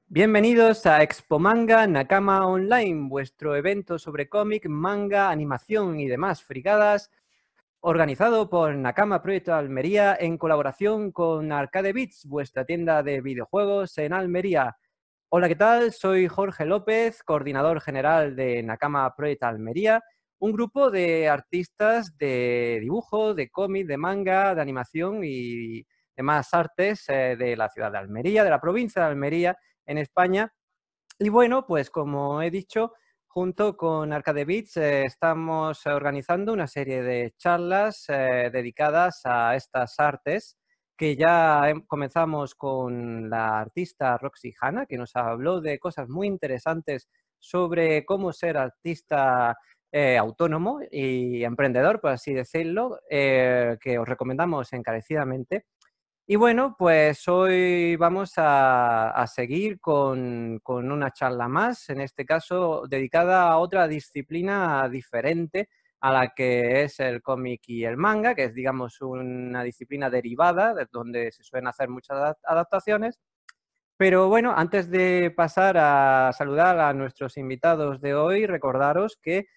Bienvenidos a Expo Manga Nakama Online, vuestro evento sobre cómic, manga, animación y demás fricadas, organizado por Nakama Project Almería en colaboración con Arcade Beats, vuestra tienda de videojuegos en Almería. Hola, ¿qué tal? Soy Jorge López, coordinador general de Nakama Project Almería, un grupo de artistas de dibujo, de cómic, de manga, de animación y demás artes de la ciudad de Almería, de la provincia de Almería, en España. Y bueno, pues como he dicho, junto con Arcade Beats estamos organizando una serie de charlas dedicadas a estas artes que ya comenzamos con la artista Roxy Hanna, que nos habló de cosas muy interesantes sobre cómo ser artista autónomo y emprendedor, por así decirlo, que os recomendamos encarecidamente. Y bueno, pues hoy vamos a seguir con una charla más, en este caso dedicada a otra disciplina diferente a la que es el cómic y el manga, que es, digamos, una disciplina derivada, de donde se suelen hacer muchas adaptaciones. Pero bueno, antes de pasar a saludar a nuestros invitados de hoy, recordaros que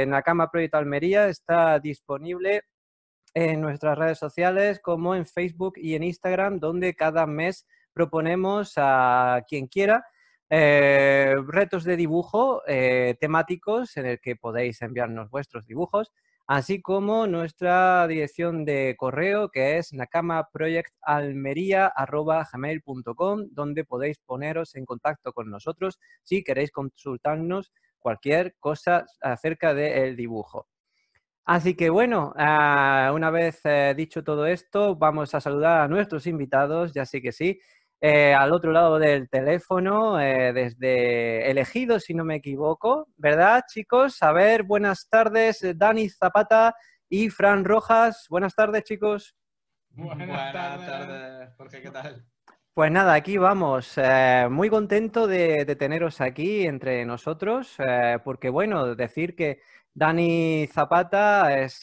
Nakama Project Almería está disponible en nuestras redes sociales como en Facebook y en Instagram, donde cada mes proponemos a quien quiera retos de dibujo temáticos en el que podéis enviarnos vuestros dibujos, así como nuestra dirección de correo, que es nakamaprojectalmeria@gmail.com, donde podéis poneros en contacto con nosotros si queréis consultarnos cualquier cosa acerca del dibujo. Así que bueno, una vez dicho todo esto, vamos a saludar a nuestros invitados, ya sí que sí, al otro lado del teléfono, desde Elegido, si no me equivoco, ¿verdad, chicos? A ver, buenas tardes, Dani Zapata y Fran Rojas. Buenas tardes, chicos. Buenas tardes, Jorge, ¿qué tal? Pues nada, aquí vamos. Muy contento de teneros aquí entre nosotros, porque bueno, decir que Dani Zapata es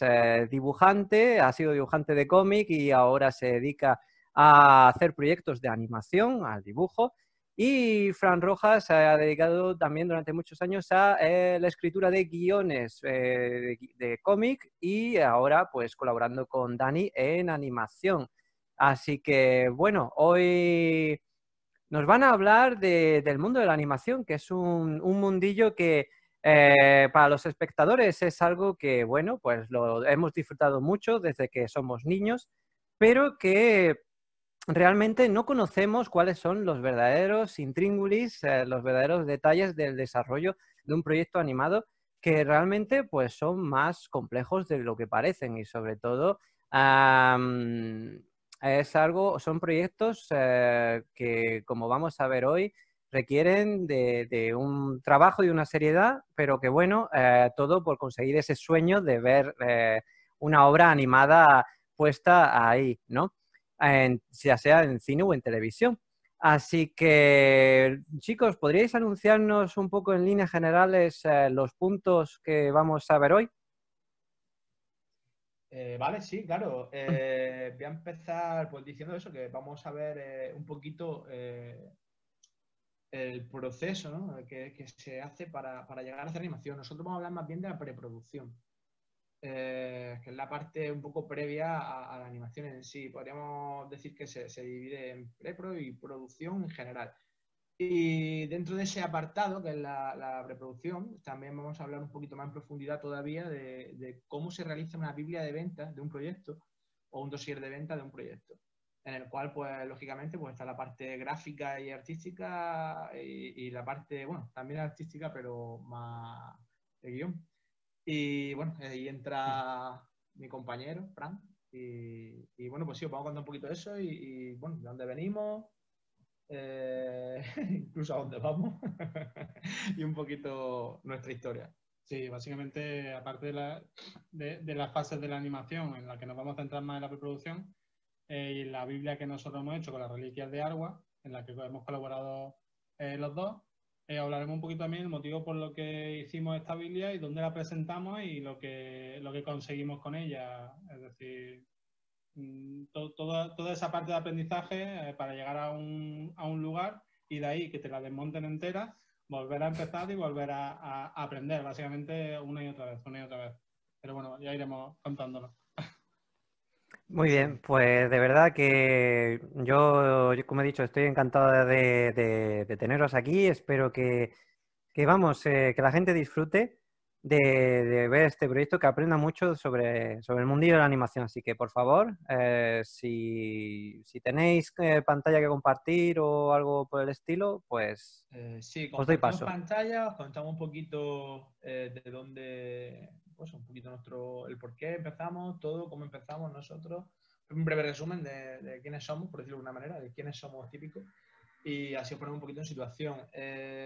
dibujante, ha sido dibujante de cómic y ahora se dedica a hacer proyectos de animación, al dibujo. Y Fran Rojas se ha dedicado también durante muchos años a la escritura de guiones de cómic y ahora pues colaborando con Dani en animación. Así que, bueno, hoy nos van a hablar del mundo de la animación, que es un mundillo que para los espectadores es algo que, bueno, pues lo hemos disfrutado mucho desde que somos niños, pero que realmente no conocemos cuáles son los verdaderos intríngulis, los verdaderos detalles del desarrollo de un proyecto animado que realmente pues son más complejos de lo que parecen y sobre todo son proyectos que, como vamos a ver hoy, requieren de un trabajo y una seriedad, pero que bueno, todo por conseguir ese sueño de ver una obra animada puesta ahí, ¿no? Ya sea en cine o en televisión. Así que, chicos, ¿podríais anunciarnos un poco en líneas generales los puntos que vamos a ver hoy? Vale, sí, claro. Voy a empezar pues diciendo eso, que vamos a ver un poquito el proceso, ¿no? que se hace para llegar a hacer animación. Nosotros vamos a hablar más bien de la preproducción, que es la parte un poco previa a la animación en sí. Podríamos decir que se divide en prepro y producción en general. Y dentro de ese apartado, que es la preproducción, también vamos a hablar un poquito más en profundidad todavía de cómo se realiza una biblia de ventas de un proyecto o un dossier de venta de un proyecto, en el cual, pues, lógicamente, pues está la parte gráfica y artística y la parte, bueno, también artística, pero más de guión. Y bueno, ahí entra mi compañero, Fran, y bueno, pues sí, os vamos a contar un poquito de eso bueno, de dónde venimos, incluso a dónde vamos y un poquito nuestra historia. Sí, básicamente, aparte de las fases de la animación en la que nos vamos a centrar más en la preproducción, y la Biblia que nosotros hemos hecho con las reliquias de Argua, en la que hemos colaborado los dos, hablaremos un poquito también del motivo por lo que hicimos esta Biblia y dónde la presentamos y lo que conseguimos con ella. Es decir, toda esa parte de aprendizaje para llegar a un lugar y de ahí que te la desmonten entera, volver a empezar y volver a aprender, básicamente una y otra vez, una y otra vez. Pero bueno, ya iremos contándolo. Muy Sí. bien, pues de verdad que yo, como he dicho, estoy encantado de teneros aquí. Espero que la gente disfrute de ver este proyecto, que aprenda mucho sobre el mundillo de la animación. Así que, por favor, si tenéis pantalla que compartir o algo por el estilo, pues Sí, os doy compartimos paso. pantalla, os contamos un poquito de dónde, pues un poquito el por qué empezamos, todo, cómo empezamos nosotros. Un breve resumen de quiénes somos, por decirlo de alguna manera, de quiénes somos típicos. Y así os ponemos un poquito en situación.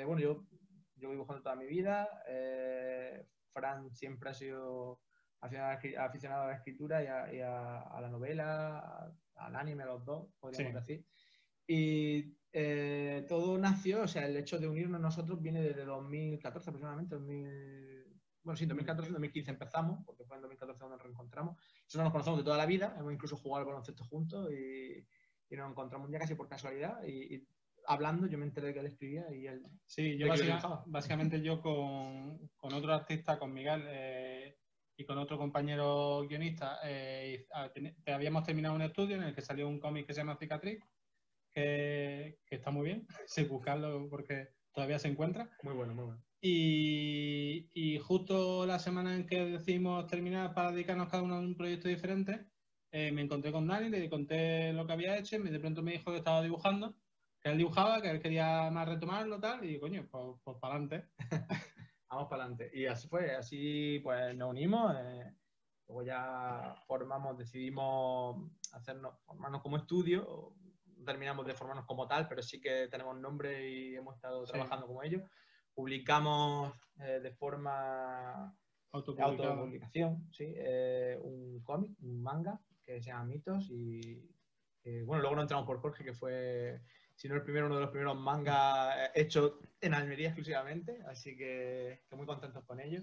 Bueno, yo voy dibujando toda mi vida. Fran siempre ha sido aficionado a la escritura y a la novela, al anime, a los dos, podríamos decir. Y todo nació, o sea, el hecho de unirnos nosotros viene desde 2014 aproximadamente, bueno, sí, 2014, 2015 empezamos, porque fue en 2014 cuando nos reencontramos. Nosotros nos conocemos de toda la vida, hemos incluso jugado al baloncesto juntos y nos encontramos un día casi por casualidad y hablando yo me enteré de que él escribía y él... Sí, yo básicamente yo con otro artista, con Miguel y con otro compañero guionista, habíamos terminado un estudio en el que salió un cómic que se llama Cicatriz, que está muy bien, sin buscarlo porque todavía se encuentra. Muy bueno, muy bueno. Y justo la semana en que decidimos terminar para dedicarnos cada uno a un proyecto diferente, me encontré con Dani, le conté lo que había hecho y de pronto me dijo que estaba dibujando, que él dibujaba, que él quería más retomarlo tal, y coño, pues para adelante. Vamos para adelante. Y así fue, así pues nos unimos, luego ya decidimos formarnos como estudio, no terminamos de formarnos como tal, pero sí que tenemos nombre y hemos estado trabajando como ellos. Publicamos de forma autopublicación, sí, un cómic, un manga que se llama Mitos y bueno, luego nos entramos por Jorge, que fue, si no el primero, uno de los primeros mangas hechos en Almería exclusivamente, así que muy contentos con ello.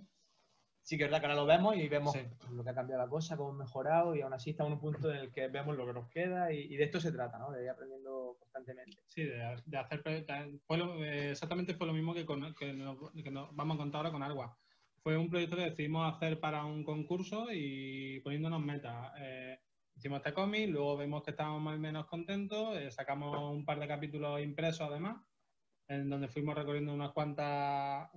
Sí que es verdad que ahora lo vemos y vemos lo que ha cambiado la cosa, cómo hemos mejorado y aún así estamos en un punto en el que vemos lo que nos queda y de esto se trata, ¿no? De ir aprendiendo constantemente. Sí, de hacer... exactamente fue lo mismo que nos vamos a contar ahora con Argua. Fue un proyecto que decidimos hacer para un concurso y poniéndonos metas. Hicimos este cómic, luego vemos que estábamos más o menos contentos, sacamos un par de capítulos impresos además, en donde fuimos recorriendo unos cuantos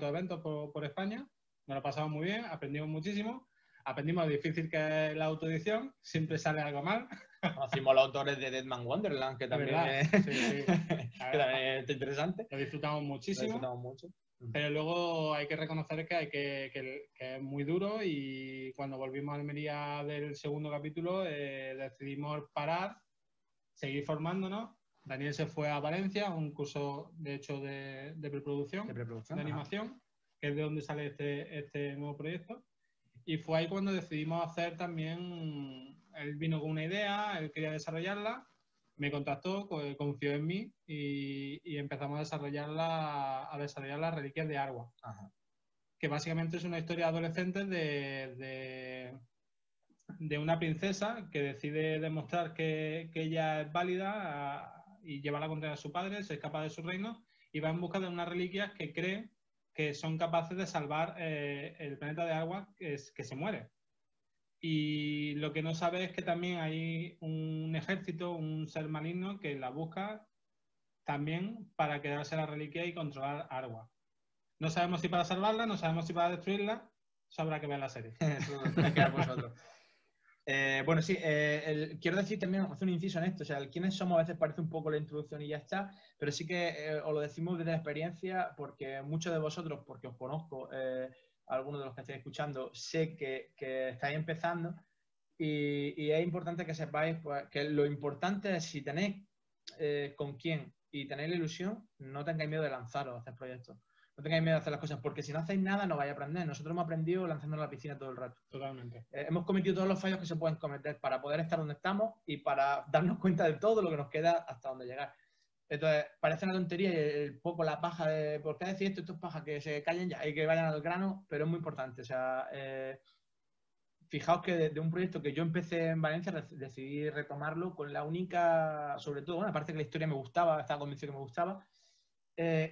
eventos por España. Nos lo pasamos muy bien, aprendimos muchísimo, aprendimos lo difícil que es la autoedición, siempre sale algo mal. Conocimos a los autores de Deadman Wonderland, que también que también es interesante. Lo disfrutamos muchísimo. Lo disfrutamos mucho. Pero luego hay que reconocer que es muy duro y cuando volvimos a Almería del segundo capítulo decidimos parar, seguir formándonos. Daniel se fue a Valencia a un curso, de hecho, de preproducción, de animación, que es de donde sale este nuevo proyecto. Y fue ahí cuando decidimos hacer también, él vino con una idea, él quería desarrollarla, me contactó, confió en mí y empezamos a desarrollar las Reliquias de Argua. Ajá. Que básicamente es una historia adolescente de una princesa que decide demostrar que ella es válida y lleva la contraria a su padre, se escapa de su reino y va en busca de unas reliquias que cree que son capaces de salvar el planeta de Argua que se muere. Y lo que no sabe es que también hay un ejército, un ser maligno que la busca también para quedarse la reliquia y controlar Argua. No sabemos si para salvarla, no sabemos si para destruirla, eso habrá que ver la serie. Eso hay que ver vosotros. Bueno, sí, quiero decir también, hacer un inciso en esto, o sea, el quiénes somos a veces parece un poco la introducción y ya está, pero sí que os lo decimos desde la experiencia, porque muchos de vosotros, porque os conozco, algunos de los que estáis escuchando, sé que estáis empezando y es importante que sepáis pues, que lo importante es si tenéis con quién y tenéis la ilusión, no tengáis miedo de lanzaros a hacer proyectos. No tengáis miedo de hacer las cosas, porque si no hacéis nada no vais a aprender. Nosotros hemos aprendido lanzándonos a la piscina todo el rato. Totalmente. Hemos cometido todos los fallos que se pueden cometer para poder estar donde estamos y para darnos cuenta de todo lo que nos queda hasta donde llegar. Entonces, parece una tontería y un poco la paja de ¿por qué decir esto? Esto es paja, que se callen ya y que vayan al grano, pero es muy importante. O sea, fijaos que de un proyecto que yo empecé en Valencia, decidí retomarlo con la única, sobre todo, bueno, aparte que la historia me gustaba, estaba convencido que me gustaba,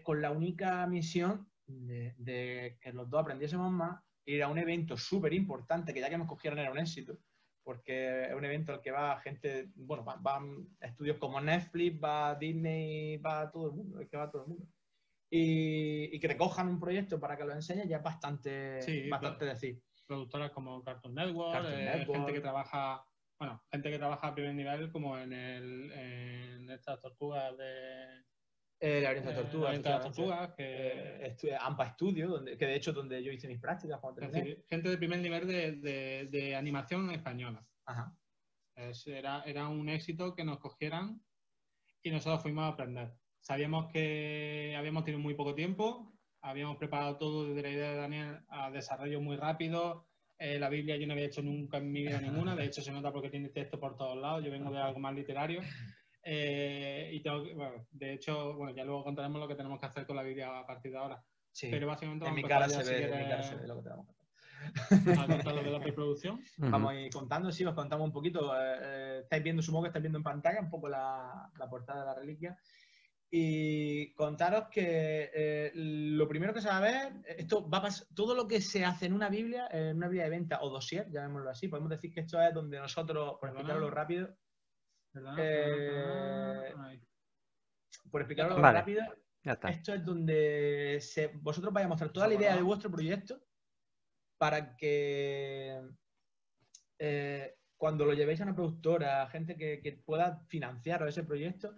con la única misión de que los dos aprendiésemos más, ir a un evento súper importante, que ya que nos cogieron era un éxito, porque es un evento al que va gente, bueno, van estudios como Netflix, va Disney, va todo el mundo, es que va todo el mundo. Y que te cojan un proyecto para que lo enseñes ya es bastante, Sí, bastante decir. Productoras como Cartoon Network, Cartoon Network. gente que trabaja, bueno, gente que trabaja a primer nivel como en estas tortugas de... La Laberinto de Tortugas, Laberinto de Tortugas, que... AMPA Studio, que de hecho donde yo hice mis prácticas cuando terminé. Es decir, gente de primer nivel de animación española. Ajá. Era un éxito que nos cogieran y nosotros fuimos a aprender. Sabíamos que habíamos tenido muy poco tiempo, habíamos preparado todo desde la idea de Daniel a desarrollo muy rápido. La Biblia yo no había hecho nunca en mi vida ninguna, de hecho se nota porque tiene texto por todos lados, yo vengo de algo más literario. Y bueno, de hecho, bueno, ya luego contaremos lo que tenemos que hacer con la Biblia a partir de ahora. Sí. Pero básicamente en mi cara se ve lo que tenemos que hacer. ¿A contar lo de la preproducción? Vamos a ir contando, sí, os contamos un poquito. Estáis viendo, supongo que estáis viendo en pantalla un poco la portada de la reliquia. Y contaros que lo primero que se va a ver, esto va a pasar, todo lo que se hace en una Biblia de venta o dossier, llamémoslo así, podemos decir que esto es donde nosotros, por explicarlo rápido, esto es donde vosotros vais a mostrar toda la idea de vuestro proyecto para que cuando lo llevéis a una productora, gente que pueda financiaros ese proyecto,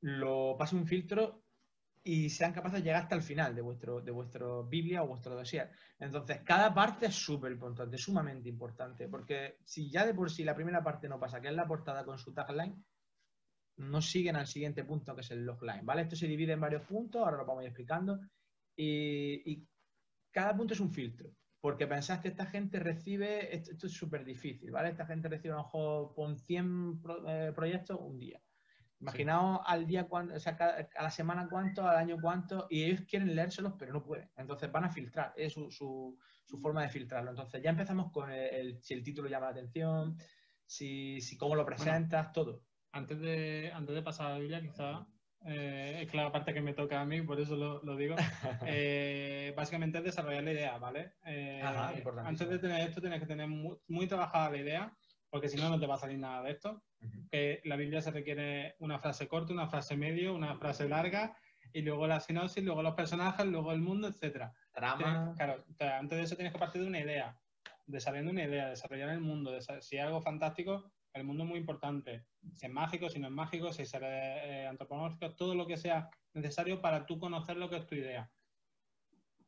lo pase un filtro y sean capaces de llegar hasta el final de vuestro Biblia o vuestro dossier. Entonces, cada parte es súper importante, sumamente importante, porque si ya de por sí la primera parte no pasa, que es la portada con su tagline, no siguen al siguiente punto, que es el logline, ¿vale? Esto se divide en varios puntos, ahora lo vamos a ir explicando, y cada punto es un filtro. Porque pensás que esta gente recibe, esto es súper difícil, ¿vale? Esta gente recibe a lo mejor con 100 proyectos un día. Imaginaos al día cuánto, o sea, a la semana cuánto, al año cuánto, y ellos quieren leérselos, pero no pueden. Entonces van a filtrar, es su forma de filtrarlo. Entonces ya empezamos con si el título llama la atención, si cómo lo presentas, todo. Antes de pasar a la Biblia, quizá... es la parte que me toca a mí, por eso lo digo. Básicamente es desarrollar la idea, ¿vale? Antes de tener esto tienes que tener muy trabajada la idea, porque si no, no te va a salir nada de esto. La Biblia se requiere una frase corta, una frase medio, una frase larga, y luego la sinopsis, luego los personajes, luego el mundo, etcétera. Trama. Claro, antes de eso tienes que partir de una idea, desarrollando una idea, desarrollar el mundo, si es algo fantástico, el mundo es muy importante. Si es mágico, si no es mágico, si es antropomórfico, todo lo que sea necesario para tú conocer lo que es tu idea.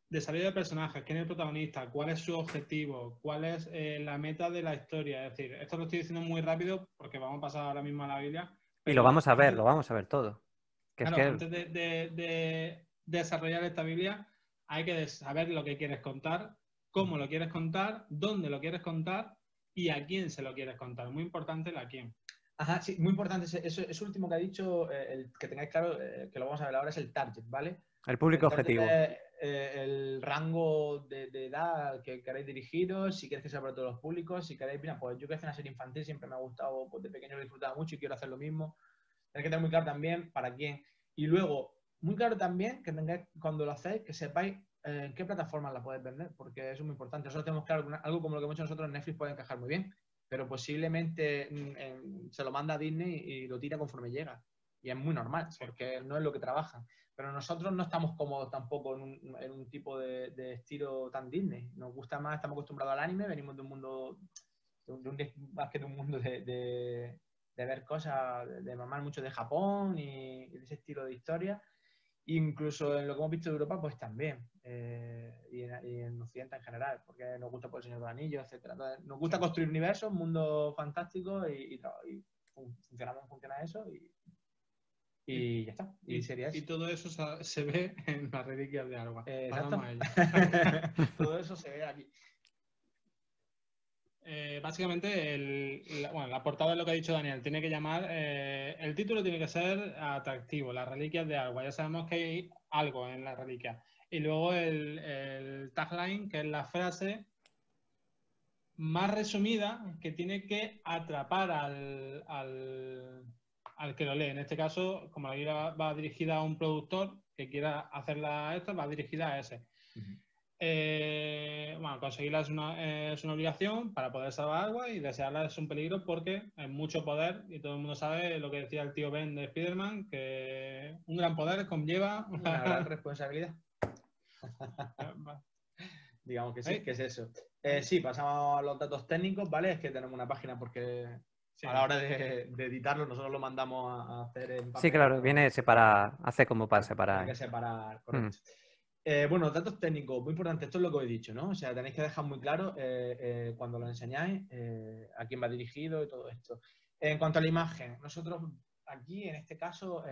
Desarrollo de personajes, quién es el protagonista, cuál es su objetivo, cuál es la meta de la historia. Es decir, esto lo estoy diciendo muy rápido porque vamos a pasar ahora mismo a la Biblia. Y lo vamos a ver todo. Antes de desarrollar esta Biblia hay que saber lo que quieres contar, cómo lo quieres contar, dónde lo quieres contar y a quién se lo quieres contar. Muy importante el a quién. Ajá, sí, muy importante. Eso último que ha dicho, que tengáis claro, que lo vamos a ver ahora, es el target, ¿vale? El público objetivo. El rango de edad al que queréis dirigiros, si queréis que sea para todos los públicos, si queréis, mira, pues yo que hice una serie infantil siempre me ha gustado, pues de pequeño lo disfrutaba mucho y quiero hacer lo mismo. Tenéis que tener muy claro también para quién. Y luego, muy claro también que tengáis, cuando lo hacéis, que sepáis en qué plataformas la podéis vender, porque eso es muy importante. Nosotros tenemos claro que algo como lo que hemos hecho nosotros en Netflix puede encajar muy bien, pero posiblemente se lo manda a Disney y lo tira conforme llega. Y es muy normal, porque no es lo que trabajan. Pero nosotros no estamos cómodos tampoco en un tipo de estilo tan Disney. Nos gusta más, estamos acostumbrados al anime, venimos de un mundo, más que de un mundo de ver cosas, de mamar mucho de Japón y de ese estilo de historia. Incluso en lo que hemos visto de Europa, pues también. Y en Occidente en general, porque nos gusta por el Señor de los Anillos, etc. Entonces, nos gusta construir universos, mundos fantásticos y funciona eso y ya está. Y todo eso se ve en las reliquias de Argua. Exacto. Todo eso se ve aquí. Básicamente, la portada es lo que ha dicho Daniel. Tiene que llamar, el título tiene que ser atractivo, las reliquias de Argua. Ya sabemos que hay algo en las reliquias. Y luego el tagline, que es la frase más resumida que tiene que atrapar al que lo lee. En este caso, como la guía va dirigida a un productor que quiera hacerla esto, va dirigida a ese. Bueno, conseguirla es una obligación para poder salvar agua, y desearla es un peligro porque es mucho poder, y todo el mundo sabe lo que decía el tío Ben de Spider-Man, que un gran poder conlleva una gran responsabilidad. Digamos que sí, que es eso. Sí, pasamos a los datos técnicos, ¿vale? Es que tenemos una página porque sí, a la hora de editarlo nosotros lo mandamos a hacer en papel. Sí, claro, viene separar, hace como para separar. Tiene que separar, correcto. Bueno, datos técnicos, muy importante, esto es lo que os he dicho, ¿no? O sea, tenéis que dejar muy claro cuando lo enseñáis a quién va dirigido y todo esto. En cuanto a la imagen, nosotros aquí, en este caso,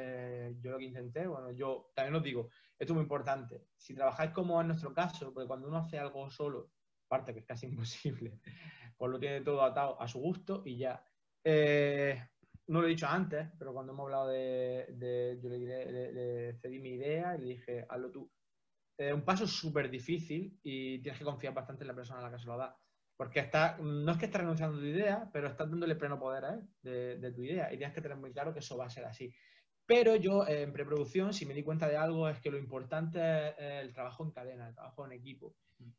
yo lo que intenté, bueno, yo también os digo, esto es muy importante. Si trabajáis como en nuestro caso, porque cuando uno hace algo solo, aparte que es casi imposible, pues lo tiene todo atado a su gusto y ya. No lo he dicho antes, pero cuando hemos hablado yo le cedí mi idea y le dije, hazlo tú. Un paso súper difícil y tienes que confiar bastante en la persona a la que se lo da. Porque no es que estés renunciando a tu idea, pero estás dándole pleno poder a él de tu idea y tienes que tener muy claro que eso va a ser así. Pero yo en preproducción, si me di cuenta de algo, es que lo importante es el trabajo en cadena, el trabajo en equipo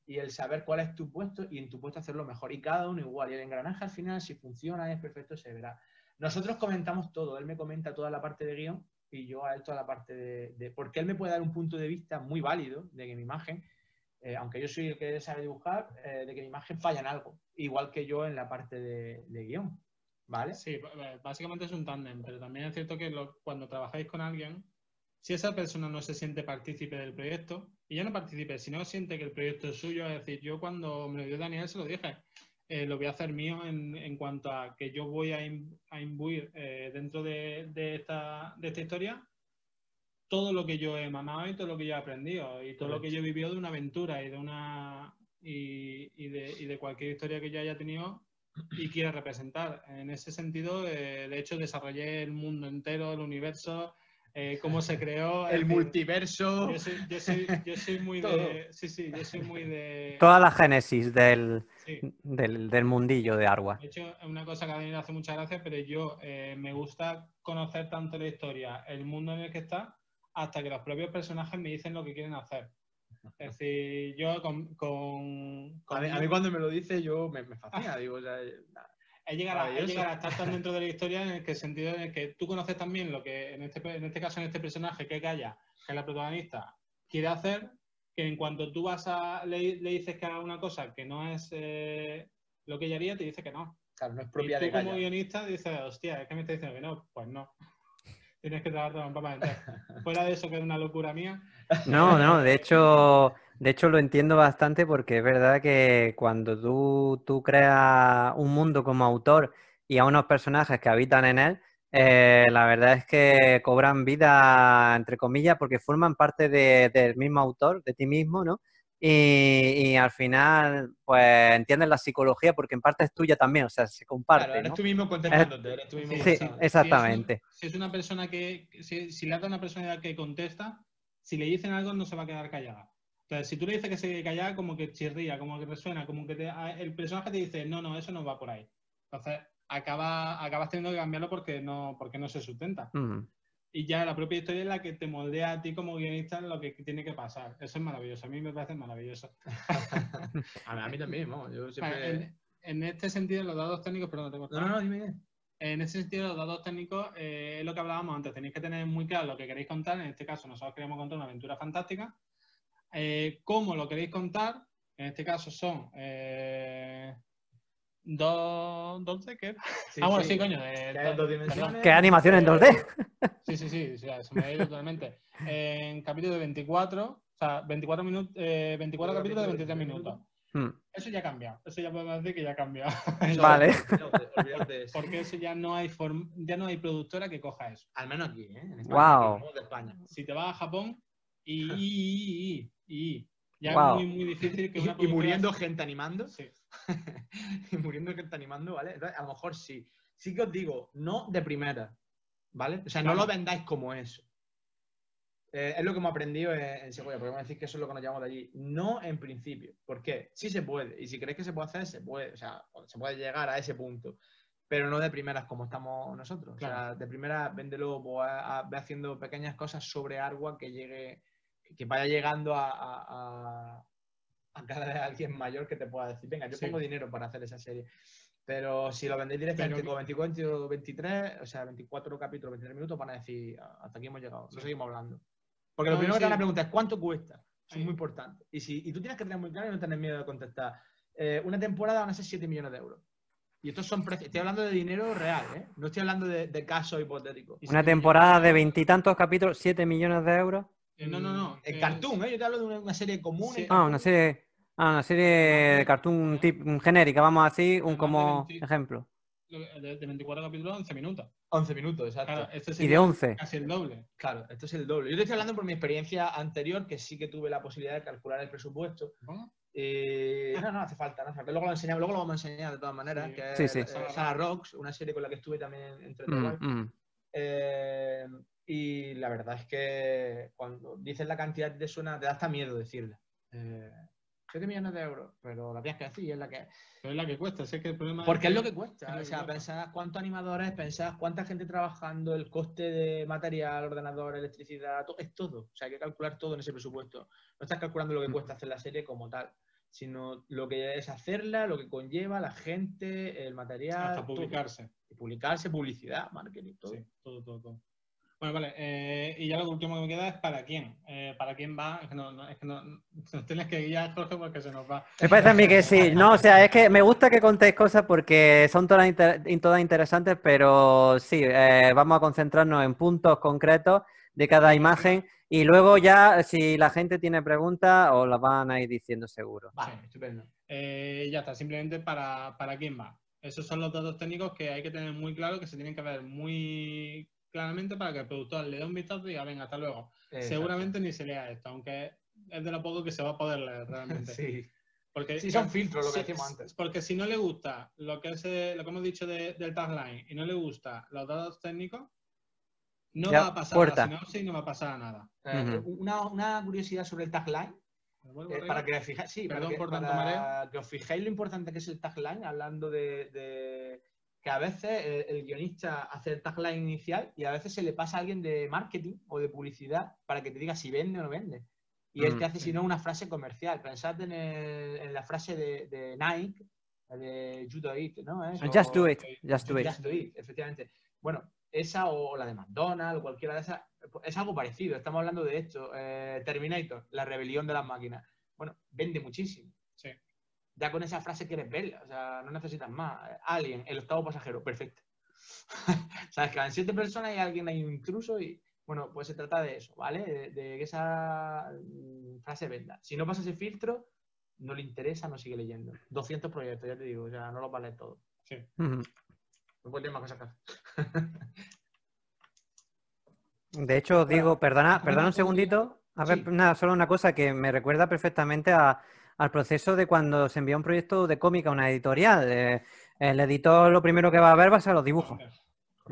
y el saber cuál es tu puesto y en tu puesto hacerlo mejor. Y cada uno igual. Y el engranaje al final, si funciona y es perfecto, se verá. Nosotros comentamos todo. Él me comenta toda la parte de guión y yo a él toda la parte porque él me puede dar un punto de vista muy válido de que mi imagen, aunque yo soy el que sabe dibujar, de que mi imagen falla en algo. Igual que yo en la parte de guión. ¿Vale? Sí, básicamente es un tándem, pero también es cierto que cuando trabajáis con alguien, si esa persona no se siente partícipe del proyecto, y ya no participe, sino siente que el proyecto es suyo, es decir, yo cuando me lo dio Daniel se lo dije, lo voy a hacer mío en cuanto a que yo voy a imbuir dentro de esta historia todo lo que yo he mamado y todo lo que yo he aprendido y todo lo que yo he vivido de una aventura y de cualquier historia que yo haya tenido y quiera representar. En ese sentido, de hecho, desarrollé el mundo entero, el universo, cómo se creó. El multiverso. Yo soy muy de... Sí, yo soy muy de... Toda la génesis del mundillo de Arwa. De hecho, es una cosa que a mí me hace mucha gracia, pero yo me gusta conocer tanto la historia, el mundo en el que está, hasta que los propios personajes me dicen lo que quieren hacer. Es decir, yo a mí cuando me lo dice yo me fascina, digo, o sea, es llegar a estar tan dentro de la historia en el sentido en el que tú conoces también lo que en este caso, en este personaje que es Gaia, que es la protagonista, quiere hacer, que en cuanto tú le dices que haga una cosa que no es lo que ella haría, te dice que no. Claro, no es propia de Gaia. Y tú como guionista dices, hostia, es que me está diciendo que no. Pues no. Tienes que trabajar un papá entero. Fuera de eso, que es una locura mía. No, de hecho lo entiendo bastante porque es verdad que cuando tú creas un mundo como autor y a unos personajes que habitan en él, la verdad es que cobran vida, entre comillas, porque forman parte del mismo autor, de ti mismo, ¿no? Y al final, pues entiendes la psicología porque en parte es tuya también, o sea, se comparte. Claro, eres ¿no? tú mismo contestándote, eres tú mismo. Sí, exactamente. Si es una persona si le da una personalidad que contesta, si le dicen algo no se va a quedar callada. Entonces, si tú le dices que se quede callada, como que chirría, como que resuena, como que el personaje te dice, no, eso no va por ahí. Entonces, acabas teniendo que cambiarlo porque no se sustenta. Y ya la propia historia es la que te moldea a ti como guionista en lo que tiene que pasar. Eso es maravilloso. A mí me parece maravilloso. a mí también, ¿no? Yo siempre... en este sentido, los datos técnicos... Perdón, No, dime. En ese sentido, los datos técnicos es lo que hablábamos antes. Tenéis que tener muy claro lo que queréis contar. En este caso, nosotros queremos contar una aventura fantástica. ¿Cómo lo queréis contar? En este caso son... ¿2D? ¿Qué? Bueno, sí, coño. Dos dimensiones. ¿Qué animación en 2D? Sí, se me ha ido totalmente. En capítulo de 24, o sea, 24 capítulos de 23 minutos. Eso ya ha cambiado. Eso ya podemos decir que ya ha cambiado. Vale. Olvídate eso. Porque eso ya no hay productora que coja eso. Al menos aquí, ¿eh? En España. Wow. De España. Si te vas a Japón ya wow. Es muy difícil que una y muriendo gente animando. Sí. Y muriendo gente animando, ¿vale? Entonces, a lo mejor sí. Sí que os digo, no de primera, ¿vale? O sea, no lo vendáis como eso. Es lo que hemos aprendido en Segovia. Podemos decir que eso es lo que nos llevamos de allí. No en principio. ¿Por qué? Sí se puede. Y si crees que se puede hacer, se puede. O sea, se puede llegar a ese punto. Pero no de primeras como estamos nosotros. Claro. O sea, de primeras, véndelo, pues, ve haciendo pequeñas cosas sobre Argua que llegue, que vaya llegando a cada vez alguien mayor que te pueda decir, venga, yo Sí. pongo dinero para hacer esa serie. Pero si lo vendéis directamente con 24 o 23, o sea, 24 capítulos, 23 minutos, van a decir, hasta aquí hemos llegado, no seguimos hablando. Porque lo primero que te van a preguntar es, ¿cuánto cuesta? Eso es muy importante. Y tú tienes que tener muy claro y no tener miedo de contestar. Una temporada van a ser 7 millones de euros. Y estos son precios. Estoy hablando de dinero real, ¿eh? No estoy hablando de casos hipotéticos. Una temporada de 20 y tantos capítulos, 7 millones de euros. No. En cartoon, ¿eh? Yo te hablo de una serie común. Sí. Una serie de cartoon genérica, vamos a decir, como 20. ejemplo. De 24 capítulos, 11 minutos. 11 minutos, exacto. Claro, este Y sería de 11. casi el doble. Claro, esto es el doble. Yo te estoy hablando por mi experiencia anterior, que sí que tuve la posibilidad de calcular el presupuesto. ¿Cómo? No hace falta, no hace falta. Luego lo vamos a enseñar de todas maneras, Sí. que Sí. es Sarah Rocks, una serie con la que estuve también en Igual. Y la verdad es que cuando dices la cantidad te suena, te da hasta miedo decirla. 7 millones de euros, pero la tienes que decir, es la que... Pero es la que cuesta, sé que el problema Porque es lo que que cuesta. es lo O que sea, cuesta. pensás cuántos animadores, pensás cuánta gente trabajando, el coste de material, ordenador, electricidad, es todo. O sea, hay que calcular todo en ese presupuesto. No estás calculando lo que cuesta hacer la serie como tal, sino lo que es hacerla, lo que conlleva, la gente, el material. Hasta publicarse. Todo. Y publicarse, publicidad, marketing, todo. Sí, todo. Bueno, vale. Y ya lo último que me queda es para quién. ¿Para quién va? Es que no, nos tienes que guiar, Jorge, porque se nos va. Me parece a mí que sí. No, o sea, es que me gusta que contéis cosas porque son todas interesantes, pero sí, vamos a concentrarnos en puntos concretos de cada imagen y luego ya, si la gente tiene preguntas, os las van a ir diciendo seguro. Vale, estupendo. Ya está, simplemente para quién va. Esos son los datos técnicos que hay que tener muy claro, que se tienen que ver muy claramente para que el productor le dé un vistazo y diga, venga, hasta luego. Exacto. Seguramente ni se lea esto, aunque es de lo poco que se va a poder leer realmente. Sí. Porque, Sí, son filtros, lo que decíamos antes. Porque si no le gusta lo que hemos dicho del tagline y no le gusta los datos técnicos, no Ya, va a pasar puerta. a la sinopsis y no va a pasar a nada. Una curiosidad sobre el tagline. Para que os fijéis, sí, Perdón por tanto para que os fijéis lo importante que es el tagline, hablando de que a veces el guionista hace el tagline inicial y a veces se le pasa a alguien de marketing o de publicidad para que te diga si vende o no vende. Y él te hace, si no, una frase comercial. Pensad en la frase de Nike, de You Do It, ¿no? Just do it. Just do it, efectivamente. Bueno, esa o la de McDonald's o cualquiera de esas, es algo parecido. Estamos hablando de esto. Terminator, la rebelión de las máquinas. Bueno, vende muchísimo. Sí. Ya con esa frase quieres verla, o sea, no necesitas más. Alien, el octavo pasajero, perfecto. Sabes que van 7 personas y alguien hay un intruso y, bueno, pues se trata de eso, ¿vale? De que esa frase venda. Si no pasa ese filtro, no le interesa, no sigue leyendo. 200 proyectos, ya te digo, o sea, no los vale todo. Sí. No puede tener más cosas que hacer. De hecho, os digo, perdona un segundito. A ver, nada, solo una cosa que me recuerda perfectamente al proceso de cuando se envía un proyecto de cómic a una editorial. El editor lo primero que va a ver va a ser los dibujos.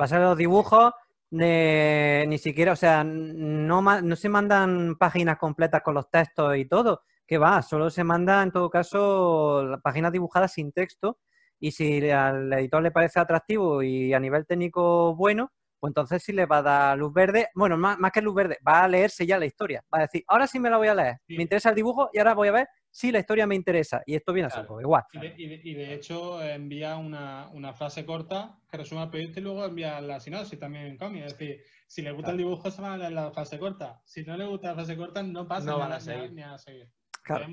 Va a ser los dibujos ni siquiera, o sea, no se mandan páginas completas con los textos y todo, que va, solo se manda en todo caso páginas dibujadas sin texto y si al editor le parece atractivo y a nivel técnico bueno, pues entonces sí le va a dar luz verde. Bueno, más que luz verde, va a leerse ya la historia. Va a decir, ahora sí me la voy a leer. Sí. Me interesa el dibujo y ahora voy a ver si la historia me interesa. Y esto viene a ser igual. Y de hecho envía una frase corta que resume el proyecto y luego envía la sinopsis también en cómic. Es decir, si le gusta el dibujo se van a leer la frase corta. Si no le gusta la frase corta no pasa no ni, van a, a seguir. ni a seguir. Claro.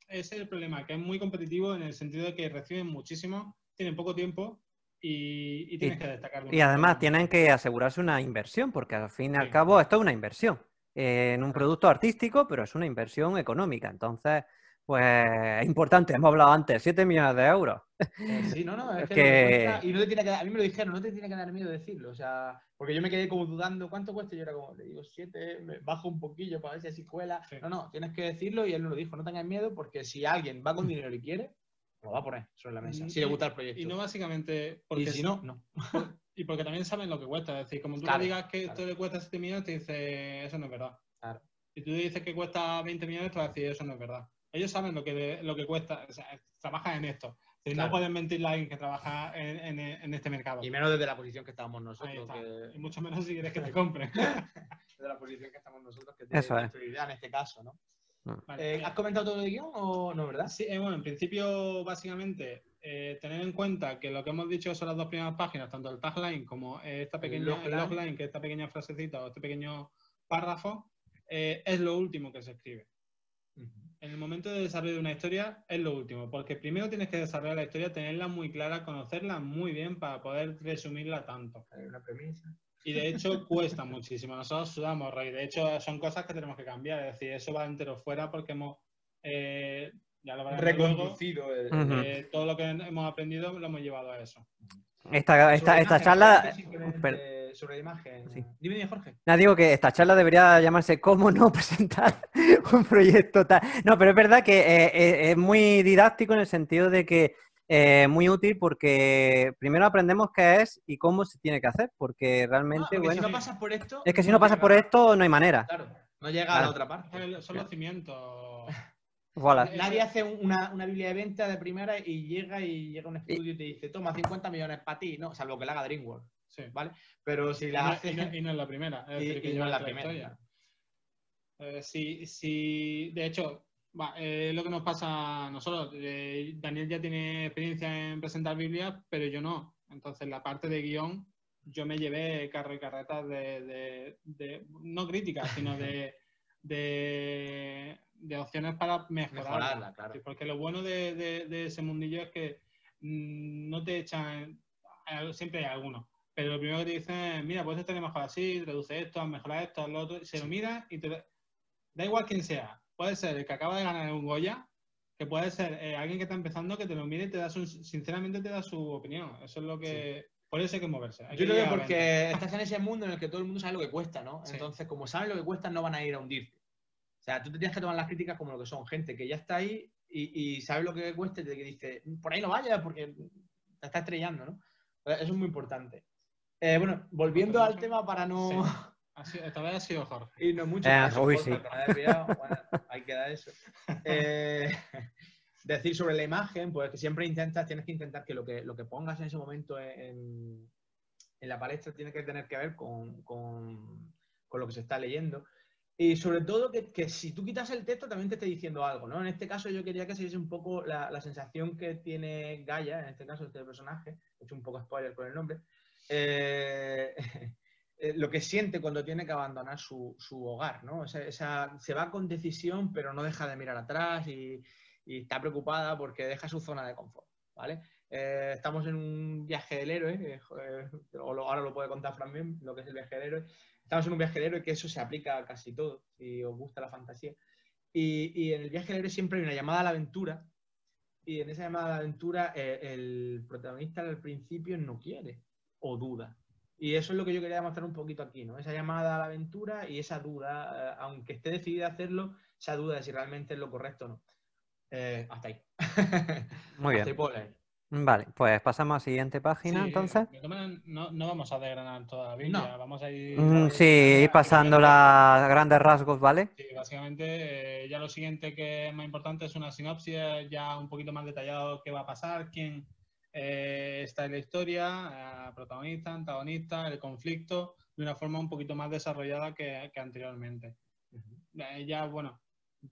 Ese es el problema, que es muy competitivo en el sentido de que reciben muchísimo, tienen poco tiempo y tienes que destacar. Y además tienen que asegurarse una inversión, porque al fin y al cabo esto es una inversión en un producto artístico, pero es una inversión económica. Entonces, pues es importante, hemos hablado antes, 7 millones de euros. Sí, no, es que y no te tiene que dar, a mí me lo dijeron, no te tiene que dar miedo decirlo, o sea, porque yo me quedé como dudando, ¿cuánto cuesta? Y yo era como, le digo 7, me bajo un poquillo para ver si así cuela. Sí. No, tienes que decirlo y él no lo dijo, no tengas miedo porque si alguien va con dinero y quiere, lo va a poner sobre la mesa, si le gusta el proyecto. Y no básicamente... Porque y si no, no. Y porque también saben lo que cuesta. Es decir, como tú Claro, le digas que claro. esto le cuesta 7 millones, te dice, eso no es verdad. Claro. Si tú le dices que cuesta 20 millones, te va a decir, eso no es verdad. Ellos saben lo que cuesta, o sea, trabajan en esto. Es decir, Claro. no pueden mentirle a alguien que trabaja en este mercado. Y menos desde la posición que estamos Ahí nosotros. está. Y mucho menos si quieres que te compren. Desde la posición que estamos nosotros, que Eso tiene es. prioridad en este caso, ¿no? Vale. ¿Has comentado todo el guión o no, verdad? Sí, bueno, en principio, básicamente, tener en cuenta que lo que hemos dicho son las dos primeras páginas, tanto el tagline como esta pequeña, el logline, que esta pequeña frasecita o este pequeño párrafo, es lo último que se escribe. En el momento de desarrollo de una historia es lo último, porque primero tienes que desarrollar la historia, tenerla muy clara, conocerla muy bien para poder resumirla tanto. Hay una premisa. Y de hecho cuesta muchísimo. Nosotros sudamos, Roy. De hecho son cosas que tenemos que cambiar. Es decir, eso va entero fuera porque hemos, ya lo veremos Reconducido luego, todo lo que hemos aprendido lo hemos llevado a eso. Esta charla... Sobre la imagen. Sí. Dime, Jorge. No, digo que esta charla debería llamarse ¿Cómo no presentar un proyecto tal? No, pero es verdad que es muy didáctico en el sentido de que muy útil porque primero aprendemos qué es y cómo se tiene que hacer, porque realmente, porque bueno... si no pasas por esto... Es que si no pasas por esto no hay manera. Claro, no llega a la otra parte. Son los cimientos. Voilà. Nadie hace una Biblia de venta de primera y llega un estudio y te dice, toma 50 millones para ti, no, salvo que la haga DreamWorks. Sí. ¿Vale? Pero si la hace... Y no es la primera. Es decir, y no es la primera. Sí, de hecho, lo que nos pasa a nosotros. Daniel ya tiene experiencia en presentar Biblias, pero yo no. Entonces, la parte de guión, yo me llevé carro y carretas de no críticas, sino de opciones para mejorarla. Claro. Porque lo bueno de ese mundillo es que no te echan... Siempre hay algunos. Pero lo primero que te dicen, mira, puedes estar mejor así, reduce esto, mejora esto, lo otro, se lo mira y da igual quién sea. Puede ser el que acaba de ganar un Goya, que puede ser alguien que está empezando, que te lo mire y te da sinceramente te da su opinión. Eso es lo que... Sí. Por eso hay que moverse. Yo creo que porque estás en ese mundo en el que todo el mundo sabe lo que cuesta, ¿no? Sí. Entonces, como saben lo que cuesta, no van a ir a hundirte. O sea, tú te tienes que tomar las críticas como lo que son. Gente que ya está ahí y sabe lo que cuesta y te dice, por ahí no vayas porque te está estrellando, ¿no? Eso es muy importante. Bueno, volviendo al tema para no... Sí. Esta vez ha sido Jorge. Y no mucho. Uy, Jorge, sí. para pillado, bueno, ahí queda eso. Decir sobre la imagen, pues que siempre tienes que intentar que lo que pongas en ese momento en la palestra tiene que tener que ver con lo que se está leyendo. Y sobre todo que si tú quitas el texto también te esté diciendo algo, ¿no? En este caso yo quería que se diese un poco la sensación que tiene Gaia, en este caso este personaje, he hecho un poco spoiler con el nombre, lo que siente cuando tiene que abandonar su hogar, ¿no? Se va con decisión, pero no deja de mirar atrás y está preocupada porque deja su zona de confort, ¿vale? Estamos en un viaje del héroe, ahora lo puede contar Fran bien, lo que es el viaje del héroe. Estamos en un viaje del héroe que eso se aplica a casi todo, si os gusta la fantasía. Y en el viaje del héroe siempre hay una llamada a la aventura, y en esa llamada a la aventura el protagonista al principio no quiere o duda. Y eso es lo que yo quería demostrar un poquito aquí, ¿no? Esa llamada a la aventura y esa duda, aunque esté decidida a hacerlo, esa duda de si realmente es lo correcto o no. Hasta ahí. Muy bien. Hasta ahí puedo leer. Vale, pues pasamos a la siguiente página, entonces. No vamos a desgranar toda la Biblia, vamos a ir... Sí, ir pasando los grandes rasgos, ¿vale? Sí, básicamente ya lo siguiente que es más importante es una sinopsis, ya un poquito más detallado qué va a pasar, quién está en la historia, protagonista, antagonista, el conflicto, de una forma un poquito más desarrollada que anteriormente. Ya, bueno,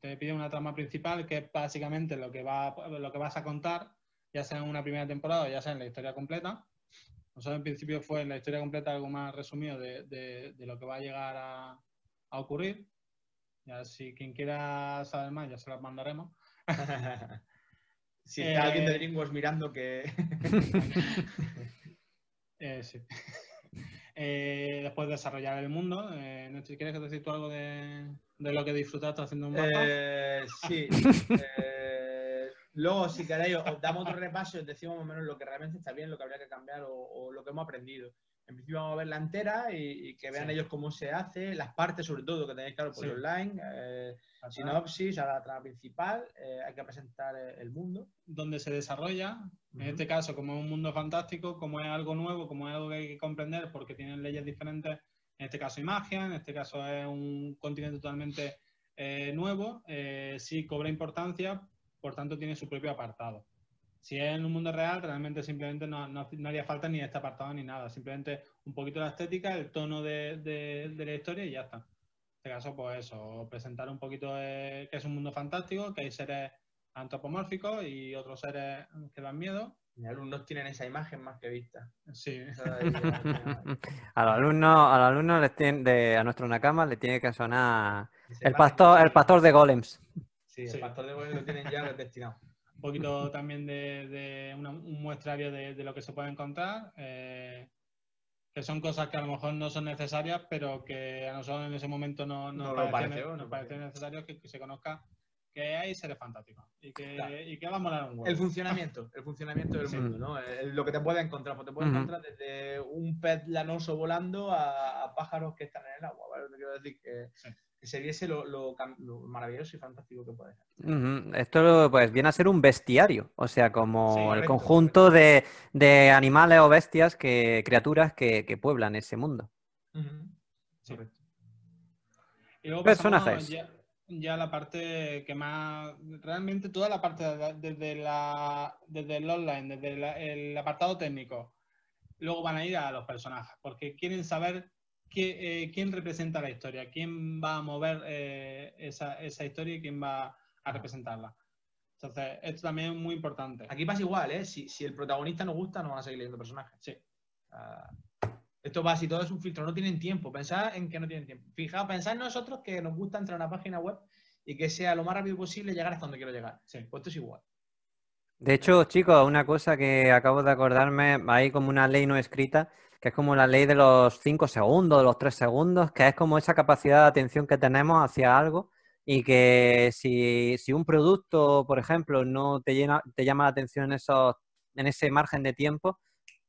te pide una trama principal que es básicamente lo que vas a contar, ya sea en una primera temporada o ya sea en la historia completa. Nosotros en principio fue en la historia completa algo más resumido de lo que va a llegar a ocurrir. Ya si quien quiera saber más ya se las mandaremos. Si está alguien de DreamWorks mirando que... Sí. Después desarrollar el mundo. ¿Quieres decir tú algo de lo que disfrutaste haciendo un mapa? Sí. Luego, si queréis, os damos otro repaso y os decimos más o menos lo que realmente está bien, lo que habría que cambiar o lo que hemos aprendido. En principio vamos a verla entera y que vean ellos cómo se hace, las partes sobre todo, que tenéis claro, pues online, sinopsis, a la trama principal, hay que presentar el mundo. Donde se desarrolla, en este caso, como es un mundo fantástico, como es algo nuevo, como es algo que hay que comprender porque tienen leyes diferentes, en este caso magia, en este caso es un continente totalmente nuevo, sí cobra importancia, por tanto tiene su propio apartado. Si es en un mundo real, realmente simplemente no haría falta ni este apartado ni nada. Simplemente un poquito la estética, el tono de la historia y ya está. En este caso, pues eso, presentar un poquito que es un mundo fantástico, que hay seres antropomórficos y otros seres que dan miedo. Mis alumnos tienen esa imagen más que vista. Sí. A los alumnos a nuestro Nakama le tiene que sonar el pastor de golems. Sí, el pastor de golems lo tienen ya destinado. Un poquito también de un muestrario de lo que se puede encontrar, que son cosas que a lo mejor no son necesarias, pero que a nosotros en ese momento nos pareció necesario que se conozca que hay seres fantásticos y que va a molar un huevo. El funcionamiento del mundo, ¿no? Lo que te puedes encontrar, pues te puedes encontrar desde un pez lanoso volando a pájaros que están en el agua, ¿vale? Te quiero decir que se viese lo maravilloso y fantástico que puede ser. Esto pues viene a ser un bestiario, o sea, como el conjunto de animales o bestias, criaturas que pueblan ese mundo. Correcto. Y luego personajes. Ya la parte que más... Realmente toda la parte desde el online, desde el apartado técnico, luego van a ir a los personajes, porque quieren saber quién representa la historia, quién va a mover esa historia y quién va a representarla. Entonces, esto también es muy importante. Aquí pasa igual, ¿eh? Si el protagonista nos gusta, no van a seguir leyendo personajes. Sí. Esto va, si todo es un filtro, no tienen tiempo. Pensad en que no tienen tiempo. Fijaos, pensad en nosotros que nos gusta entrar a una página web y que sea lo más rápido posible llegar hasta donde quiero llegar. Sí. Pues esto es igual. De hecho, chicos, una cosa que acabo de acordarme, hay como una ley no escrita, que es como la ley de los 5 segundos, de los 3 segundos, que es como esa capacidad de atención que tenemos hacia algo y que si un producto, por ejemplo, no te llama la atención en ese margen de tiempo,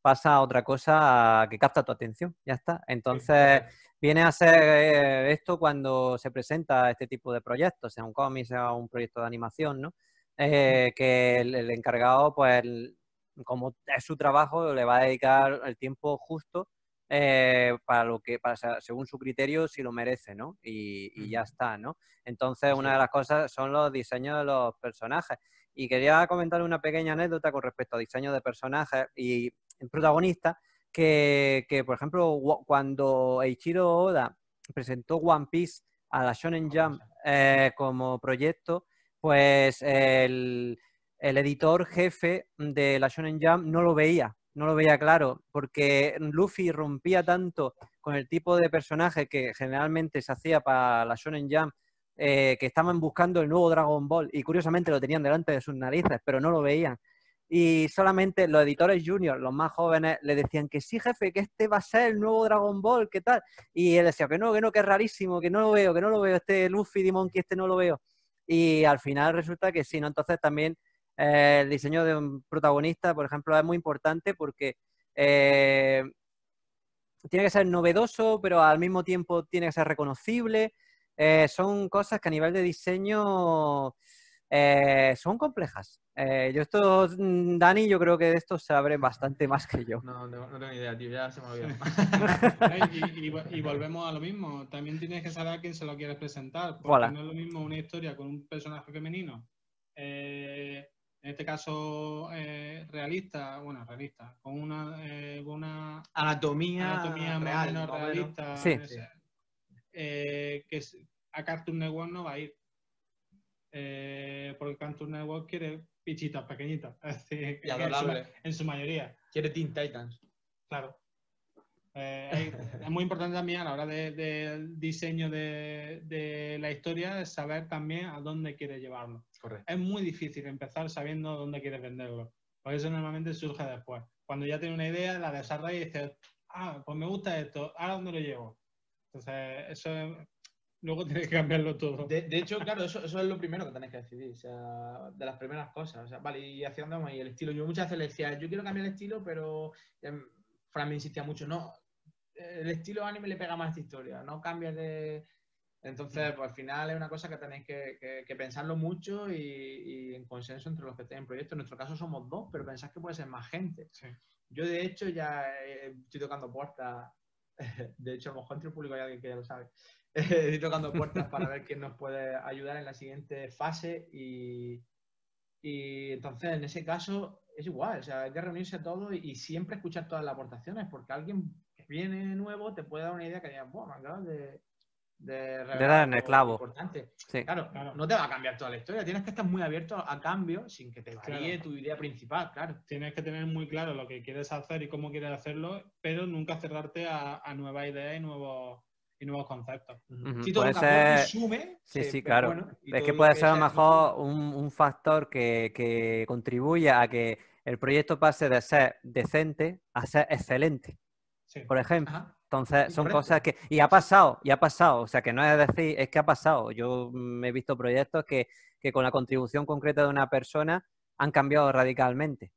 pasa a otra cosa que capta tu atención, ya está. Entonces, viene a ser esto cuando se presenta este tipo de proyectos, sea un cómic, sea un proyecto de animación, ¿no? Que el encargado, pues, como es su trabajo, le va a dedicar el tiempo justo según su criterio, si lo merece, ¿no? Y ya está, ¿no? Entonces, una de las cosas son los diseños de los personajes. Y quería comentar una pequeña anécdota con respecto a diseño de personajes y protagonistas, que, por ejemplo, cuando Eiichiro Oda presentó One Piece a la Shonen Jump como proyecto, pues el editor jefe de la Shonen Jump no lo veía claro, porque Luffy rompía tanto con el tipo de personaje que generalmente se hacía para la Shonen Jump, que estaban buscando el nuevo Dragon Ball y curiosamente lo tenían delante de sus narices, pero no lo veían. Y solamente los editores juniors, los más jóvenes, le decían que sí, jefe, que este va a ser el nuevo Dragon Ball, ¿qué tal? Y él decía que no, que es rarísimo, que no lo veo, este Luffy de Monkey, este no lo veo. Y al final resulta que sí, ¿no? Entonces también el diseño de un protagonista, por ejemplo, es muy importante porque tiene que ser novedoso, pero al mismo tiempo tiene que ser reconocible. Son cosas que a nivel de diseño son complejas. Dani, yo creo que de esto sabe bastante más que yo. No tengo ni idea, tío, ya se me olvidó. y volvemos a lo mismo. También tienes que saber a quién se lo quieres presentar. Porque Voilà. No es lo mismo una historia con un personaje femenino. En este caso realista, con una anatomía más real, o menos realista, sí. que a Cartoon Network no va a ir. Porque Cartoon Network quiere pichitas pequeñitas, es decir, y adorable. En su mayoría. Quiere Teen Titans. Claro. Es muy importante también a la hora del diseño de la historia saber también a dónde quiere llevarlo. Correcto. Es muy difícil empezar sabiendo dónde quieres venderlo. Por eso normalmente surge después. Cuando ya tienes una idea, la desarrollas y dices, pues me gusta esto, ¿a dónde lo llevo? Entonces, eso es... Luego tienes que cambiarlo todo. De hecho, claro, eso es lo primero que tenéis que decidir. O sea, de las primeras cosas. O sea, vale, ¿y hacia dónde vamos? Y el estilo. Yo muchas veces le decía, yo quiero cambiar el estilo, pero Fran me insistía mucho, no, el estilo anime le pega más a esta historia, no cambias de... Entonces, pues al final es una cosa que tenéis que pensarlo mucho y en consenso entre los que estén en proyecto. En nuestro caso somos 2, pero pensáis que puede ser más gente. Sí. Yo, de hecho, ya estoy tocando puertas. De hecho, a lo mejor entre el público hay alguien que ya lo sabe. Estoy tocando puertas para ver quién nos puede ayudar en la siguiente fase y entonces, en ese caso, es igual. O sea, hay que reunirse todos y siempre escuchar todas las aportaciones porque alguien que viene nuevo te puede dar una idea que digas, bueno, me acabas de revelar dar en el algo clavo. importante. Sí. Claro, no te va a cambiar toda la historia. Tienes que estar muy abierto a cambio sin que te varíe tu idea principal, claro. Tienes que tener muy claro lo que quieres hacer y cómo quieres hacerlo, pero nunca cerrarte a nuevas ideas y nuevos conceptos. Si todo lo que aporte y sume, sí, claro. bueno, es que puede ser a lo mejor un factor que contribuya a que el proyecto pase de ser decente a ser excelente, sí. por ejemplo. Ajá. Entonces, Sí, son correcto. cosas que... Y ha pasado. O sea, que no es decir, es que ha pasado. Yo he visto proyectos que con la contribución concreta de una persona han cambiado radicalmente.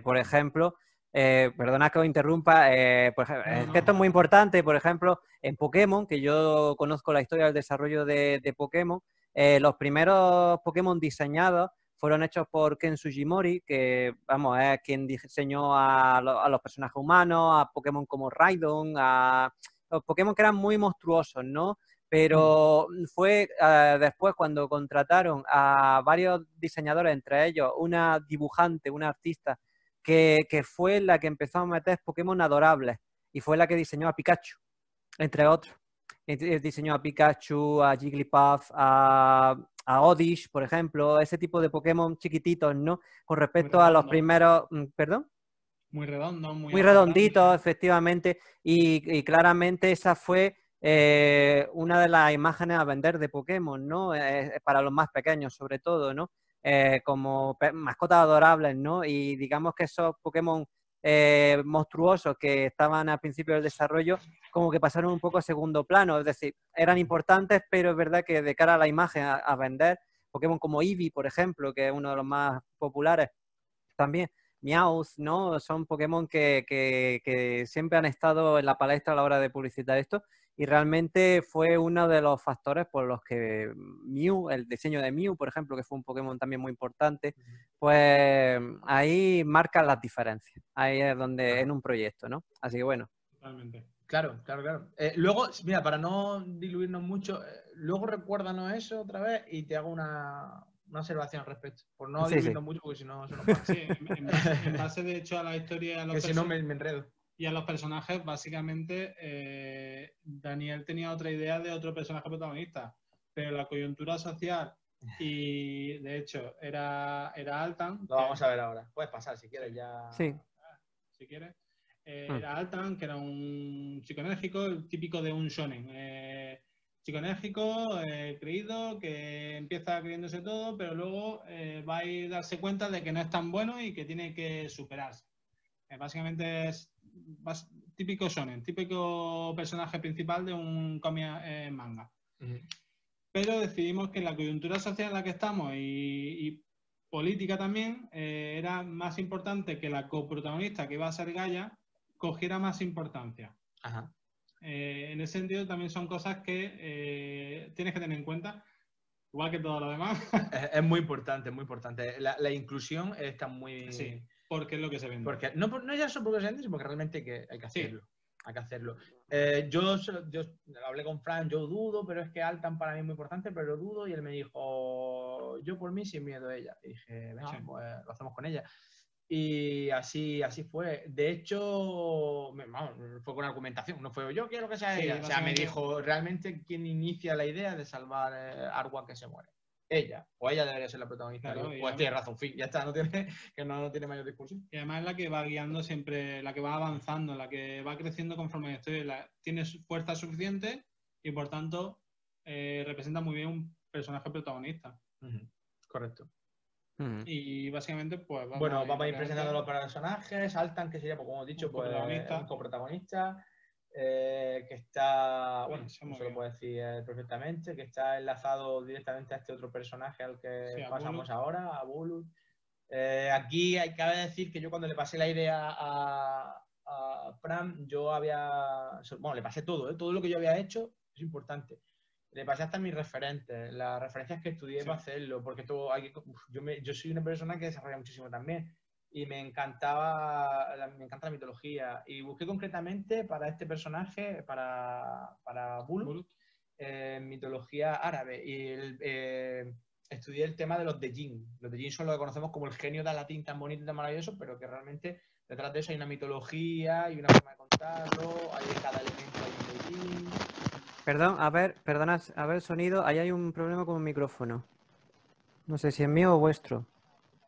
Por ejemplo, perdona que os interrumpa, es que esto es muy importante. Por ejemplo, en Pokémon, que yo conozco la historia del desarrollo de Pokémon, los primeros Pokémon diseñados fueron hechos por Ken Sugimori, que, vamos, es quien diseñó a los personajes humanos, a Pokémon como Raidon, a los Pokémon que eran muy monstruosos, ¿no? Pero fue después cuando contrataron a varios diseñadores, entre ellos una dibujante, una artista, que fue la que empezó a meter Pokémon adorables y fue la que diseñó a Pikachu, entre otros. Diseñó a Pikachu, a Jigglypuff, a Oddish, por ejemplo, ese tipo de Pokémon chiquititos, ¿no? Con respecto a los primeros... ¿Perdón? Muy redondo, muy redonditos, efectivamente, y claramente esa fue una de las imágenes a vender de Pokémon, ¿no? Para los más pequeños, sobre todo, ¿no? Como mascotas adorables, ¿no? Y digamos que esos Pokémon monstruosos que estaban al principio del desarrollo, como que pasaron un poco a segundo plano, es decir, eran importantes, pero es verdad que de cara a la imagen a vender, Pokémon como Eevee, por ejemplo, que es uno de los más populares también, Meowth, ¿no? Son Pokémon que siempre han estado en la palestra a la hora de publicitar esto y realmente fue uno de los factores por los que Mew, el diseño de Mew, por ejemplo, que fue un Pokémon también muy importante, pues ahí marcan las diferencias. Ahí es donde en un proyecto, ¿no? Así que bueno. Totalmente. Claro. Luego, mira, para no diluirnos mucho, luego recuérdanos eso otra vez y te hago una observación al respecto. Por no diluirnos mucho, porque si no se nos pasa. Sí, en base, de hecho, a la historia... Que si no me enredo. Y a los personajes, básicamente, Daniel tenía otra idea de otro personaje protagonista, pero la coyuntura social y, de hecho, era Altan. Lo vamos a ver ahora. Puedes pasar si quieres ya. Sí. Si quieres. Era Altan, que era un chico enérgico, el típico de un shonen. Chico enérgico, creído, que empieza creyéndose todo, pero luego va a ir a darse cuenta de que no es tan bueno y que tiene que superarse. Básicamente es típico shonen, típico personaje principal de un cómic manga. Pero decidimos que en la coyuntura social en la que estamos y política también, era más importante que la coprotagonista, que iba a ser Gaia, cogiera más importancia. Ajá. En ese sentido también son cosas que tienes que tener en cuenta, igual que todo lo demás. Es muy importante, muy importante. La inclusión está muy... Sí, porque es lo que se vende. Porque, no ya solo porque se vende, sino porque realmente hay que hacerlo. Sí. Hay que hacerlo. Yo hablé con Fran, yo dudo, pero es que Altan para mí es muy importante, pero lo dudo, y él me dijo, yo por mí sin miedo a ella. Y dije, venga, pues lo hacemos con ella. Y así fue. De hecho, fue con argumentación, no fue yo quiero que sea ella. O sea, me dijo realmente quién inicia la idea de salvar a Arwan que se muere. Ella, o ella debería ser la protagonista. Claro, pues tiene razón, fin, ya está, no tiene mayor discusión. Y además es la que va guiando siempre, la que va avanzando, la que va creciendo conforme la historia, tiene fuerza suficiente y por tanto representa muy bien un personaje protagonista. Correcto. Y básicamente, pues vamos a ir presentando los personajes. Altan, que sería, pues, como he dicho, un coprotagonista. Que está, bueno, eso lo puedo decir perfectamente, que está enlazado directamente a este otro personaje al que pasamos ahora, a Bulut. Aquí cabe decir que yo cuando le pasé la idea a a Pram, yo le pasé todo, todo lo que yo había hecho es importante. Le pasé hasta mis referentes, las referencias que estudié para hacerlo, porque yo soy una persona que desarrolla muchísimo también y me encanta la mitología y busqué concretamente para este personaje, para Bulu, mitología árabe y estudié el tema de los Djinn. Los Djinn son lo que conocemos como el genio de latín tan bonito y tan maravilloso, pero que realmente detrás de eso hay una mitología y una forma de contarlo, hay de cada elemento hay un Djinn. Perdón, perdonad, a ver, sonido, ahí hay un problema con el micrófono. No sé si es mío o vuestro.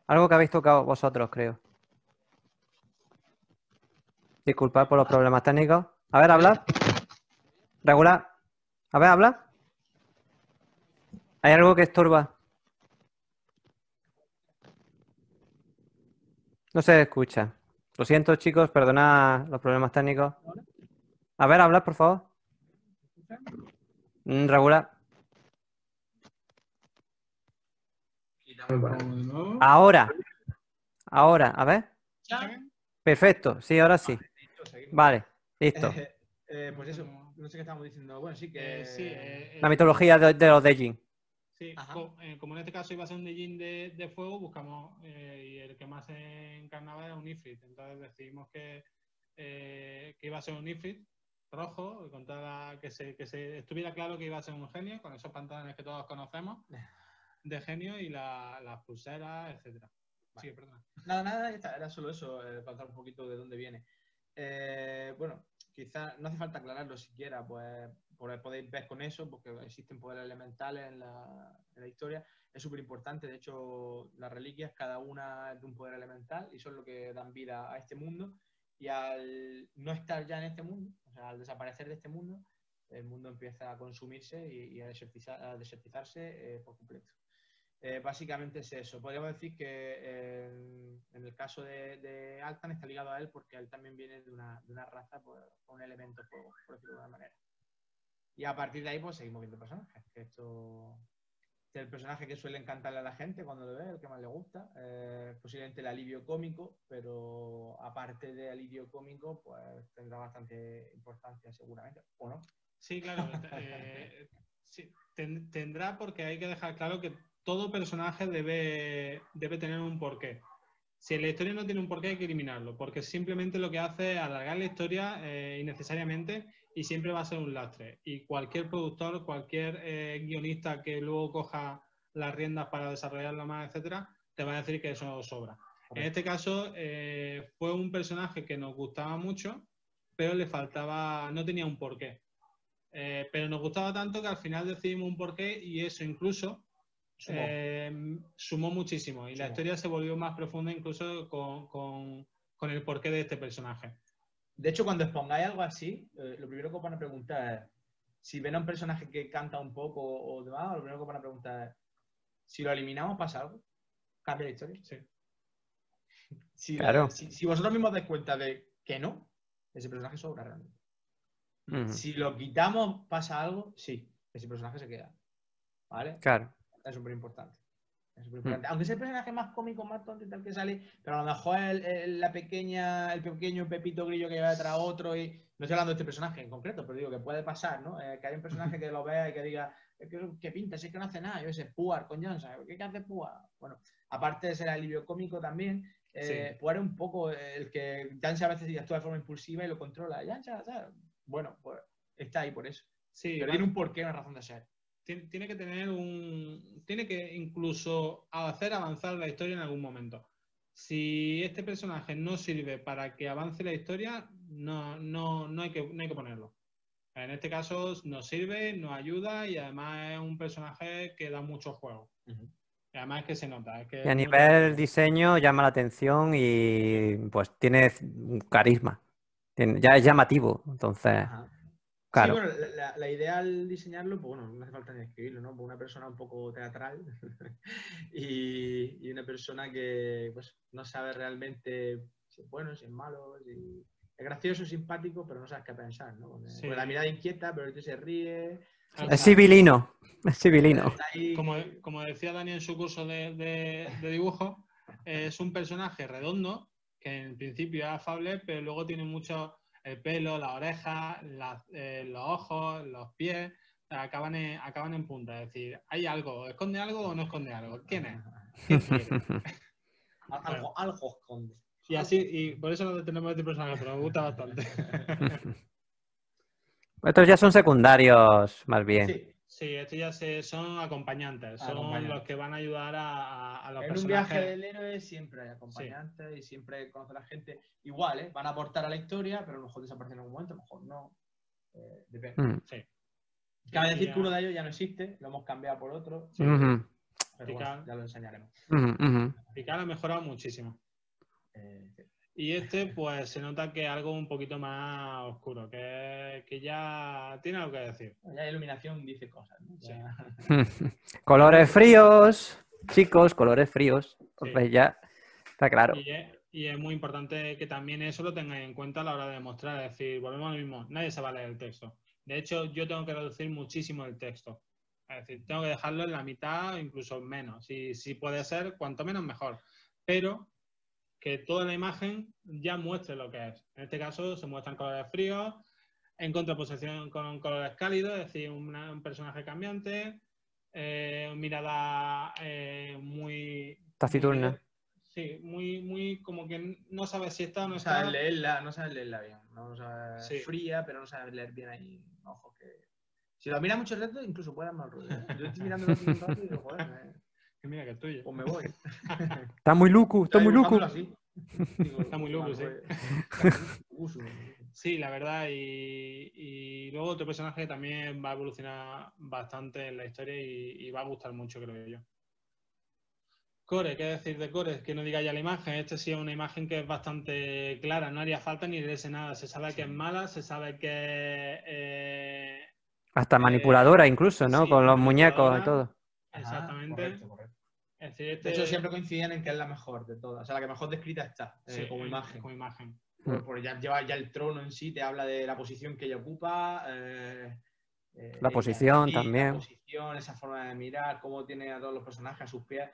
Algo que habéis tocado vosotros, creo. Disculpad por los problemas técnicos. A ver, habla. Regular. A ver, habla. ¿Hay algo que estorba? No se escucha. Lo siento, chicos, perdonad los problemas técnicos. A ver, habla, por favor. Regular. Ahora, a ver. Perfecto, sí, ahora sí. Vale, listo. Pues eso, no sé qué estamos diciendo. Bueno, sí que... La mitología de los Djinn. Sí, como en este caso iba a ser un Djinn de fuego, buscamos y el que más se encarnaba era un Ifrit. Entonces decidimos que iba a ser un Ifrit rojo, con que se estuviera claro que iba a ser un genio, con esos pantalones que todos conocemos de genio y las pulseras, etcétera. Vale. Sí, perdón. Nada, era solo eso, contar un poquito de dónde viene. Bueno, quizás no hace falta aclararlo siquiera, pues podéis ver con eso, porque existen poderes elementales en la historia. Es súper importante, de hecho, las reliquias, cada una es de un poder elemental y son lo que dan vida a este mundo. Y al no estar ya en este mundo, o sea, al desaparecer de este mundo, el mundo empieza a consumirse y a desertizarse por completo. Básicamente es eso. Podríamos decir que en el caso de Altan está ligado a él porque él también viene de una raza con un elemento fuego, por decirlo de alguna manera. Y a partir de ahí pues seguimos viendo personajes. Esto es el personaje que suele encantarle a la gente cuando lo ve, el que más le gusta. Posiblemente el alivio cómico, pero aparte de alivio cómico, pues tendrá bastante importancia seguramente, ¿o no? Sí, claro. Sí, tendrá, porque hay que dejar claro que todo personaje debe tener un porqué. Si la historia no tiene un porqué, hay que eliminarlo, porque simplemente lo que hace es alargar la historia innecesariamente y siempre va a ser un lastre. Y cualquier productor, cualquier guionista que luego coja las riendas para desarrollarlo más, etcétera, te va a decir que eso sobra. Correcto. En este caso, fue un personaje que nos gustaba mucho, pero le faltaba, no tenía un porqué. Pero nos gustaba tanto que al final decidimos un porqué y eso incluso sumó muchísimo y la historia se volvió más profunda incluso con el porqué de este personaje. De hecho, cuando expongáis algo así, lo primero que os van a preguntar es si ven a un personaje que canta un poco o demás, lo primero que os van a preguntar es si lo eliminamos, ¿pasa algo? ¿Cambia la historia? Sí. Claro. Si vosotros mismos dais cuenta de que no, ese personaje sobra realmente. Si lo quitamos, ¿pasa algo? Sí, ese personaje se queda. ¿Vale? Claro. Es súper importante. Aunque sea el personaje más cómico, más tonto y tal que sale, pero a lo mejor el pequeño Pepito Grillo que lleva detrás otro y... No estoy hablando de este personaje en concreto, pero digo que puede pasar, ¿no? Que hay un personaje que lo vea y que diga ¿qué pinta? Si es que no hace nada. Yo sé, Puar con Jansa. ¿Qué hace Puar? Bueno, aparte de ser alivio cómico también, Puar es un poco el que Jansa a veces actúa de forma impulsiva y lo controla. Jansa, ¿sabes? Bueno, pues está ahí por eso. Sí, pero tiene un porqué, una razón de ser. Tiene que tener tiene que incluso hacer avanzar la historia en algún momento. Si este personaje no sirve para que avance la historia, no hay que ponerlo. En este caso nos sirve, nos ayuda y además es un personaje que da mucho juego. Y además es que se nota. Es que y a nivel diseño llama la atención y pues tiene carisma. Ya es llamativo, entonces... Ajá. Claro. Sí, bueno, la idea al diseñarlo, pues bueno, no hace falta ni escribirlo, ¿no? Pues una persona un poco teatral y una persona que pues no sabe realmente si es bueno, si es malo, si es gracioso, simpático, pero no sabes qué pensar, ¿no? Con la mirada inquieta, pero el tío se ríe. Es civilino, es civilino. Como decía Dani en su curso de dibujo, es un personaje redondo que en principio es afable, pero luego tiene mucho el pelo, las orejas, los ojos, los pies, acaban en punta. Es decir, ¿hay algo? ¿Esconde algo o no esconde algo? ¿Quién es? ¿Qué quiere? Algo esconde. Y así, y por eso no tenemos este personaje, pero me gusta bastante. Estos ya son secundarios, más bien. Sí. Sí, estos ya son acompañantes, son los que van a ayudar a los en personajes. un viaje del héroe siempre hay acompañantes y siempre conoce a la gente. Igual, ¿eh? Van a aportar a la historia, pero a lo mejor desaparecen en algún momento, a lo mejor no. Depende. Sí. Cabe decir que uno de ellos ya no existe, lo hemos cambiado por otro. Sí. Pero bueno, ya lo enseñaremos. Picard ha mejorado muchísimo. Sí. Y este, pues se nota que es algo un poquito más oscuro, que ya tiene algo que decir. Ya iluminación dice cosas, ¿no? Sí. Colores fríos, chicos, colores fríos. Pues Sí. ya está claro. Y es muy importante que también eso lo tengáis en cuenta a la hora de mostrar. Es decir, volvemos a lo mismo, nadie se va a leer el texto. De hecho, yo tengo que reducir muchísimo el texto. Es decir, tengo que dejarlo en la mitad, incluso menos. Si puede ser, cuanto menos mejor. Pero que toda la imagen ya muestre lo que es. En este caso se muestran colores fríos, en contraposición con colores cálidos, es decir, un personaje cambiante, mirada muy... Taciturna. Sí, muy como que no sabes si está o no No está. sabes leerla bien. No sabes fría, pero no sabes leer bien ahí. Ojos que... Si lo miras mucho rato, incluso puedes mal rollo. Yo estoy mirando aquí un rato y digo, joder, mira que es tuyo. Pues me voy. Está muy loco, está muy loco. Está muy loco, sí. Sí, la verdad. Y luego otro personaje que también va a evolucionar bastante en la historia y va a gustar mucho, creo yo. Core, ¿qué decir de Core? Que no diga ya la imagen. Esta sí es una imagen que es bastante clara, no haría falta ni leerse nada. Se sabe que es mala, se sabe que... Hasta manipuladora incluso, ¿no? Sí, con los muñecos y todo. Exactamente. Correcto. Es decir, De hecho, siempre coinciden en que es la mejor de todas. O sea, la que mejor descrita está, como imagen. Como imagen. Por ya lleva ya el trono en sí, te habla de la posición que ella ocupa. La posición aquí, también. La posición, esa forma de mirar, cómo tiene a todos los personajes a sus pies.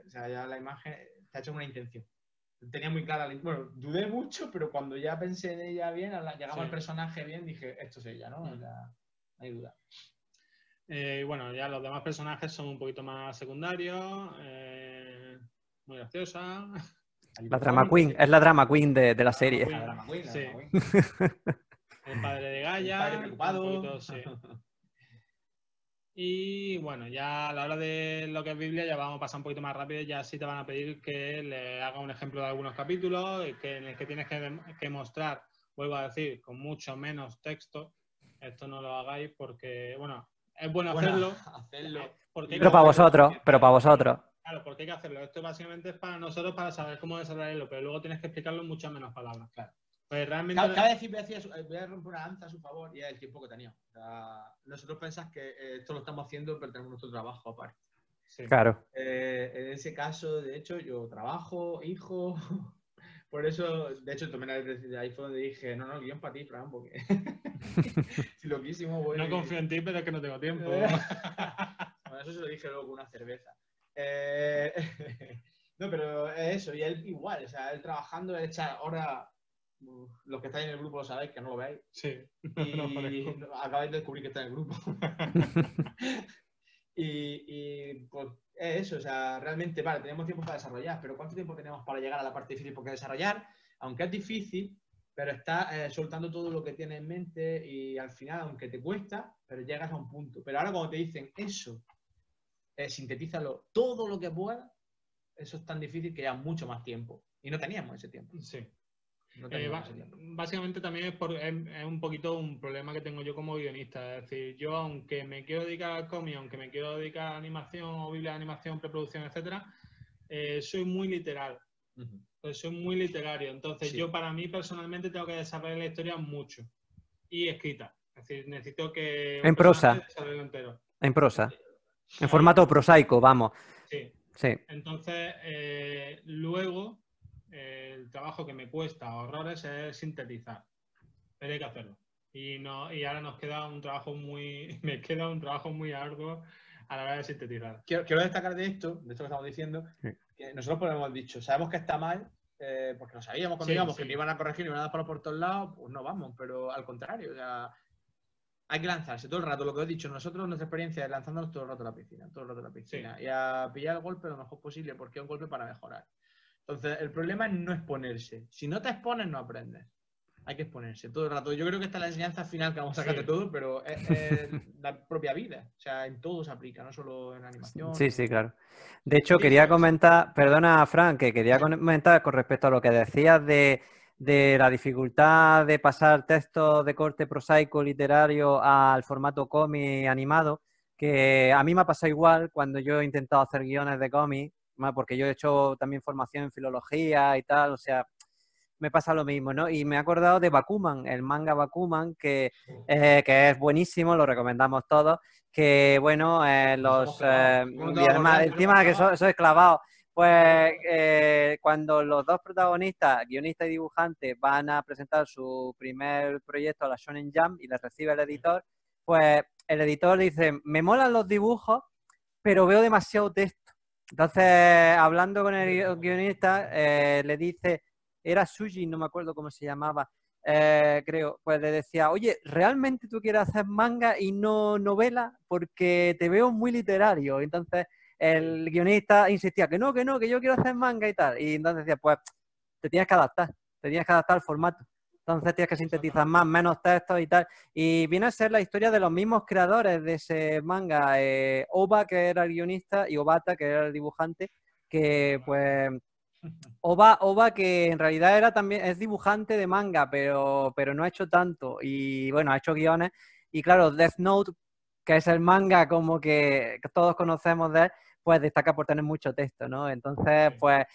O sea, ya la imagen está hecha con una intención. Tenía muy clara, bueno, dudé mucho, pero cuando ya pensé en ella bien, llegaba al personaje bien, dije, esto es ella, ¿no? No hay duda. Bueno, ya los demás personajes son un poquito más secundarios, muy graciosa. La drama queen, es la drama queen de la serie. La drama queen, sí. El padre de Gaia. El padre preocupado. Sí. Y bueno, ya a la hora de lo que es Biblia ya vamos a pasar un poquito más rápido. Ya sí te van a pedir que le haga un ejemplo de algunos capítulos en el que tienes que mostrar, vuelvo a decir, con mucho menos texto. Esto no lo hagáis porque, bueno, es bueno hacerlo. Pero para vosotros, Claro, porque hay que hacerlo. Esto básicamente es para nosotros, para saber cómo desarrollarlo, pero luego tienes que explicarlo en muchas menos palabras. Claro. Pues realmente... Cada vez voy a romper una lanza a su favor y es el tiempo que tenía. O sea, nosotros pensamos que esto lo estamos haciendo, pero tenemos nuestro trabajo aparte. Sí. Claro. En ese caso, de hecho, yo trabajo, hijo... Por eso, de hecho, tomé ahí fue donde dije, no, el guión para ti, Fran, porque si loquísimo voy... No confío en ti, pero es que no tengo tiempo. Bueno, eso se lo dije luego con una cerveza. No, pero es eso, y él igual, o sea, él trabajando, él echa ahora, los que estáis en el grupo lo sabéis, que no lo veis. Sí. Y acabáis de descubrir que está en el grupo. y pues es eso, o sea, realmente, vale, tenemos tiempo para desarrollar, pero ¿cuánto tiempo tenemos para llegar a la parte difícil? Porque desarrollar, aunque es difícil, pero estás soltando todo lo que tienes en mente y al final, aunque te cuesta, pero llegas a un punto. Pero ahora cuando te dicen eso, sintetízalo todo lo que puedas, eso es tan difícil que lleva mucho más tiempo. Y no teníamos ese tiempo. Sí. No teníamos ese tiempo. Básicamente también es un poquito un problema que tengo yo como guionista. Es decir, yo aunque me quiero dedicar al cómic, aunque me quiero dedicar a animación o biblia de animación, preproducción, etcétera, soy muy literal. Soy muy literario. Entonces yo para mí personalmente tengo que desarrollar la historia mucho. Y escrita. Es decir, necesito que... En prosa. Entero. En prosa. En formato prosaico, vamos. Sí. Sí. Entonces, luego, el trabajo que me cuesta horrores es sintetizar. Pero hay que hacerlo. Y ahora nos queda un trabajo me queda un trabajo muy arduo a la hora de sintetizar. Quiero destacar de esto que estamos diciendo, que nosotros pues hemos dicho, sabemos que está mal, porque lo sabíamos cuando íbamos, que no iban a corregir, ni iban a dar palos por todos lados, pues no vamos, pero al contrario, o sea, hay que lanzarse todo el rato, lo que os he dicho, nosotros nuestra experiencia es lanzándonos todo el rato a la piscina, todo el rato a la piscina, y a pillar el golpe lo mejor posible, porque es un golpe para mejorar. Entonces, el problema es no exponerse. Si no te expones, no aprendes. Hay que exponerse todo el rato. Yo creo que esta es la enseñanza final que vamos a sacar de todo, pero es la propia vida. O sea, en todo se aplica, no solo en animación. Sí, sí, claro. De hecho, quería comentar, perdona, Fran, que quería comentar con respecto a lo que decías de la dificultad de pasar textos de corte prosaico literario al formato cómic animado, que a mí me ha pasado igual cuando yo he intentado hacer guiones de cómic, porque yo he hecho también formación en filología y tal, o sea, me pasa lo mismo, ¿no? Y me he acordado de Bakuman, el manga Bakuman, que es buenísimo, lo recomendamos todos, que bueno, y además el tema que soy clavado, pues cuando los dos protagonistas, guionista y dibujante, van a presentar su primer proyecto a la Shonen Jump y les recibe el editor, pues el editor dice, me molan los dibujos, pero veo demasiado texto. Entonces, hablando con el guionista, le dice, era Suji, no me acuerdo cómo se llamaba, creo, pues le decía, oye, ¿realmente tú quieres hacer manga y no novela? Porque te veo muy literario. Entonces, el guionista insistía que no, que yo quiero hacer manga y tal. Y entonces decía, pues, te tienes que adaptar al formato. Entonces tienes que sintetizar más, menos textos y tal. Y viene a ser la historia de los mismos creadores de ese manga. Oba, que era el guionista, y Obata, que era el dibujante, que pues... Oba, que en realidad es dibujante de manga, pero no ha hecho tanto. Y bueno, ha hecho guiones. Y claro, Death Note, que es el manga como que todos conocemos de él, pues destaca por tener mucho texto, ¿no? Entonces, pues,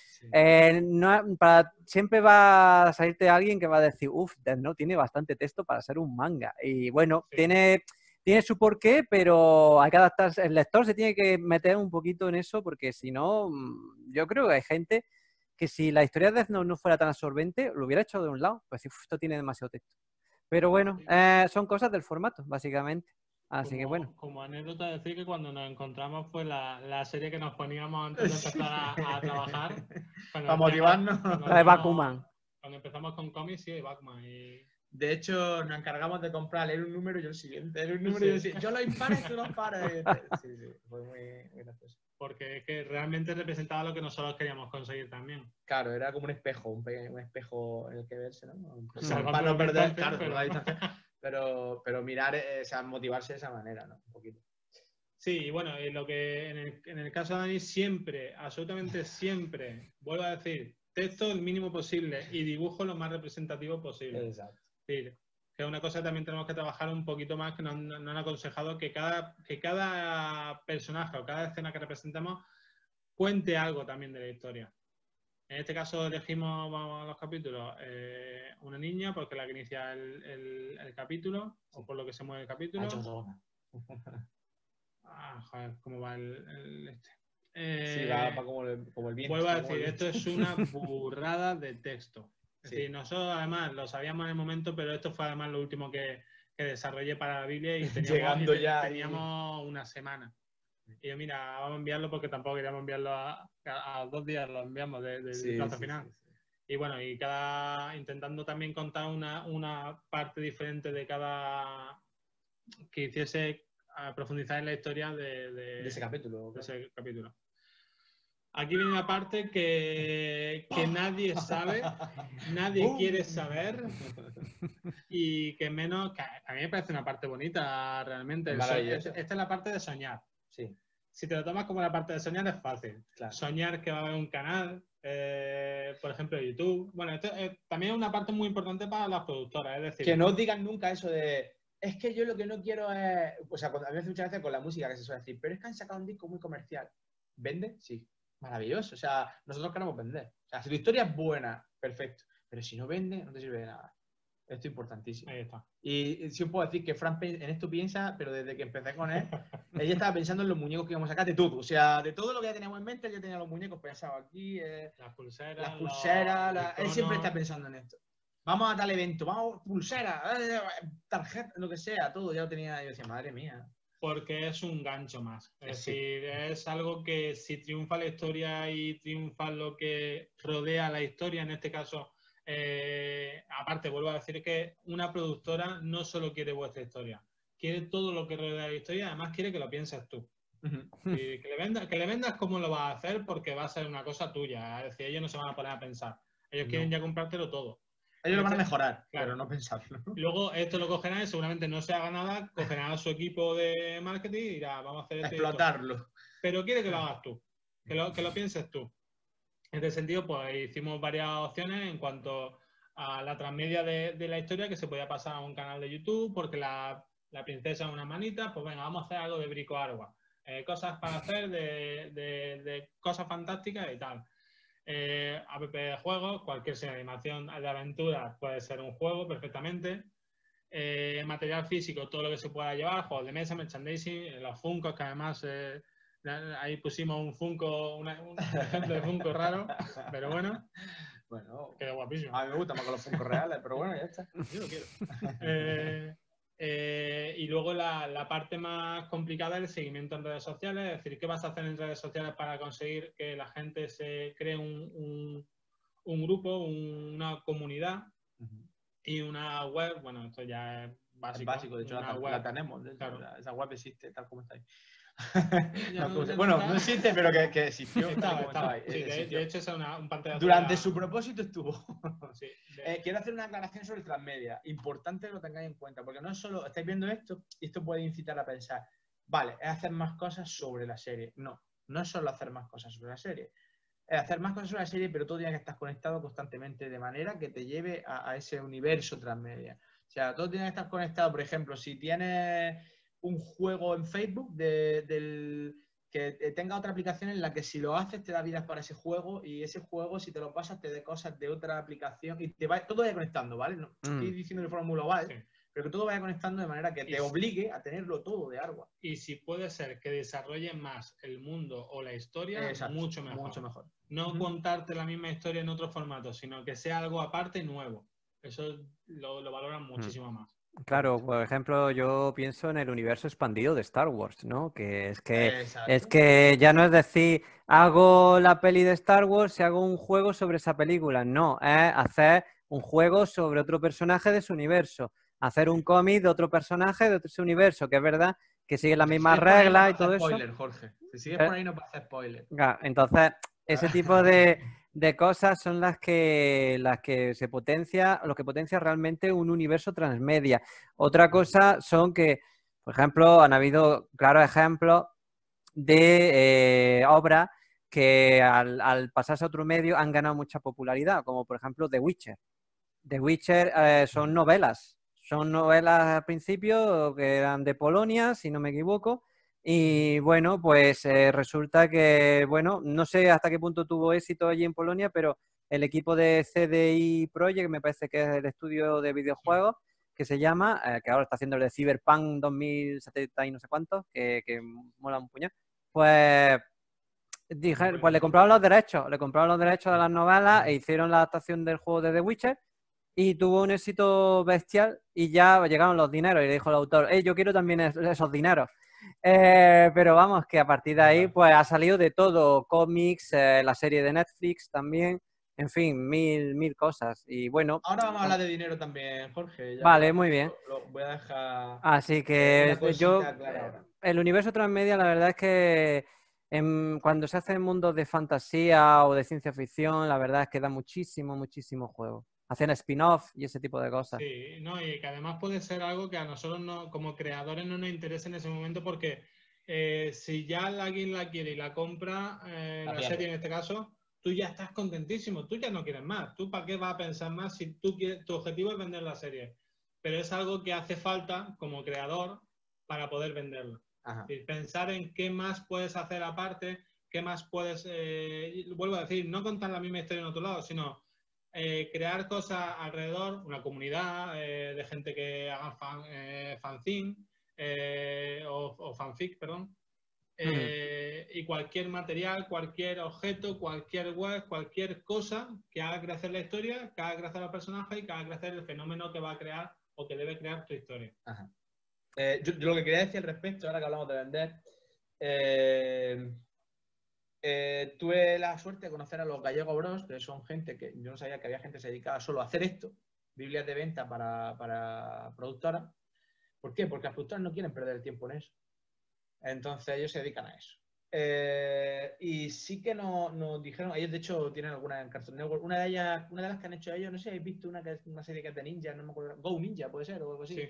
siempre va a salirte alguien que va a decir, uff, Death Note tiene bastante texto para ser un manga. Y bueno, tiene su porqué, pero hay que adaptarse. El lector se tiene que meter un poquito en eso, porque si no, yo creo que hay gente que si la historia de Death Note no fuera tan absorbente, lo hubiera hecho de un lado. Pues esto tiene demasiado texto. Pero bueno, son cosas del formato, básicamente. Así que bueno. Como anécdota, decir que cuando nos encontramos fue la serie que nos poníamos antes de empezar a trabajar. Para motivarnos. La de Bakuman. Cuando empezamos con cómics, sí, Bakuman. De hecho, nos encargamos de comprar, leer un número y yo el siguiente. Leer un número y yo el siguiente. Yo los impares, tú los pares. Sí, fue muy gracioso. Porque es que realmente representaba lo que nosotros queríamos conseguir también. Claro, era como un espejo en el que verse, ¿no? O sea, para no perder, claro, pero mirar, o sea, motivarse de esa manera, ¿no? Un poquito. Sí, y bueno, lo que en el caso de Dani siempre, absolutamente siempre, vuelvo a decir, texto el mínimo posible y dibujo lo más representativo posible. Exacto. Sí, que es una cosa que también tenemos que trabajar un poquito más, que nos han aconsejado que cada personaje o cada escena que representemos cuente algo también de la historia. En este caso elegimos, vamos a los capítulos, una niña porque es la que inicia el capítulo, o por lo que se mueve el capítulo. Joder, ¿cómo va sí, va como el viento. Vuelvo a decir, esto es una burrada de texto. Es decir, nosotros además lo sabíamos en el momento, pero esto fue además lo último que desarrollé para la Biblia y teníamos una semana. Y yo, mira, vamos a enviarlo porque tampoco queríamos enviarlo a 2 días, lo enviamos del plazo final. Sí. Y bueno, intentando también contar una parte diferente de cada... que hiciese profundizar en la historia de ese capítulo. Aquí viene una parte que nadie sabe, nadie quiere saber y que menos... Que a mí me parece una parte bonita realmente. Esta es la parte de soñar. Sí. Si te lo tomas como la parte de soñar es fácil. Claro. Soñar que va a haber un canal, por ejemplo YouTube. Bueno, esto también es una parte muy importante para las productoras. Es decir, que no digan nunca eso de... Es que yo lo que no quiero es... O sea, a veces muchas veces con la música que se suele decir, pero es que han sacado un disco muy comercial. ¿Vende? Sí. Maravilloso. O sea, nosotros queremos vender. O sea, si tu historia es buena, perfecto. Pero si no vende, no te sirve de nada. Esto es importantísimo. Ahí está. Y sí os puedo decir que Fran en esto piensa, pero desde que empecé con él, ella estaba pensando en los muñecos que íbamos a sacar de todo. O sea, de todo lo que ya teníamos en mente, él ya tenía los muñecos pensados aquí. Las pulseras. Él siempre está pensando en esto. Vamos a tal evento, vamos, pulsera, tarjeta, lo que sea, todo. Ya lo tenía. Yo decía, madre mía. porque es un gancho más. Es decir, es algo que si triunfa la historia y triunfa lo que rodea la historia, en este caso, aparte vuelvo a decir que una productora no solo quiere vuestra historia, quiere todo lo que rodea la historia, además quiere que lo pienses tú. Y que le vendas cómo lo vas a hacer, porque va a ser una cosa tuya. Es decir, ellos no se van a poner a pensar. Ellos quieren ya comprártelo todo. Ellos lo van a mejorar, claro, pero no pensarlo. Luego esto lo cogerán y seguramente no se haga nada, cogerán a su equipo de marketing y dirá, vamos a hacer esto. Explotarlo. Pero quiere que lo hagas tú, que lo pienses tú. En este sentido, pues hicimos varias opciones en cuanto a la transmedia de la historia, que se podía pasar a un canal de YouTube, porque la princesa es una manita, pues venga, vamos a hacer algo de Brico Agua. Cosas para hacer de cosas fantásticas y tal. App de juegos, cualquier serie de animación de aventura puede ser un juego perfectamente. Material físico, todo lo que se pueda llevar, juegos de mesa, merchandising, los Funkos, que además ahí pusimos un Funko, un ejemplo de Funko raro, pero bueno. Bueno, quedó guapísimo. A mí me gusta más que los Funkos reales, pero bueno, ya está. Yo lo quiero. Y luego la parte más complicada es el seguimiento en redes sociales, es decir, ¿qué vas a hacer en redes sociales para conseguir que la gente se cree un grupo, una comunidad y una web? Bueno, esto ya es básico. Es básico, de hecho la tenemos, de hecho, claro. Esa web existe tal como está ahí. No existe, pero que existió. Estaba. Sí, de hecho es un parte de durante su propósito estuvo. Sí, quiero hacer una aclaración sobre el transmedia. Importante que lo tengáis en cuenta, porque no es solo, estáis viendo esto y esto puede incitar a pensar, vale, es hacer más cosas sobre la serie. No es solo hacer más cosas sobre la serie. Es hacer más cosas sobre la serie, pero tú tienes que estar conectado constantemente de manera que te lleve a ese universo transmedia. O sea, todo tiene que estar conectado. Por ejemplo, si tienes un juego en Facebook que tenga otra aplicación en la que si lo haces te da vidas para ese juego, y ese juego si te lo pasas te dé cosas de otra aplicación y todo vaya conectando, ¿vale? No estoy diciendo de forma muy global, pero que todo vaya conectando de manera que te obligue a tenerlo todo de Argua. Y si puede ser que desarrolle más el mundo o la historia, exacto, mucho mejor. Mucho mejor. No contarte la misma historia en otro formato, sino que sea algo aparte y nuevo. Eso lo valoran muchísimo más. Claro, por ejemplo, yo pienso en el universo expandido de Star Wars, ¿no? Es que ya no es decir, hago la peli de Star Wars y hago un juego sobre esa película. No, es hacer un juego sobre otro personaje de su universo. Hacer un cómic de otro personaje de ese universo, que es verdad que sigue las mismas reglas y todo eso. Spoiler, Jorge. Si sigues por ahí no pasa spoiler. Entonces, ese tipo de cosas son las que se potencia, lo que potencia realmente un universo transmedia. Otra cosa son que, por ejemplo, han habido claros ejemplos de obras que al pasarse a otro medio han ganado mucha popularidad, como por ejemplo The Witcher. The Witcher son novelas al principio que eran de Polonia, si no me equivoco. Y bueno, pues resulta que, bueno, no sé hasta qué punto tuvo éxito allí en Polonia, pero el equipo de CDI Projekt, me parece que es el estudio de videojuegos, que se llama, que ahora está haciendo el de Cyberpunk 2070 y no sé cuántos, que mola un puñado, pues le compraron los derechos, de las novelas e hicieron la adaptación del juego de The Witcher. Y tuvo un éxito bestial y ya llegaron los dineros y le dijo el autor, yo quiero también esos dineros. Pero vamos, que a partir de ahí pues ha salido de todo, cómics, la serie de Netflix también, en fin, mil cosas. Y bueno. Ahora vamos a hablar de dinero también, Jorge. Vale, muy bien. Lo voy a dejar. Así que clara. El universo transmedia, la verdad es que cuando se hace en mundos de fantasía o de ciencia ficción, la verdad es que da muchísimo juego. Hacen spin-off y ese tipo de cosas. Sí, no, y que además puede ser algo que a nosotros como creadores no nos interesa en ese momento, porque si ya alguien la quiere y la compra, la serie en este caso, tú ya estás contentísimo, tú ya no quieres más. ¿Tú para qué vas a pensar más si tu objetivo es vender la serie? Pero es algo que hace falta como creador para poder venderla. Pensar en qué más puedes hacer aparte, qué más puedes, vuelvo a decir, no contar la misma historia en otro lado, sino crear cosas alrededor, una comunidad de gente que haga fanzine o fanfic, perdón. Y cualquier material, cualquier objeto, cualquier web, cualquier cosa que haga crecer la historia, que haga crecer al personaje y que haga crecer el fenómeno que va a crear o que debe crear tu historia. Yo lo que quería decir al respecto, ahora que hablamos de vender, tuve la suerte de conocer a los Gallego Bros, que son gente que yo no sabía que había gente que se dedicaba solo a hacer esto, Biblias de venta para productoras. ¿Por qué? Porque las productoras no quieren perder el tiempo en eso. Entonces ellos se dedican a eso. Y sí que nos dijeron, ellos de hecho tienen alguna en Cartoon Network, una de las que han hecho ellos, no sé si habéis visto una serie que es de ninja, no me acuerdo, Go Ninja puede ser o algo así. Sí,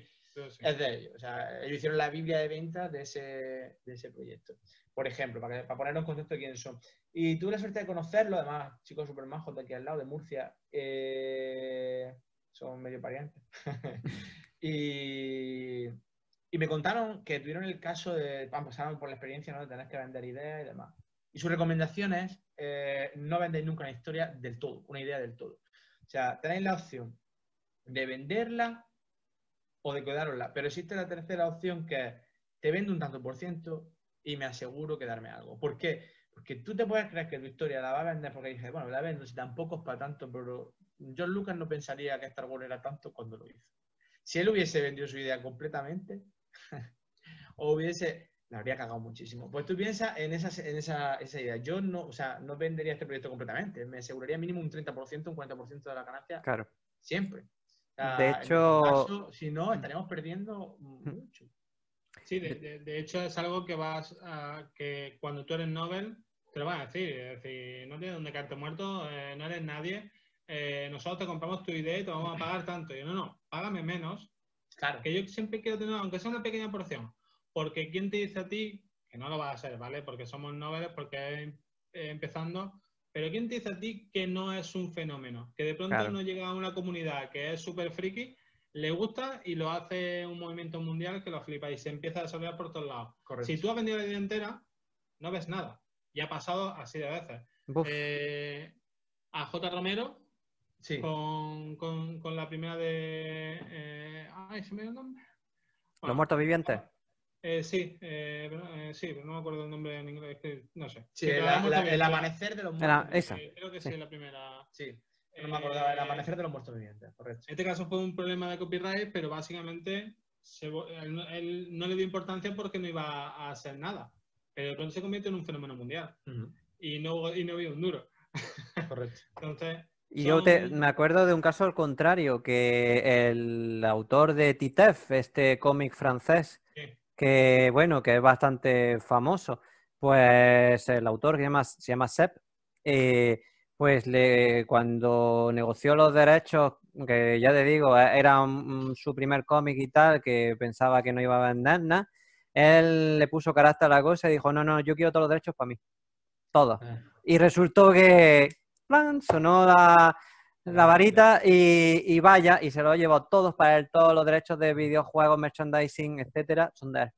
sí. Es de ellos, o sea, ellos hicieron la Biblia de ventas de ese proyecto. Por ejemplo, para ponernos en contexto de quiénes son. Y tuve la suerte de conocerlo, además, chicos súper majos de aquí al lado, de Murcia, son medio parientes. Y me contaron que tuvieron el caso de, pasaron por la experiencia, ¿no?, de tener que vender ideas y demás. Y su recomendación es no vendéis nunca una historia del todo, una idea del todo. O sea, tenéis la opción de venderla o de quedárosla, pero existe la tercera opción, que es te vendo un tanto por ciento y me aseguro quedarme algo. ¿Por qué? Porque tú te puedes creer que tu historia la va a vender porque dices, bueno, la vendo, si tampoco es para tanto, pero George Lucas no pensaría que Star Wars era tanto cuando lo hizo. Si él hubiese vendido su idea completamente o la habría cagado muchísimo. Pues tú piensas en esa idea. Yo no, o sea, no vendería este proyecto completamente. Me aseguraría mínimo un 30%, un 40% de la ganancia. Claro. Siempre. O sea, De en hecho, nuestro caso, si no, estaríamos perdiendo mucho. Sí, de hecho es algo que que cuando tú eres Nobel te lo van a decir. Es decir, no tienes donde caerte muerto, no eres nadie. Nosotros te compramos tu idea y te vamos a pagar tanto. Y yo, no, págame menos. Claro. Que yo siempre quiero tener, aunque sea una pequeña porción. Porque ¿quién te dice a ti que no lo vas a hacer, ¿vale? Porque somos noveles, porque empezando. Pero ¿quién te dice a ti que no es un fenómeno? Que de pronto claro, no llega a una comunidad que es súper friki, le gusta y lo hace un movimiento mundial que lo flipa y se empieza a desarrollar por todos lados. Correcto. Si tú has vendido la idea entera, no ves nada. Y ha pasado así de veces. A J. Romero, Sí. con la primera de... ay, ¿se me dio el nombre? Los muertos vivientes. Sí, pero no me acuerdo el nombre en inglés, que no sé. Sí, Sí, el amanecer de los muertos vivientes. Esa. Creo que sí, es la primera. Sí, no me acordaba, el amanecer de los muertos vivientes, correcto. En este caso fue un problema de copyright, pero básicamente él no le dio importancia porque no iba a hacer nada. Pero de pronto se convierte en un fenómeno mundial. Y no había un duro. Correcto. Entonces... Y yo me acuerdo de un caso al contrario, que el autor de Titeuf, este cómic francés, sí, que bueno, que es bastante famoso, pues el autor que se llama Sepp, pues cuando negoció los derechos, que ya te digo, era su primer cómic y tal, que pensaba que no iba a vender nada, él le puso carácter a la cosa y dijo, no, yo quiero todos los derechos para mí, todos. Y resultó que sonó la varita y vaya, y se lo llevó todos para él, todos los derechos de videojuegos, merchandising, etcétera, son de él.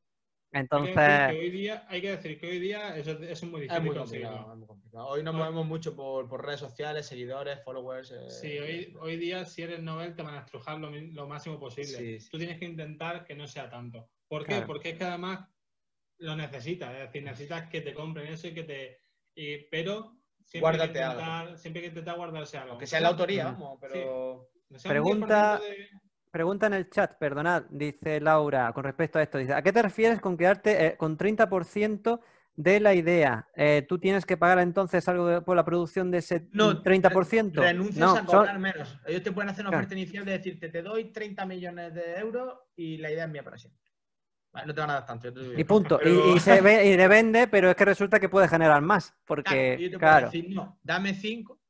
Entonces... hay que decir que hoy día eso es muy difícil. Es muy complicado. Hoy nos movemos mucho por redes sociales, seguidores, followers. Sí, hoy día si eres Nobel te van a estrujar lo máximo posible. Sí. Tú tienes que intentar que no sea tanto. ¿Por qué? Porque es que además lo necesitas. Es decir, necesitas que te compren eso y que te... pero siempre hay que intentar guardarse algo. Aunque sea la autoría, vamos, pero... Sí. Pregunta en el chat, perdonad, dice Laura, con respecto a esto, dice, ¿a qué te refieres con quedarte con 30% de la idea? ¿Tú tienes que pagar entonces algo por la producción de ese 30%? Renuncias a cobrar menos. Ellos te pueden hacer una oferta inicial de decirte, te doy 30 millones de euros y la idea es mía para siempre. Vale, no te van a dar tanto. Y punto. Pero... y le vende, pero es que resulta que puede generar más. Porque, yo te puedo decir, no, dame 5,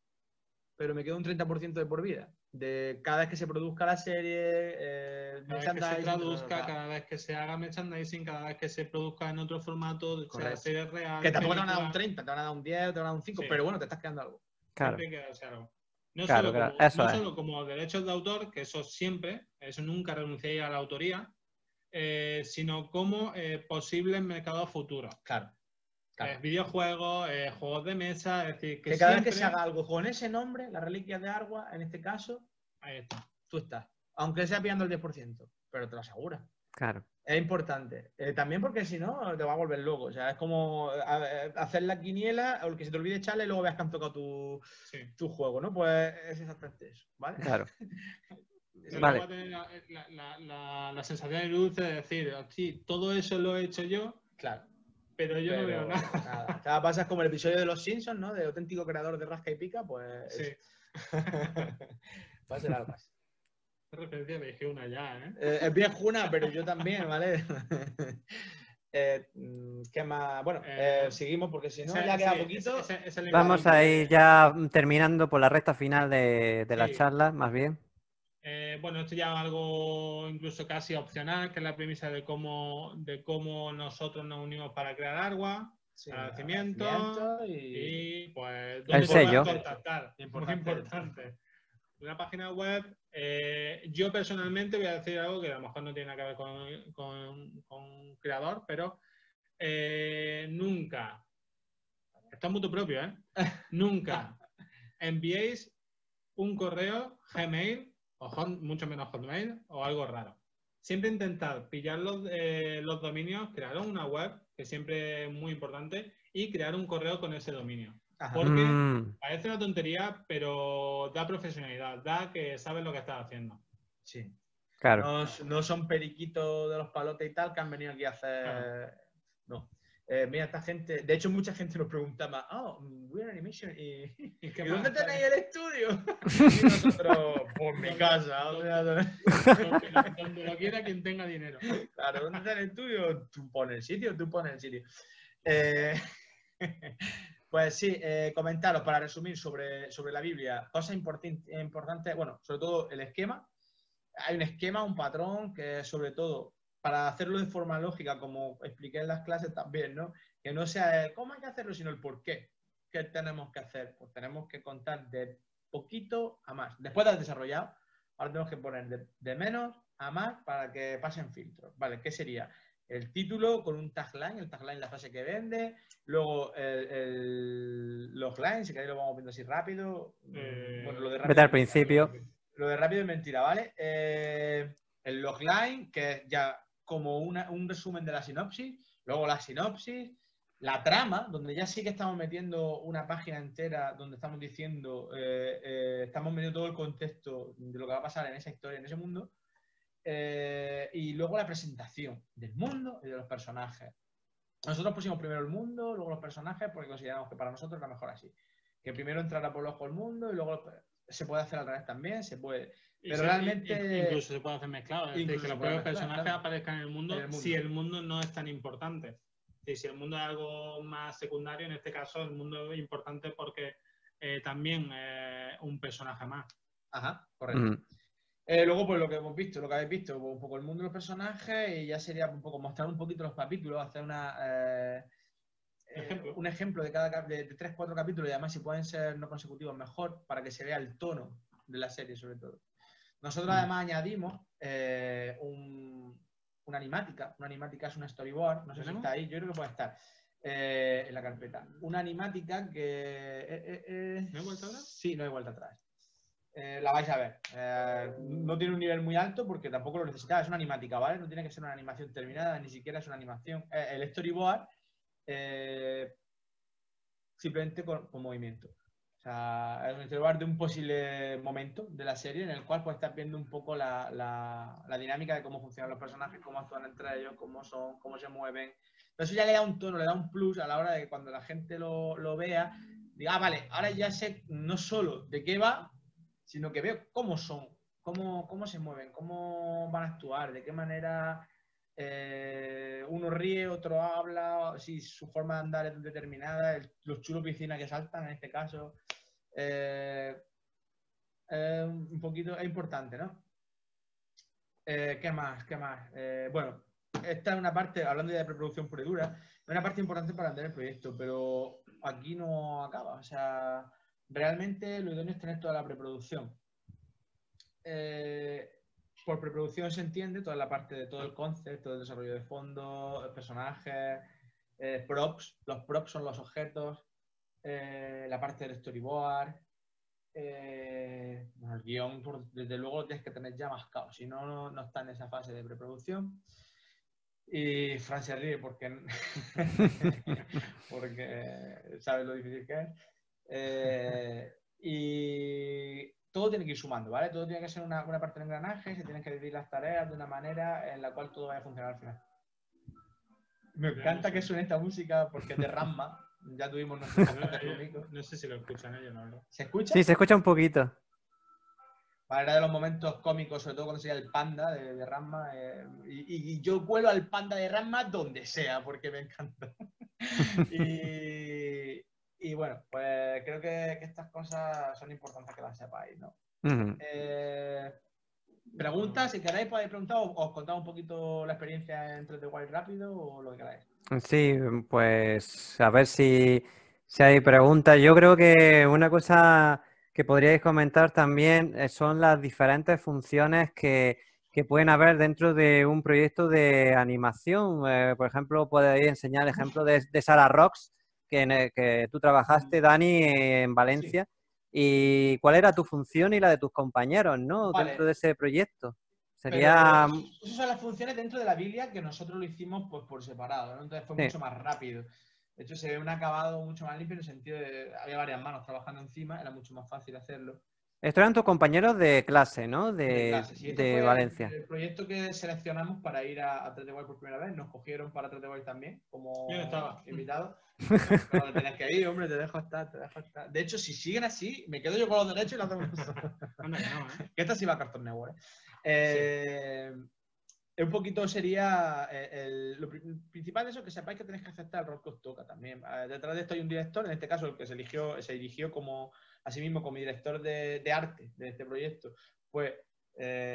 pero me quedo un 30% de por vida. De cada vez que se produzca la serie, cada vez que se traduzca, cada vez que se haga merchandising, cada vez que se produzca en otro formato, sea serie real. Que tampoco te van a dar un 30, te van a dar un 10, te van a dar un 5, pero bueno, te estás quedando algo. Claro. Siempre hay que darse algo. No solo como derechos de autor, que eso nunca renunciáis a la autoría, sino como posibles mercados futuros. Claro. Videojuegos, juegos de mesa, es decir, que cada vez que se haga algo con ese nombre, las reliquias de Argua, en este caso, ahí está. Tú estás. Aunque sea pillando el 10%, pero te lo aseguras. Claro. Es importante. También porque si no, te va a volver loco. O sea, es como hacer la quiniela o el que se te olvide echarle y luego veas que han tocado tu juego, ¿no? Pues es exactamente eso, ¿vale? Claro. Pero Vale. luego va a tener la sensación de luz de decir, sí, todo eso lo he hecho yo, Claro. pero yo no veo nada. Nada. Cada pasa es como el episodio de Los Simpsons, ¿no? De auténtico creador de rasca y pica, pues. Sí. Va a ser algo así. Qué referencia me dije una ya, ¿eh? Es viejuna, pero yo también, ¿vale? ¿Qué más? Bueno, seguimos porque si no ya queda poquito. Vamos a ir ya terminando por la recta final de la Sí. charla, más bien. Bueno, esto ya es algo incluso casi opcional, que es la premisa de cómo nosotros nos unimos para crear Argua, Sí, agradecimiento y y pues El dónde sello. podemos contactar. Muy importante. Una página web, yo personalmente voy a decir algo que a lo mejor no tiene nada que ver con creador, pero nunca, esto es mutuo propio, nunca enviéis un correo Gmail o mucho menos Hotmail o algo raro. Siempre intentad pillar los dominios, crear una web, que siempre es muy importante, y crear un correo con ese dominio. Ajá. Porque parece una tontería, pero da profesionalidad, da que sabes lo que estás haciendo. Sí. Claro. No son periquitos de los palotes y tal que han venido aquí a hacer. Claro. No. Mira, esta gente. De hecho, mucha gente nos preguntaba, We're Animation. ¿Y dónde tenéis el estudio? Y nosotros, por mi casa. O sea, donde lo quiera quien tenga dinero. claro, ¿dónde está el estudio? Tú pones el sitio. Pues sí, comentaros para resumir sobre la Biblia. Cosas importantes, bueno, sobre todo el esquema. Hay un esquema, un patrón que sobre todo para hacerlo de forma lógica, como expliqué en las clases también, ¿no? Que no sea cómo hay que hacerlo, sino el por qué. ¿Qué tenemos que hacer? Pues tenemos que contar de poquito a más. Después de haber desarrollado, ahora tenemos que poner de menos a más para que pasen filtros. ¿Vale? ¿Qué sería? El título con un tagline, el tagline la frase que vende, luego el logline, si queréis lo vamos viendo así rápido. Bueno, lo de rápido Vete al principio. Lo de rápido es mentira, ¿vale? El logline, que es ya como un resumen de la sinopsis, luego la sinopsis, la trama, donde ya sí que estamos metiendo una página entera donde estamos diciendo, estamos metiendo todo el contexto de lo que va a pasar en esa historia, en ese mundo, y luego la presentación del mundo y de los personajes. Nosotros pusimos primero el mundo, luego los personajes, porque consideramos que para nosotros era mejor así. Que primero entrara por los ojos el mundo y luego se puede hacer al revés también, se puede. Pero realmente. Incluso se puede hacer mezclado. Es decir, que los propios personajes aparezcan en el mundo si el mundo no es tan importante. Si el mundo es algo más secundario, en este caso el mundo es importante porque también es un personaje más. Ajá, correcto. Luego, pues lo que hemos visto, lo que habéis visto, un poco el mundo de los personajes y ya sería un poco mostrar un poquito los capítulos, hacer un ejemplo de cada de 3-4 capítulos y además si pueden ser no consecutivos mejor para que se vea el tono de la serie sobre todo. Nosotros además añadimos una animática. Una animática es una storyboard, no sé si está ahí, yo creo que puede estar en la carpeta. Una animática que... ¿No hay vuelta atrás? Sí, no hay vuelta atrás. La vais a ver. No tiene un nivel muy alto porque tampoco lo necesitaba. Es una animática, ¿vale? No tiene que ser una animación terminada, ni siquiera es una animación. El storyboard simplemente con movimiento. O sea, es un storyboard de un posible momento de la serie en el cual pues estás viendo un poco la dinámica de cómo funcionan los personajes, cómo actúan entre ellos, cómo son, cómo se mueven. Pero eso ya le da un tono, le da un plus a la hora de que cuando la gente lo vea, diga, vale, ahora ya sé no solo de qué va, sino que veo cómo son, cómo se mueven, cómo van a actuar, de qué manera uno ríe, otro habla, si su forma de andar es determinada, los chulos piscina que saltan en este caso. Un poquito, es importante, ¿no? ¿Qué más? Bueno, esta es una parte, hablando de preproducción pura y dura, es una parte importante para entender el proyecto, pero aquí no acaba. O sea, realmente lo idóneo es tener toda la preproducción. Por preproducción se entiende toda la parte de todo el concepto, el desarrollo de fondo, personajes, props. Los props son los objetos, la parte del storyboard, el guión, desde luego lo tienes que tener ya mascado, si no, no está en esa fase de preproducción. Y Fran se ríe porque sabe lo difícil que es. Y todo tiene que ir sumando, ¿vale? Todo tiene que ser una parte del engranaje, se tienen que dividir las tareas de una manera en la cual todo vaya a funcionar al final. Me encanta que suene esta música porque es de Ranma. Ya tuvimos nuestro podcast cómico. No sé si lo escuchan ellos, ¿no? ¿Se escucha? Sí, se escucha un poquito. Vale, era de los momentos cómicos, sobre todo cuando sería el panda de Ranma. Y yo cuelo al panda de Ranma donde sea, porque me encanta. y bueno, pues creo que estas cosas son importantes que las sepáis, ¿no? Ujú. Preguntas, si queréis podéis preguntar o os contamos un poquito la experiencia en 3D Wild rápido o lo que queráis. Sí, pues a ver si hay preguntas. Yo creo que una cosa que podríais comentar también son las diferentes funciones que pueden haber dentro de un proyecto de animación. Por ejemplo, podéis enseñar el ejemplo de Sara Rocks, que tú trabajaste, Dani, en Valencia. ¿Y cuál era tu función y la de tus compañeros, ¿no? Vale. Dentro de ese proyecto? Pero Sería... esas son las funciones dentro de la Biblia que nosotros lo hicimos pues, por separado, ¿no? Entonces fue Sí. mucho más rápido. De hecho, se ve un acabado mucho más limpio en el sentido de había varias manos trabajando encima, era mucho más fácil hacerlo. Estos eran tus compañeros de clase, ¿no? De clase. Sí, de Valencia. el proyecto que seleccionamos para ir a 3D World por primera vez. Nos cogieron para 3D World también, como Yo no estaba. invitado. Pero tenés que ir, hombre, te dejo estar. De hecho, si siguen así, me quedo yo con los derechos y lo hacemos nosotros. Anda que no, ¿eh? Que esta sí va a Cartoon Network, Un poquito sería lo principal de eso, que sepáis que tenéis que aceptar el rol que os toca también. Detrás de esto hay un director, en este caso el que se eligió como así mismo como director de arte de este proyecto. Pues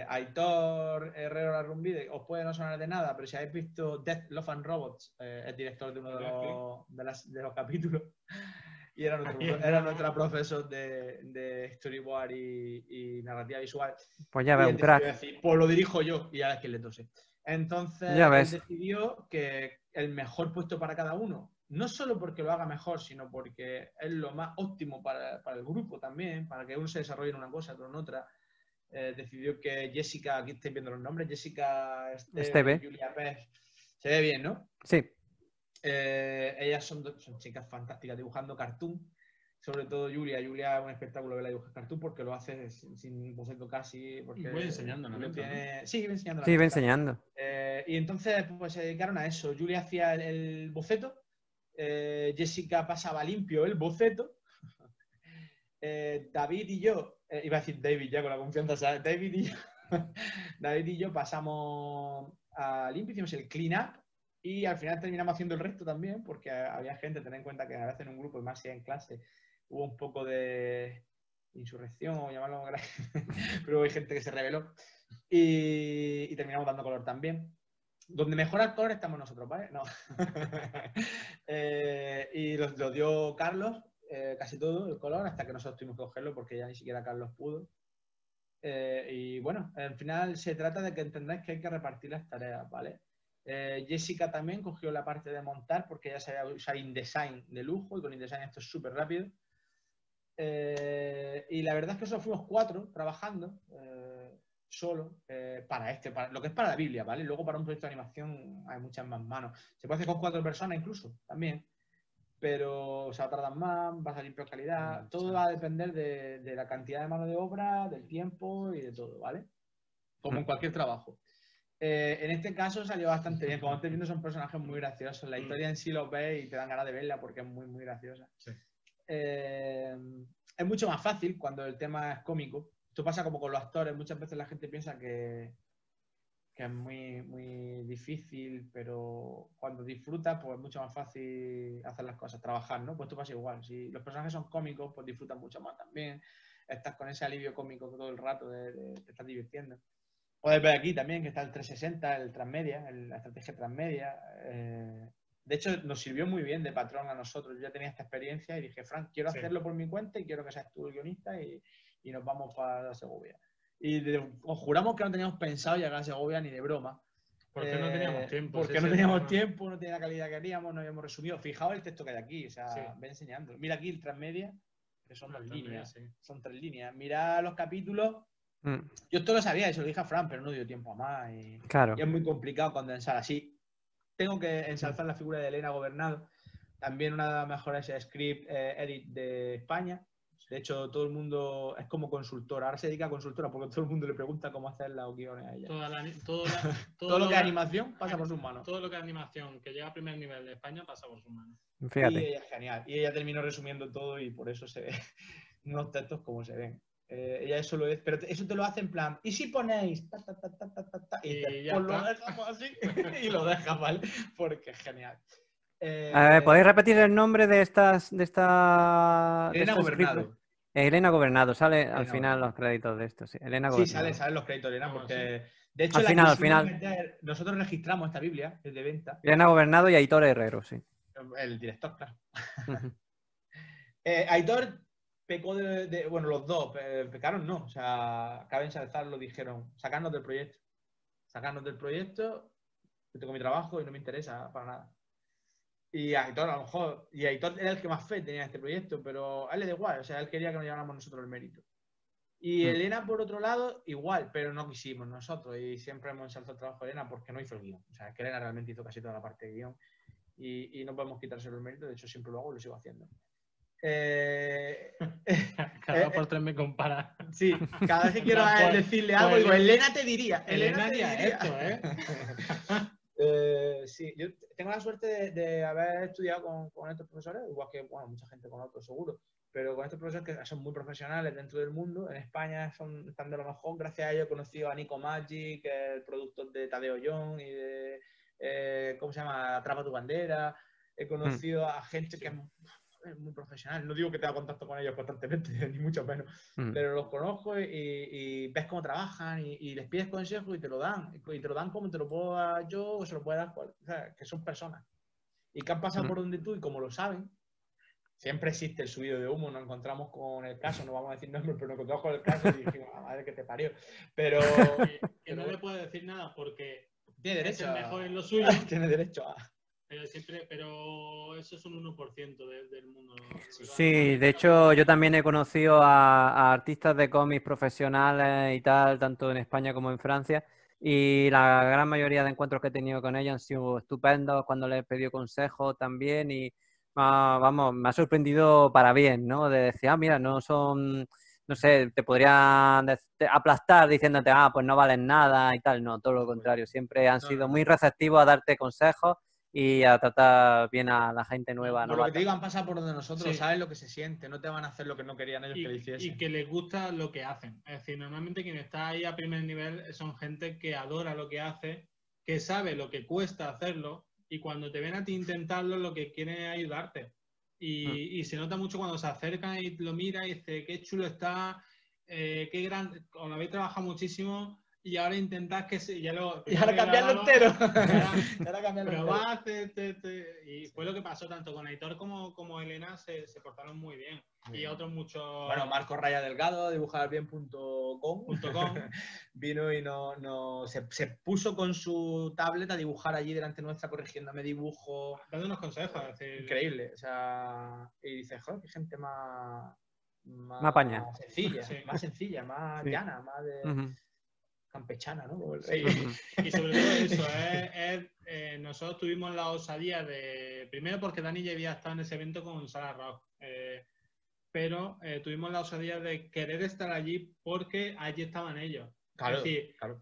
Aitor Herrero Larrumbide, os puede no sonar de nada, pero si habéis visto Death, Love and Robots, es director de uno de los capítulos. Y era nuestro profesor de storyboard y narrativa visual. Pues ya ves, un crack. Decir, pues lo dirijo yo y ahora es quien le tose. Entonces, Ya ves. él decidió que el mejor puesto para cada uno, no solo porque lo haga mejor, sino porque es lo más óptimo para el grupo también, para que uno se desarrolle en una cosa, otro en otra. Decidió que Jessica, aquí estáis viendo los nombres, Jessica, Esteve, Julia Pérez, se ve bien, ¿no? Sí. Ellas son chicas fantásticas dibujando cartoon, sobre todo Julia. Julia es un espectáculo verla dibujar cartoon porque lo hace sin boceto casi. Porque voy enseñando, ¿no? Sí, va enseñando. Sí, va enseñando. Y entonces pues se dedicaron a eso. Julia hacía el boceto, Jessica pasaba limpio el boceto, David y yo, iba a decir David ya con la confianza, ¿sabes? David y yo pasamos a limpio, hicimos el clean up. Y al final terminamos haciendo el resto también, porque había gente, ten en cuenta que a veces en un grupo, y más si en clase, hubo un poco de insurrección, o llamarlo como queráis, pero hay gente que se rebeló. Y terminamos dando color también. Donde mejora el color estamos nosotros, ¿vale? No. Y lo dio Carlos, casi todo el color, hasta que nosotros tuvimos que cogerlo, porque ya ni siquiera Carlos pudo. Y bueno, al final se trata de que entendáis que hay que repartir las tareas, ¿vale? Jessica también cogió la parte de montar porque ella sabía usar InDesign de lujo y con InDesign esto es súper rápido. Y la verdad es que solo fuimos 4 trabajando solo para lo que es para la Biblia, ¿vale? Luego para un proyecto de animación hay muchas más manos. Se puede hacer con 4 personas incluso también, pero se va a tardar más, va a salir peor calidad. Todo va a depender de la cantidad de mano de obra, del tiempo y de todo, ¿vale? Como en cualquier trabajo. En este caso salió bastante bien. Como estáis viendo, son personajes muy graciosos. La historia en sí los ves y te dan ganas de verla porque es muy, muy graciosa. Sí. Es mucho más fácil cuando el tema es cómico. Esto pasa como con los actores. Muchas veces la gente piensa que es muy, muy difícil, pero cuando disfrutas, pues es mucho más fácil hacer las cosas, trabajar, ¿no? Pues esto pasa igual. Si los personajes son cómicos, pues disfrutas mucho más también. Estás con ese alivio cómico todo el rato, te estás divirtiendo. Podéis ver aquí también que está el 360, el transmedia, la estrategia transmedia. De hecho, nos sirvió muy bien de patrón a nosotros. Yo ya tenía esta experiencia y dije, Frank, quiero hacerlo por mi cuenta y quiero que seas tú el guionista y nos vamos para Segovia. Y os juramos que no teníamos pensado llegar a Segovia ni de broma. Porque no teníamos tiempo. Porque no teníamos tiempo, no tenía la calidad que queríamos, no habíamos resumido. Fijaos el texto que hay aquí, o sea, ve enseñando. Mira aquí el transmedia, que son 2 líneas. Son 3 líneas. Mira los capítulos. Yo esto lo sabía y se lo dije a Fran, pero no dio tiempo a más. Y es muy complicado condensar así. Tengo que ensalzar la figura de Elena Gobernado, también una de las mejores script edit de España. De hecho, todo el mundo es como consultora. Ahora se dedica a consultora porque todo el mundo le pregunta cómo hacer los guiones a ella. Todo lo que es animación pasa por sus manos. Todo lo que es animación que llega a primer nivel de España pasa por sus manos. Fíjate. Y ella es genial. Y ella terminó resumiendo todo y por eso se ve unos textos como se ven. Ella eso lo es, pero eso te lo hace en plan, ¿y si ponéis? Ta, ta, ta, ta, ta, ta, y Y ya pues lo está. dejamos así y lo dejas, ¿vale? Porque es genial. A ver, ¿podéis repetir el nombre de esta Elena Gobernado. Elena Gobernado, sale al Elena final Gobernado. los créditos de esto, sí. Elena Sí, Gobernado. salen los créditos de Elena, Ah, porque de hecho Al la final, al quisimos final. meter, nosotros registramos esta Biblia, es de venta, Elena Gobernado y Aitor Herrero, sí. el director, claro. Ujú. Aitor pecó bueno, los dos, pecaron no, o sea, Caben Salazar lo dijeron, sacarnos del proyecto, yo tengo mi trabajo y no me interesa para nada. Y Aitor, a lo mejor, y Aitor era el que más fe tenía en este proyecto, pero a él le da igual, o sea, él quería que nos lleváramos nosotros el mérito. Y Elena, por otro lado, igual, pero no quisimos nosotros, y siempre hemos ensalzado el trabajo de Elena porque no hizo el guión. O sea, es que Elena realmente hizo casi toda la parte de guión, y no podemos quitárselo el mérito, de hecho siempre lo hago y lo sigo haciendo. Cada 2 por 3 me compara. Sí, cada vez que quiero Pues- decirle pues algo, digo, Elena- Elena te diría. Elena te haría diría. esto, ¿eh? Sí, yo tengo la suerte de haber estudiado con estos profesores, igual que bueno, mucha gente con otros seguro, pero con estos profesores que son muy profesionales dentro del mundo. En España están de lo mejor. Gracias a ellos he conocido a Nico Magic, que es el productor de Tadeo Young y de, ¿cómo se llama? Atrapa tu bandera. He conocido a gente que es muy profesional. No digo que tenga contacto con ellos constantemente, ni mucho menos, pero los conozco y ves cómo trabajan y les pides consejos y te lo dan. Y te lo dan como te lo puedo dar yo o se lo puede dar o sea, que son personas. Y que han pasado por donde tú y como lo saben, siempre existe el subido de humo. Nos encontramos con el caso, no vamos a decir nombres, pero nos encontramos con el caso y dijimos, madre que te parió. Pero que no le puede decir nada porque tiene derecho es el mejor en lo suyo. Tiene derecho a... Pero eso es un 1% del mundo. Sí, de hecho yo también he conocido a artistas de cómics profesionales y tal, tanto en España como en Francia, y la gran mayoría de encuentros que he tenido con ellos han sido estupendos cuando les he pedido consejos también y vamos, me ha sorprendido para bien, ¿no? De decir, mira, no son, no sé, te podrían aplastar diciéndote, pues no valen nada y tal, no, todo lo contrario, siempre han sido muy receptivos a darte consejos y a tratar bien a la gente nueva. Por lo que te digo, han pasado por donde nosotros, Sí. saben lo que se siente, no te van a hacer lo que no querían ellos que le hiciesen. Y que les gusta lo que hacen. Es decir, normalmente quien está ahí a primer nivel son gente que adora lo que hace, que sabe lo que cuesta hacerlo y cuando te ven a ti intentarlo lo que quieren es ayudarte. Y se nota mucho cuando se acercan y lo mira y dice, qué chulo está, qué grande, o lo habéis trabajado muchísimo. Y ahora intentad que se... Y ahora cambiarlo entero. Pero va a hacer... Y fue lo que pasó tanto con Aitor como Elena, se portaron muy bien. Y otros muchos... Bueno, Marco Raya Delgado, dibujarbien.com vino y se puso con su tablet a dibujar allí delante nuestra, corrigiéndome dibujos. Dándonos consejos. Es decir... Increíble. O sea, y dices, joder, qué gente más paña. sencilla, sí. Más sencilla, más llana, más de... campechana, ¿no? Sí. Y sobre todo eso, nosotros tuvimos la osadía de, primero porque Dani ya había estado en ese evento con Sara Rock, pero tuvimos la osadía de querer estar allí porque allí estaban ellos. Claro, es decir, claro.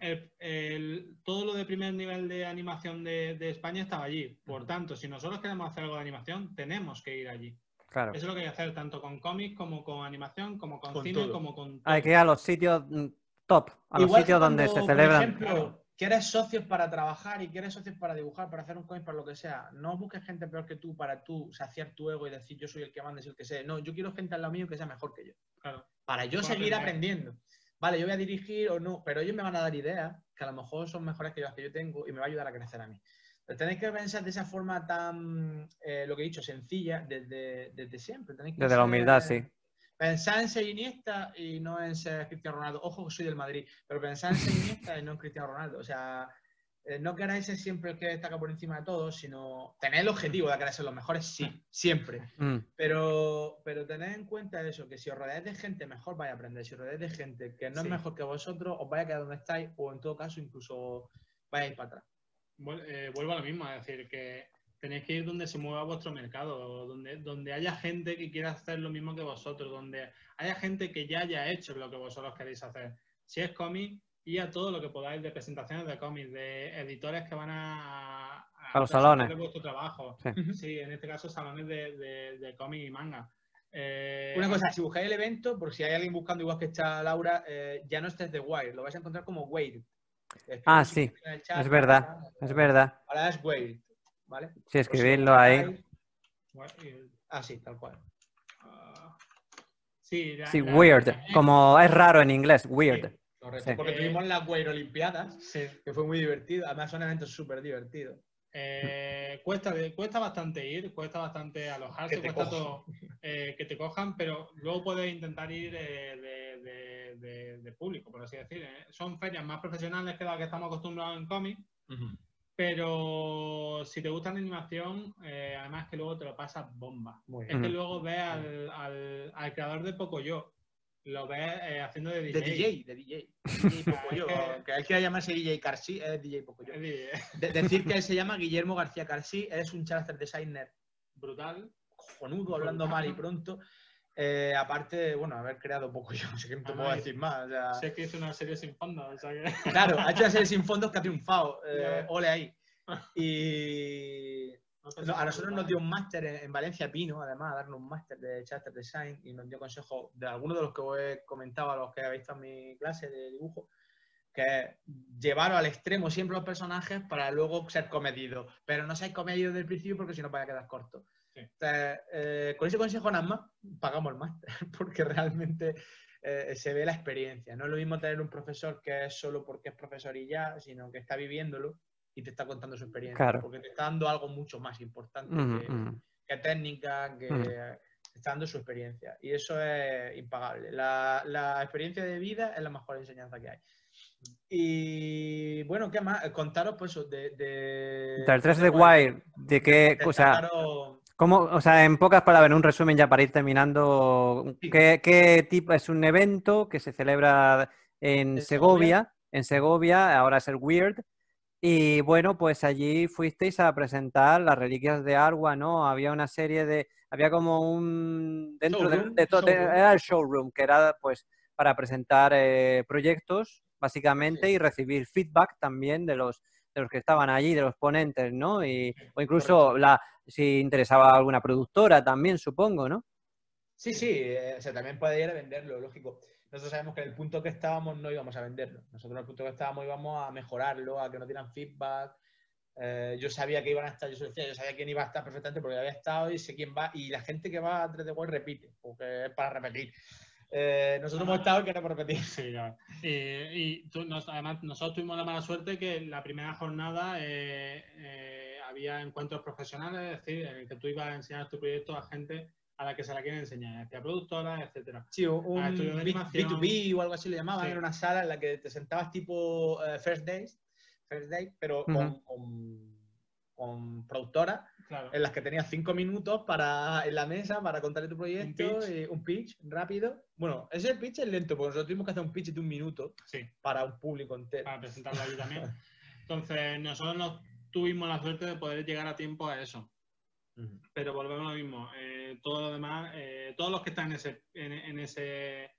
Todo lo de primer nivel de animación de España estaba allí. Por tanto, si nosotros queremos hacer algo de animación, tenemos que ir allí. Claro. Eso es lo que hay que hacer, tanto con cómics, como con animación, como con cine, todo. Como con todo. Hay que ir a los sitios top, a los sitios donde se celebran. Por ejemplo, quieres socios para trabajar y quieres socios para dibujar, para hacer un cómic, para lo que sea. No busques gente peor que tú para tú saciar tu ego y decir yo soy el que manda, soy el que sé. No, yo quiero gente al lado mío que sea mejor que yo. Claro. Para yo seguir aprendiendo. Vale, yo voy a dirigir o no, pero ellos me van a dar ideas que a lo mejor son mejores que las que yo tengo y me va a ayudar a crecer a mí. Pero tenéis que pensar de esa forma tan, lo que he dicho, sencilla, desde siempre. Desde la humildad, sí. Pensar en ser Iniesta y no en ser Cristiano Ronaldo. Ojo que soy del Madrid, pero pensar en ser Iniesta y no en Cristiano Ronaldo. O sea, no queráis ser siempre el que destaca por encima de todos, sino tener el objetivo de querer ser los mejores, sí, siempre. Pero tened en cuenta eso, que si os rodeáis de gente mejor vais a aprender. Si os rodeáis de gente que no es mejor que vosotros, os vais a quedar donde estáis o en todo caso incluso vais a ir para atrás. Vuelvo a lo mismo, es decir, que tenéis que ir donde se mueva vuestro mercado, donde haya gente que quiera hacer lo mismo que vosotros, donde haya gente que ya haya hecho lo que vosotros queréis hacer. Si es cómic, y a todo lo que podáis de presentaciones de cómics, de editores que van a los salones. vuestro trabajo. Sí. Sí, en este caso salones de cómic y manga. Una cosa, si buscáis el evento, por si hay alguien buscando igual que está Laura, ya no estés de Wired, lo vais a encontrar como Wired. Ah, sí, es verdad, es verdad. Ahora es Wired, ¿vale? Sí, escribirlo ahí. Sí, tal cual. Sí, weird, como es raro en inglés, weird. Sí, correcto, Sí. porque tuvimos las Wired Olimpiadas, que fue muy divertido, además son eventos súper divertidos. Cuesta bastante ir, cuesta bastante alojarse, cuesta todo que te cojan, pero luego puedes intentar ir de público, por así decir. Son ferias más profesionales que las que estamos acostumbrados en cómic, pero si te gusta la animación, además que luego te lo pasas bomba. Es que luego ves al creador de Pocoyo, lo ves haciendo de DJ. De DJ Pocoyo, que él quiera llamarse DJ Carsí, es DJ Pocoyo. Decir que él se llama Guillermo García Carsí, es un character designer brutal, cojonudo, hablando mal y pronto. Aparte, bueno, haber creado Pocoyo, no sé qué te puedo decir más. O sea... Sé que hizo una serie sin fondos, o sea que... Claro, ha hecho una serie sin fondos que ha triunfado. Ole ahí. Y... a nosotros nos dio un máster en Valencia, Pino, además, a darnos un máster de Character Design y nos dio consejos de algunos de los que os he comentado a los que habéis visto en mi clase de dibujo, que es llevaros al extremo siempre los personajes para luego ser comedidos. Pero no seáis comedidos del principio porque si no vais a quedar cortos. Sí. Entonces, con ese consejo nada más pagamos el máster, porque realmente se ve la experiencia. No es lo mismo tener un profesor que es solo porque es profesor y ya, sino que está viviéndolo y te está contando su experiencia, claro, porque te está dando algo mucho más importante que técnica, que te está dando su experiencia. Y eso es impagable. La experiencia de vida es la mejor enseñanza que hay. Y bueno, ¿qué más? Contaros pues del 3 de Wired, de qué, o sea, ¿cómo, o sea, en pocas palabras, en un resumen ya para ir terminando, sí, ¿qué tipo? Es un evento que se celebra en Segovia, ahora es el Weird. Y bueno, pues allí fuisteis a presentar las reliquias de Arwa, ¿no? Había una serie de... Había como un... Dentro de todo... Era el showroom, que era pues para presentar proyectos, básicamente, sí, y recibir feedback también de los que estaban allí, de los ponentes, ¿no? O incluso si interesaba a alguna productora también, supongo, ¿no? Sí, sí, o sea, también puede ir a venderlo, lógico. Nosotros sabemos que en el punto que estábamos no íbamos a venderlo. Nosotros en el punto que estábamos íbamos a mejorarlo, a que nos dieran feedback. Yo sabía que iban a estar, yo sabía quién iba a estar perfectamente porque había estado y sé quién va. Y la gente que va a 3D World repite, porque es para repetir. Nosotros hemos estado y queremos repetir. Sí, claro. Además, nosotros tuvimos la mala suerte que en la primera jornada había encuentros profesionales, es decir, en el que tú ibas a enseñar tu proyecto a gente a la que se la quieren enseñar, a productoras, etcétera. Sí, un B2B o algo así le llamaban, sí. Era una sala en la que te sentabas tipo First Day, pero con productoras, claro, en las que tenías 5 minutos en la mesa para contarle tu proyecto, un pitch rápido. Bueno, ese pitch es lento, porque nosotros tuvimos que hacer un pitch de 1 minuto, sí, para un público entero. Para presentarlo ahí también. Entonces, nosotros no tuvimos la suerte de poder llegar a tiempo a eso. Pero volvemos a lo mismo. Todo lo demás, todos los que están en ese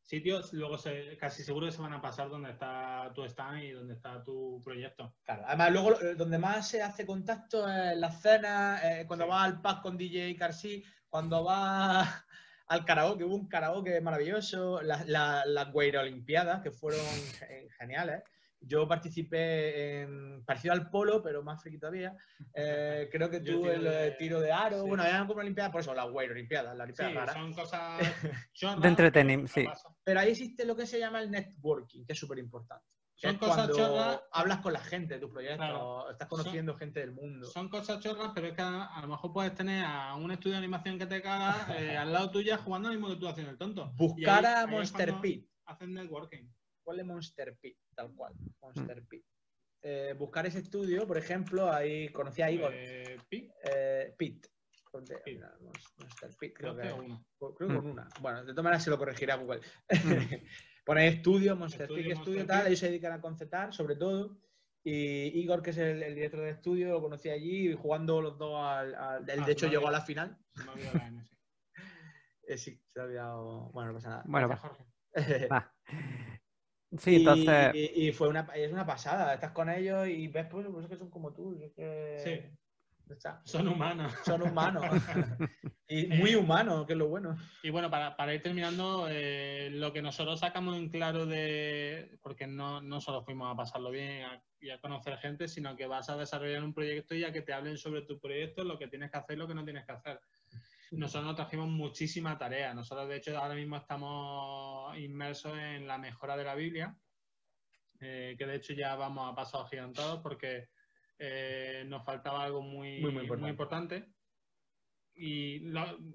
sitio, luego casi seguro que se van a pasar donde está tu stand y donde está tu proyecto. Claro, además luego donde más se hace contacto es en las cenas, cuando vas al pub con DJ Carsí, cuando vas al karaoke, hubo un karaoke maravilloso, las Weird Olimpiadas, que fueron geniales. Yo participé en parecido al polo, pero más friki todavía. Creo que tú el tiro de aro. Sí. Bueno, eran como Olimpiadas, por eso, las Weird Olimpiadas. La Olimpiada, sí, rara. Son cosas chorras, de entretenimiento, sí. Pero ahí existe lo que se llama el networking, que es súper importante. Son cosas chorras. Hablas con la gente de tu proyecto, claro, estás conociendo gente del mundo. Son cosas chorras, pero es que a lo mejor puedes tener a un estudio de animación que te caga al lado tuya jugando lo mismo que tú haciendo el tonto. Buscar a Monster Pit. Hacen networking. Ponle Monster Pit, tal cual. Monster Pit. Buscar ese estudio, por ejemplo, ahí conocí a Igor. Pit. Monster Pit, creo que con una. Bueno, de todas maneras se lo corregirá Google. Ponéis estudio, Monster Pit, estudio tal, ellos se dedican a concetar, sobre todo. Y Igor, que es el director de estudio, lo conocí allí, jugando los dos él, de hecho, llegó a la final. Se me ha olvidado la N, sí. Sí, se ha olvidado. Bueno, no pasa nada. Bueno, Gracias, Jorge. va. Sí, entonces... Y es una pasada. Estás con ellos y ves pues que son como tú. Es que... Sí. Está. Son humanos. Son humanos. Y muy humanos, que es lo bueno. Y bueno, para ir terminando, lo que nosotros sacamos en claro porque no solo fuimos a pasarlo bien y a conocer gente, sino que vas a desarrollar un proyecto y a que te hablen sobre tu proyecto, lo que tienes que hacer y lo que no tienes que hacer. Nosotros nos trajimos muchísima tarea. Nosotros, de hecho, ahora mismo estamos inmersos en la mejora de la Biblia, que de hecho ya vamos a pasos agigantados porque nos faltaba algo muy importante. Y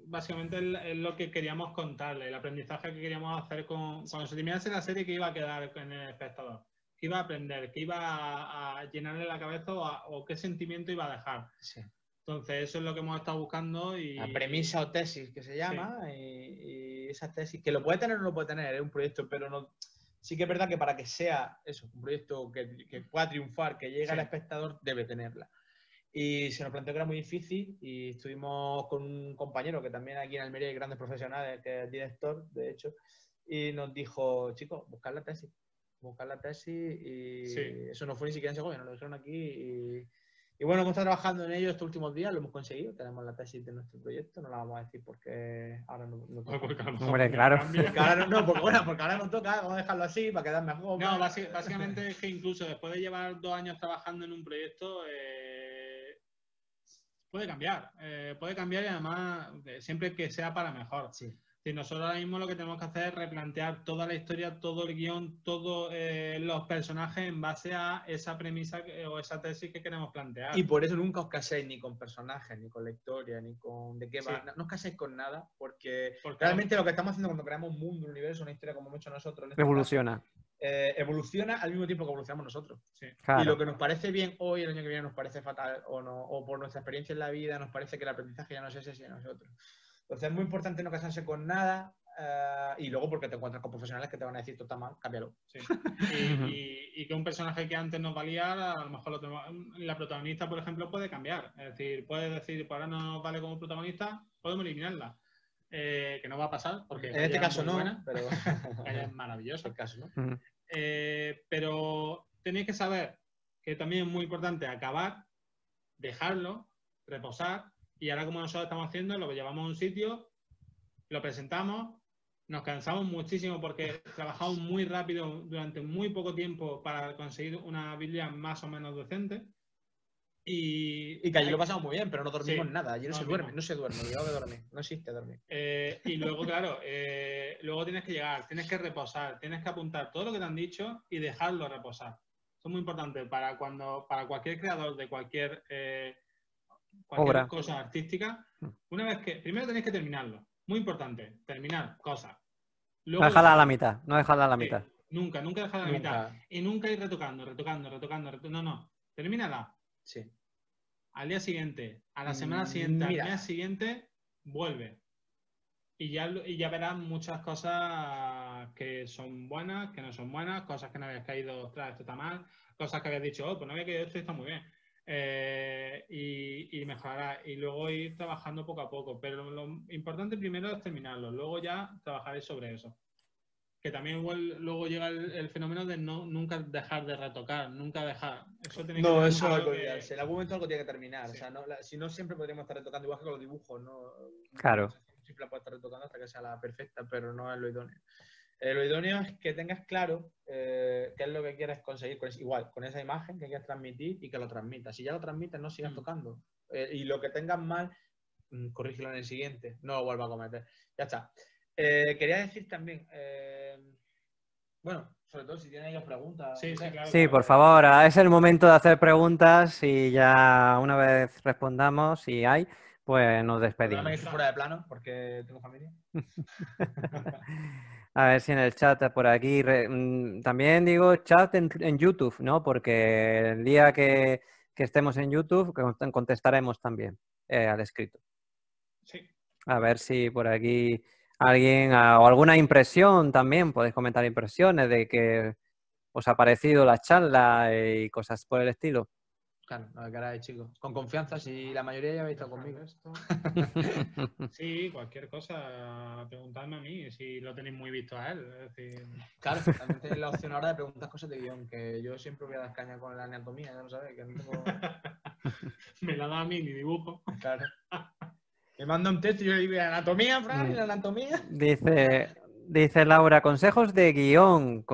básicamente es lo que queríamos contarle, el aprendizaje que queríamos hacer cuando se terminase la serie, que iba a quedar en el espectador, que iba a aprender, que iba a llenarle la cabeza o qué sentimiento iba a dejar. Sí. Entonces eso es lo que hemos estado buscando. La premisa o tesis que se llama, sí. Y esa tesis, que lo puede tener o no lo puede tener, es un proyecto, pero no... Sí que es verdad que para que sea eso, un proyecto que pueda triunfar, que llegue al espectador, debe tenerla. Y se nos planteó que era muy difícil y estuvimos con un compañero que también aquí en Almería hay grandes profesionales, que es director, de hecho, y nos dijo, chicos, buscar la tesis y eso no fue ni siquiera en Segovia, nos lo dijeron aquí y bueno, hemos estado trabajando en ello estos últimos días, lo hemos conseguido, tenemos la tesis de nuestro proyecto, no la vamos a decir porque ahora no Hombre, claro. Porque ahora porque ahora nos toca, vamos a dejarlo así para quedar mejor. No, básicamente es que incluso después de llevar 2 años trabajando en un proyecto, puede cambiar y además siempre que sea para mejor. Sí. Si nosotros ahora mismo lo que tenemos que hacer es replantear toda la historia, todo el guión, todos los personajes en base a esa premisa o esa tesis que queremos plantear. Y por eso nunca os caséis ni con personajes, ni con la historia, ni con de qué va. No os caséis con nada, porque realmente lo que estamos haciendo cuando creamos un mundo, un universo, una historia como hemos hecho nosotros. Evoluciona. Evoluciona al mismo tiempo que evolucionamos nosotros. Sí. Claro. Y lo que nos parece bien hoy, el año que viene, nos parece fatal, o por nuestra experiencia en la vida, nos parece que el aprendizaje ya no es ese, sino nosotros. Entonces es muy importante no casarse con nada y luego porque te encuentras con profesionales que te van a decir, esto está mal, cámbialo. Sí. Y que un personaje que antes nos valía, a lo mejor la protagonista, por ejemplo, puede cambiar. Es decir, puedes decir, pues ahora no nos vale como protagonista, podemos eliminarla. Que no va a pasar, porque en este caso no, buena, pero ella es maravillosa. El caso, ¿no? Pero tenéis que saber que también es muy importante acabar, dejarlo, reposar, y ahora como nosotros estamos haciendo, lo llevamos a un sitio, lo presentamos, nos cansamos muchísimo porque trabajamos muy rápido durante muy poco tiempo para conseguir una Biblia más o menos decente. Y que allí lo pasamos muy bien, pero no dormimos nada. Allí no se duerme, olvidado de dormir, no existe dormir. Y luego, claro, luego tienes que llegar, tienes que reposar, tienes que apuntar todo lo que te han dicho y dejarlo reposar. Eso es muy importante para cualquier creador de cualquier obra, cosa artística. Una vez que, primero tenéis que terminarlo. Muy importante, terminar cosas. Luego, no dejarla a la mitad, no dejarla a la mitad. Nunca dejarla a la mitad. Y nunca ir retocando. No, termínala. Sí. Al día siguiente, a la semana siguiente, al mes siguiente, vuelve. Y ya verás muchas cosas que son buenas, que no son buenas, cosas que no habías caído, ostras, esto está mal, cosas que habías dicho, pues no había caído esto y está muy bien. Y mejorará. Y luego ir trabajando poco a poco. Pero lo importante primero es terminarlo. Luego ya trabajaréis sobre eso. Que también luego llega el fenómeno de nunca dejar de retocar, nunca dejar. Eso tenéis que eso hay que olvidarse. En algún momento algo tiene que terminar. Sí. O sea, si no, siempre podríamos estar retocando, igual que con los dibujos, ¿no? Claro. Siempre la puedes estar retocando hasta que sea la perfecta, pero no es lo idóneo. Lo idóneo es que tengas claro qué es lo que quieres conseguir con esa imagen que quieres transmitir y que lo transmitas. Si ya lo transmites, no sigas tocando. Y lo que tengas mal, corrígelo en el siguiente. No lo vuelvas a cometer. Ya está. Quería decir también, bueno, sobre todo si tienen ellos preguntas. Sí, claro. Sí, por favor, es el momento de hacer preguntas y ya una vez respondamos, si hay, pues nos despedimos. No me fuera de plano porque tengo familia. A ver si en el chat por aquí. También digo chat en YouTube, ¿no? Porque el día que estemos en YouTube contestaremos también al escrito. Sí. A ver si por aquí alguien o alguna impresión también. Podéis comentar impresiones de que os ha parecido la charla y cosas por el estilo. Claro, lo que queráis, chicos. Con confianza, si la mayoría ya habéis estado conmigo. Sí, cualquier cosa, preguntadme a mí, si lo tenéis muy visto a él. Es decir... Claro, también tenéis la opción ahora de preguntar cosas de guión, que yo siempre voy a dar caña con la anatomía, ya lo sabéis, que no tengo... Me la da a mí, ni dibujo. Claro. Me manda un texto y yo le digo, ¿anatomía, Fran? ¿Y la anatomía? Dice Laura, consejos de guión.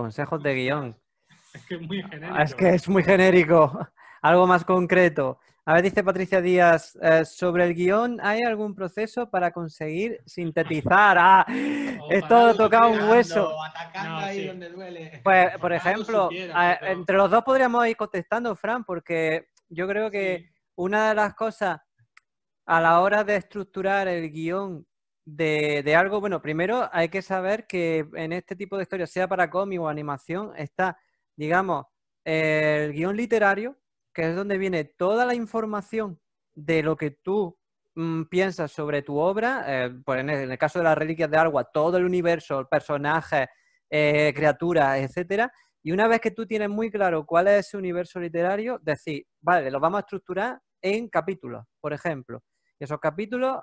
Es que es muy genérico. Es que es muy genérico. Algo más concreto. A ver, dice Patricia Díaz, sobre el guión, ¿hay algún proceso para conseguir sintetizar? ¡Ah! Esto toca un hueso. Atacando No, ahí sí. donde duele. Pues, por Ojalá lo ejemplo, supiera, pero- entre los dos podríamos ir contestando, Fran, porque yo creo que Sí. una de las cosas a la hora de estructurar el guión de algo, bueno, primero hay que saber que en este tipo de historias, sea para cómic o animación, está, digamos, el guión literario, que es donde viene toda la información de lo que tú piensas sobre tu obra, pues en el caso de las Reliquias de Argua, todo el universo, personajes, criaturas, etcétera. Y una vez que tú tienes muy claro cuál es ese universo literario, decir, vale, lo vamos a estructurar en capítulos, por ejemplo. Y esos capítulos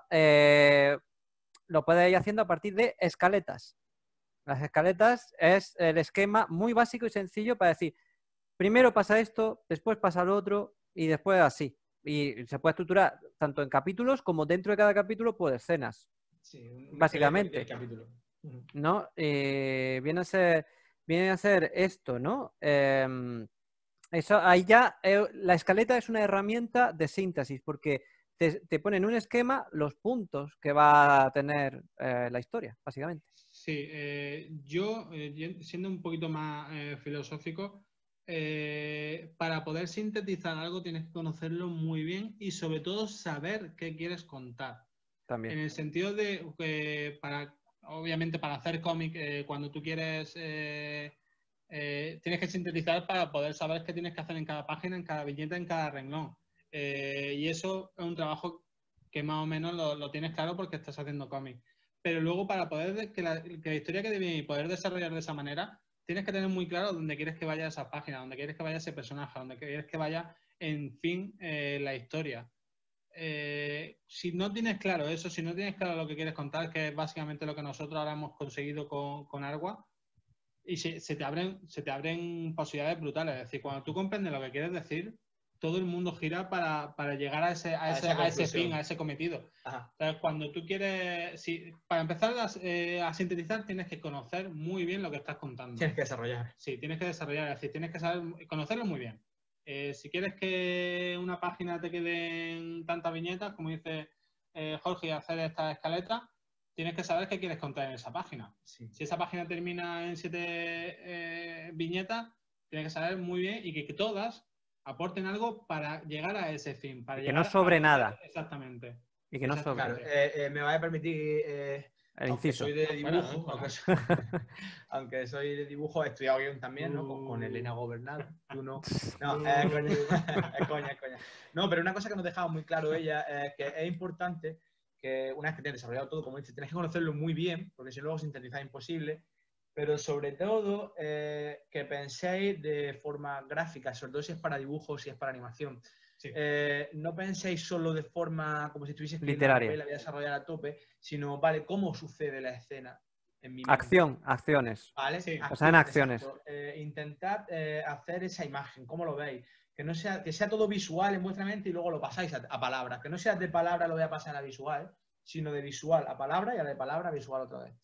lo puedes ir haciendo a partir de escaletas. Las escaletas es el esquema muy básico y sencillo para decir, primero pasa esto, después pasa lo otro y después así. Y se puede estructurar tanto en capítulos como dentro de cada capítulo por escenas. Sí, básicamente. capítulo. ¿No? Viene a ser esto, ¿no? Eso, ahí ya la escaleta es una herramienta de síntesis porque te pone en un esquema los puntos que va a tener la historia, básicamente. Sí, yo, siendo un poquito más filosófico, para poder sintetizar algo tienes que conocerlo muy bien y sobre todo saber qué quieres contar. También. En el sentido de que obviamente para hacer cómic, cuando tú quieres, tienes que sintetizar para poder saber qué tienes que hacer en cada página, en cada viñeta, en cada renglón. Y eso es un trabajo que más o menos lo tienes claro porque estás haciendo cómic. Pero luego para poder que la historia quede bien y poder desarrollar de esa manera, tienes que tener muy claro dónde quieres que vaya esa página, dónde quieres que vaya ese personaje, dónde quieres que vaya, en fin, la historia. Si no tienes claro eso, si no tienes claro lo que quieres contar, que es básicamente lo que nosotros ahora hemos conseguido con Argua, y se te abren posibilidades brutales. Es decir, cuando tú comprendes lo que quieres decir, todo el mundo gira para llegar a ese fin, a ese cometido. Ajá. Entonces, cuando tú quieres, para empezar a sintetizar, tienes que conocer muy bien lo que estás contando. Tienes que desarrollar. Sí, tienes que desarrollar, es decir, tienes que saber conocerlo muy bien. Si quieres que una página te queden tantas viñetas, como dice Jorge, hacer esta escaleta, tienes que saber qué quieres contar en esa página. Sí. Si esa página termina en 7 viñetas, tienes que saber muy bien y que todas aporten algo para llegar a ese fin. Para que no sobre nada. Exactamente. Y que no sobre. Claro, me va a permitir... El aunque inciso. soy de dibujo, Bueno. aunque soy de dibujo, he estudiado guión también, ¿no? Con Elena Gobernado. Tú no. No, coña. Es coña. No, pero una cosa que nos dejaba muy claro ella es que es importante que una vez que tienes desarrollado todo, como dices, tienes que conocerlo muy bien, porque si luego sintetizar es imposible, pero sobre todo que penséis de forma gráfica, sobre todo si es para dibujo, si es para animación. Sí. No penséis solo de forma como si estuviese escribiendo literaria. una novela, voy a desarrollar a tope, sino, vale, ¿cómo sucede la escena en mi mente? Acciones. ¿Vale? Sí. O sea, en acciones. Intentad hacer esa imagen, ¿cómo lo veis? Que sea todo visual en vuestra mente y luego lo pasáis a palabras. Que no sea de palabra lo voy a pasar a visual, sino de visual a palabra y a de palabra a visual otra vez.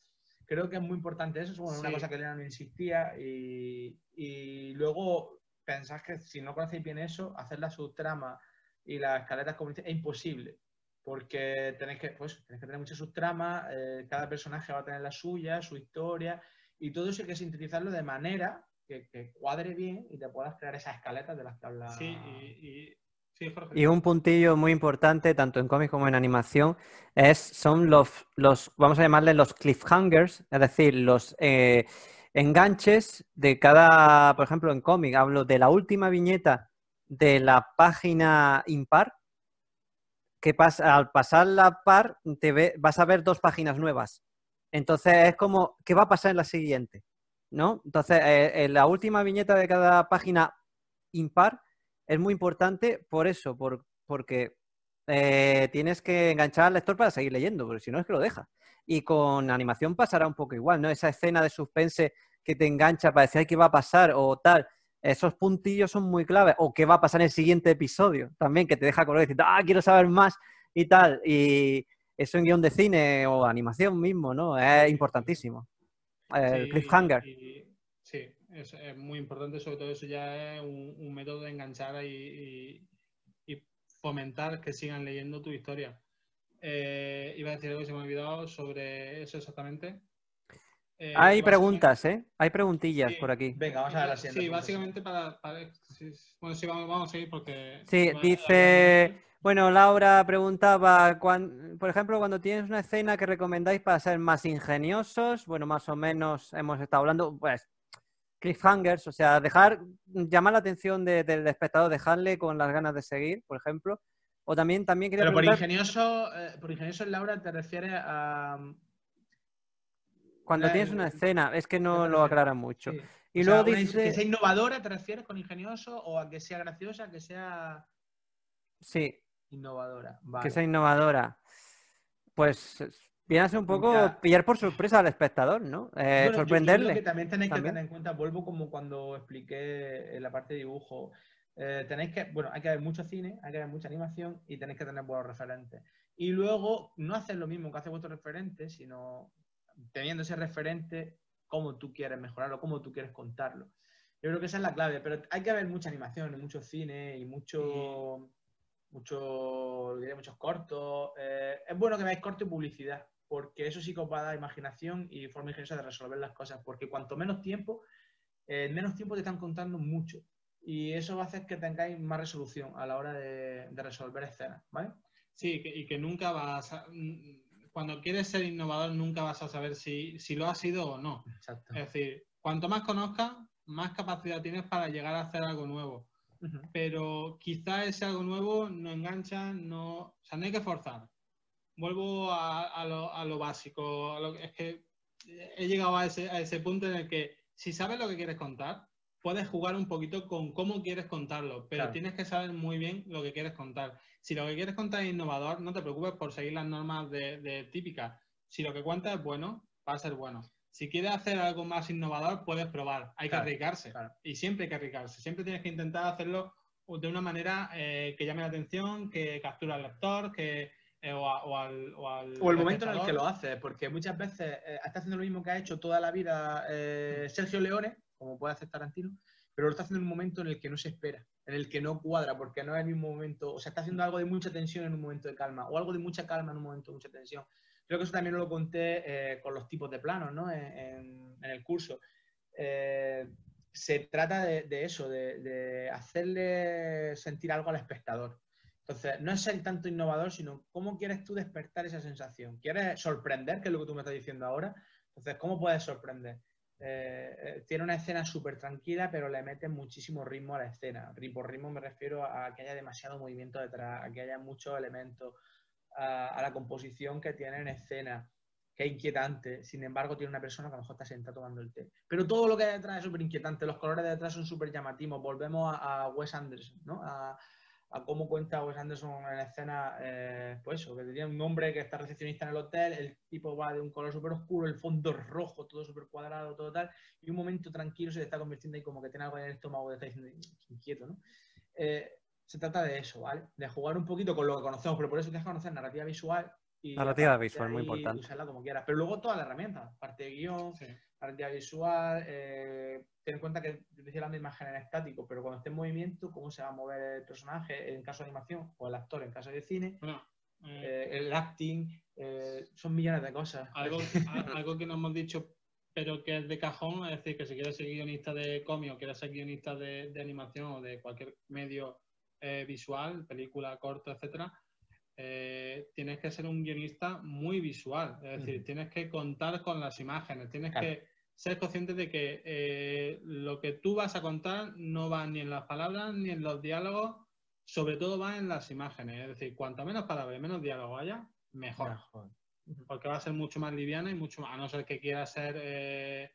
Creo que es muy importante eso, es una cosa que Elena me insistía y luego pensás que si no conocéis bien eso, hacer la subtrama y las escaleras como dice, es imposible. Porque tenéis que tener muchas subtramas, cada personaje va a tener la suya, su historia, y todo eso hay que sintetizarlo de manera que cuadre bien y te puedas crear esas escaletas de las que habla. Sí, Jorge. Y un puntillo muy importante, tanto en cómic como en animación, son los, vamos a llamarle los cliffhangers, es decir, los enganches de cada, por ejemplo, en cómic, hablo de la última viñeta de la página impar, que al pasar la par vas a ver 2 páginas nuevas. Entonces es como, ¿qué va a pasar en la siguiente? ¿no? Entonces, en la última viñeta de cada página impar es muy importante por eso, porque tienes que enganchar al lector para seguir leyendo, porque si no es que lo deja. Y con animación pasará un poco igual, ¿no? Esa escena de suspense que te engancha para decir qué va a pasar o tal. Esos puntillos son muy claves. O qué va a pasar en el siguiente episodio también, que te deja color diciendo, quiero saber más y tal. Y eso en guión de cine o animación mismo, ¿no? Es importantísimo. El cliffhanger. Sí, es muy importante, sobre todo eso ya es un método de enganchar y fomentar que sigan leyendo tu historia. Iba a decir algo que se me ha olvidado sobre eso exactamente. Hay preguntas, ¿eh? Hay preguntillas por aquí. Venga, vamos a ver la siguiente. Sí, básicamente bueno, sí, vamos a seguir porque... Sí, dice... Bueno, Laura preguntaba, por ejemplo, cuando tienes una escena que recomendáis para ser más ingeniosos, bueno, más o menos hemos estado hablando, pues, cliffhangers, o sea, llamar la atención del espectador, dejarle con las ganas de seguir, por ejemplo. O también quería Pero preguntar... por ingenioso, Laura, ¿te refieres a...? Cuando tienes una escena, es que no lo aclara mucho. Sí. Y O luego sea, dice... ¿que sea innovadora te refieres con ingenioso o a que sea graciosa, que sea... Sí. Innovadora, vale. Que sea innovadora. Pues viene a ser un poco Mira, pillar por sorpresa al espectador, ¿no? bueno, Sorprenderle. yo creo que también tenéis que tener en cuenta, vuelvo como cuando expliqué en la parte de dibujo, hay que ver mucho cine, hay que ver mucha animación y tenéis que tener buenos referentes. Y luego, no hacer lo mismo que hace vuestro referente, sino teniendo ese referente, cómo tú quieres mejorarlo, cómo tú quieres contarlo. Yo creo que esa es la clave, pero hay que ver mucha animación y mucho cine y muchos cortos. Es bueno que veáis corto y publicidad, porque eso sí que os va a dar imaginación y forma ingeniosa de resolver las cosas, porque cuanto menos tiempo te están contando mucho. Y eso va a hacer que tengáis más resolución a la hora de resolver escenas, ¿vale? Sí, y que nunca vas a... Cuando quieres ser innovador nunca vas a saber si lo has sido o no. Exacto. Es decir, cuanto más conozcas, más capacidad tienes para llegar a hacer algo nuevo. Pero quizá ese algo nuevo no engancha, o sea, no hay que forzar. Vuelvo a lo básico. Es que he llegado a ese punto en el que si sabes lo que quieres contar, puedes jugar un poquito con cómo quieres contarlo, pero Claro. tienes que saber muy bien lo que quieres contar. Si lo que quieres contar es innovador, no te preocupes por seguir las normas de típicas. Si lo que cuentas es bueno, va a ser bueno. Si quieres hacer algo más innovador, puedes probar. Hay que arriesgarse. Claro. Y siempre hay que arriesgarse. Siempre tienes que intentar hacerlo de una manera que llame la atención, que capture al lector, o el momento en el que lo haces, porque muchas veces está haciendo lo mismo que ha hecho toda la vida Sergio Leone, como puede hacer Tarantino, pero lo está haciendo en un momento en el que no se espera, en el que no cuadra, porque no es el mismo momento, o sea, está haciendo algo de mucha tensión en un momento de calma, o algo de mucha calma en un momento de mucha tensión. Creo que eso también lo conté con los tipos de planos, ¿no? En el curso. Se trata de eso, de hacerle sentir algo al espectador. Entonces, no es ser tanto innovador, sino cómo quieres tú despertar esa sensación. ¿Quieres sorprender, que es lo que tú me estás diciendo ahora? Entonces, ¿cómo puedes sorprender? Tiene una escena súper tranquila, pero le mete muchísimo ritmo a la escena. Por ritmo me refiero a que haya demasiado movimiento detrás, a que haya muchos elementos, a la composición que tiene en escena, que es inquietante. Sin embargo, tiene una persona que a lo mejor está sentada tomando el té. Pero todo lo que hay detrás es súper inquietante. Los colores de detrás son súper llamativos. Volvemos a Wes Anderson, ¿no? A cómo cuenta Wes Anderson en la escena, pues eso, que tenía un hombre que está recepcionista en el hotel, el tipo va de un color súper oscuro, el fondo es rojo, todo súper cuadrado, todo tal, y un momento tranquilo se le está convirtiendo ahí como que tiene algo en el estómago que está diciendo inquieto, ¿no? Se trata de eso, ¿vale? De jugar un poquito con lo que conocemos, pero por eso tienes que conocer narrativa visual y narrativa visual, muy importante. Usarla como quieras. Pero luego todas las herramientas, parte de guión, narrativa visual, ten en cuenta que yo decía la imagen en estático, pero cuando esté en movimiento, cómo se va a mover el personaje en caso de animación o el actor en caso de cine, el acting, son millones de cosas. Algo que no hemos dicho, pero que es de cajón, es decir, que si quieres ser guionista de cómic o quieres ser guionista de animación o de cualquier medio visual, película, corto, etcétera, tienes que ser un guionista muy visual, es decir, tienes que contar con las imágenes, tienes que ser consciente de que lo que tú vas a contar no va ni en las palabras ni en los diálogos, sobre todo va en las imágenes, es decir, cuanto menos palabras y menos diálogo haya, mejor. Porque va a ser mucho más liviana y mucho más, a no ser que quieras ser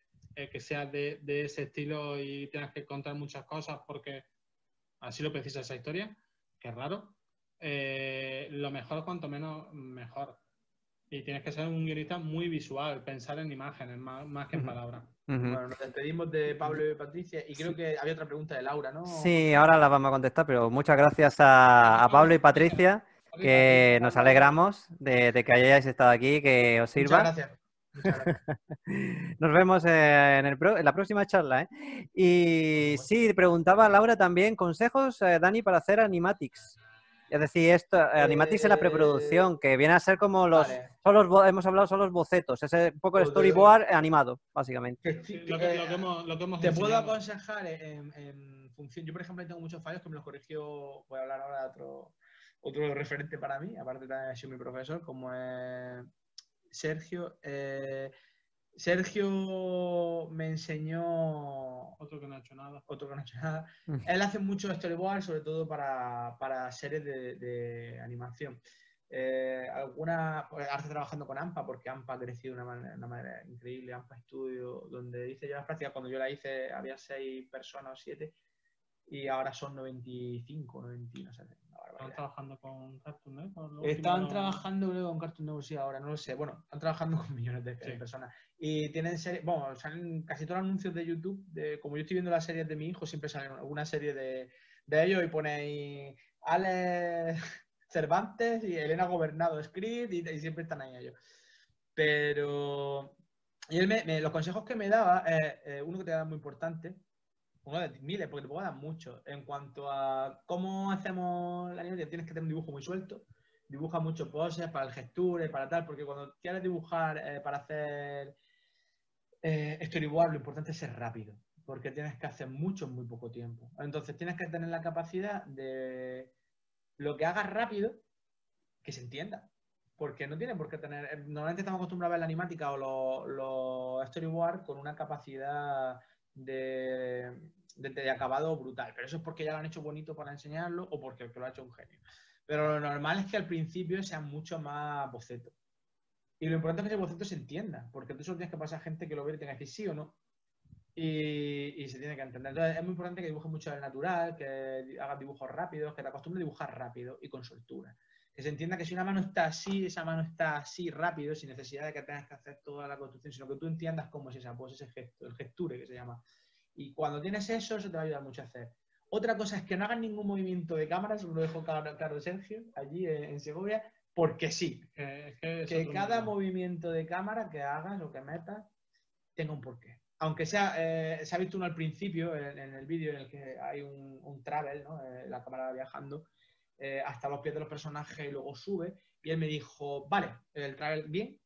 que sea de ese estilo y tengas que contar muchas cosas porque así lo precisa esa historia, que es raro. Lo mejor, cuanto menos, mejor. Y tienes que ser un guionista muy visual, pensar en imágenes más que en palabras. Bueno, nos despedimos de Pablo y Patricia y creo que había otra pregunta de Laura, ¿no? Sí, ahora la vamos a contestar, pero muchas gracias a Pablo y Patricia, que nos alegramos de que hayáis estado aquí, que os Muchas sirva. gracias. Muchas gracias. Nos vemos en la próxima charla, ¿eh? Y sí, preguntaba Laura también, consejos, Dani, para hacer animatics. Es decir, esto, animatics en la preproducción, que viene a ser como Vale. hemos hablado, son los bocetos, es un poco el storyboard animado, básicamente. Lo que hemos Te puedo enseñado. aconsejar en función. Yo, por ejemplo, tengo muchos fallos que me los corrigió. Voy a hablar ahora de otro referente para mí, aparte también ha sido mi profesor, como es Sergio. Sergio me enseñó. Otro que no ha hecho nada. Otro que no ha hecho nada. Él hace mucho storyboard, sobre todo para series de animación. Ahora está trabajando con AMPA, porque AMPA ha crecido de una manera increíble. AMPA Studio, donde hice yo las prácticas, cuando yo la hice había 6 personas o 7 y ahora son 95, 90, no sé. ¿Están trabajando con Cartoon Network? Están trabajando, creo, con Cartoon Network, sí, ahora no lo sé. Bueno, están trabajando con millones de personas. Y tienen series, bueno, salen casi todos los anuncios de YouTube. Como yo estoy viendo las series de mi hijo, siempre salen alguna serie de ellos y pone ahí Alex Cervantes y Elena Gobernado Script y siempre están ahí ellos. Pero. Y él los consejos que me daba, uno que te da muy importante. Uno de miles, porque te puedo dar mucho. En cuanto a cómo hacemos la animación, tienes que tener un dibujo muy suelto. Dibuja mucho poses para el gesture, para tal, porque cuando quieres dibujar para hacer storyboard, lo importante es ser rápido, porque tienes que hacer mucho en muy poco tiempo. Entonces tienes que tener la capacidad de lo que hagas rápido, que se entienda. Porque no tiene por qué tener. Normalmente estamos acostumbrados a ver la animática o los storyboard con una capacidad de acabado brutal, pero eso es porque ya lo han hecho bonito para enseñarlo o porque el que lo ha hecho un genio. Pero lo normal es que al principio sean mucho más bocetos. Y lo importante es que ese boceto se entienda, porque tú solo tienes que pasar a gente que lo ve y tenga que decir sí o no. Y se tiene que entender. Entonces es muy importante que dibujes mucho al natural, que hagas dibujos rápidos, que te acostumbres a dibujar rápido y con soltura. Que se entienda que si una mano está así, esa mano está así rápido, sin necesidad de que tengas que hacer toda la construcción, sino que tú entiendas cómo es esa pose, ese gesto, el gesture que se llama. Y cuando tienes eso te va a ayudar mucho a hacer. Otra cosa es que no hagas ningún movimiento de cámara, eso lo dejó claro Sergio, allí en Segovia, porque sí. Que cada movimiento de cámara que hagas o que metas tenga un porqué. Aunque sea, se ha visto uno al principio en el vídeo en el que hay un travel, ¿no? La cámara va viajando hasta los pies de los personajes y luego sube. Y él me dijo, vale, el travel bien,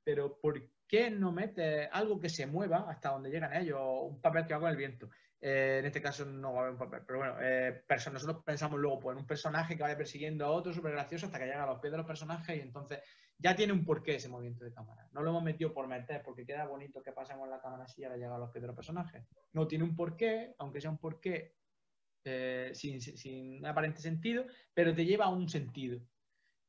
pero ¿por qué no metes algo que se mueva hasta donde llegan ellos? Un papel que va con el viento. En este caso no va a haber un papel, pero bueno, nosotros pensamos luego pues, en un personaje que vaya persiguiendo a otro súper gracioso hasta que llega a los pies de los personajes y entonces ya tiene un porqué ese movimiento de cámara. No lo hemos metido por meter, porque queda bonito que pasemos la cámara así y ahora llega a los pies de los personajes. No tiene un porqué, aunque sea un porqué sin aparente sentido, pero te lleva a un sentido.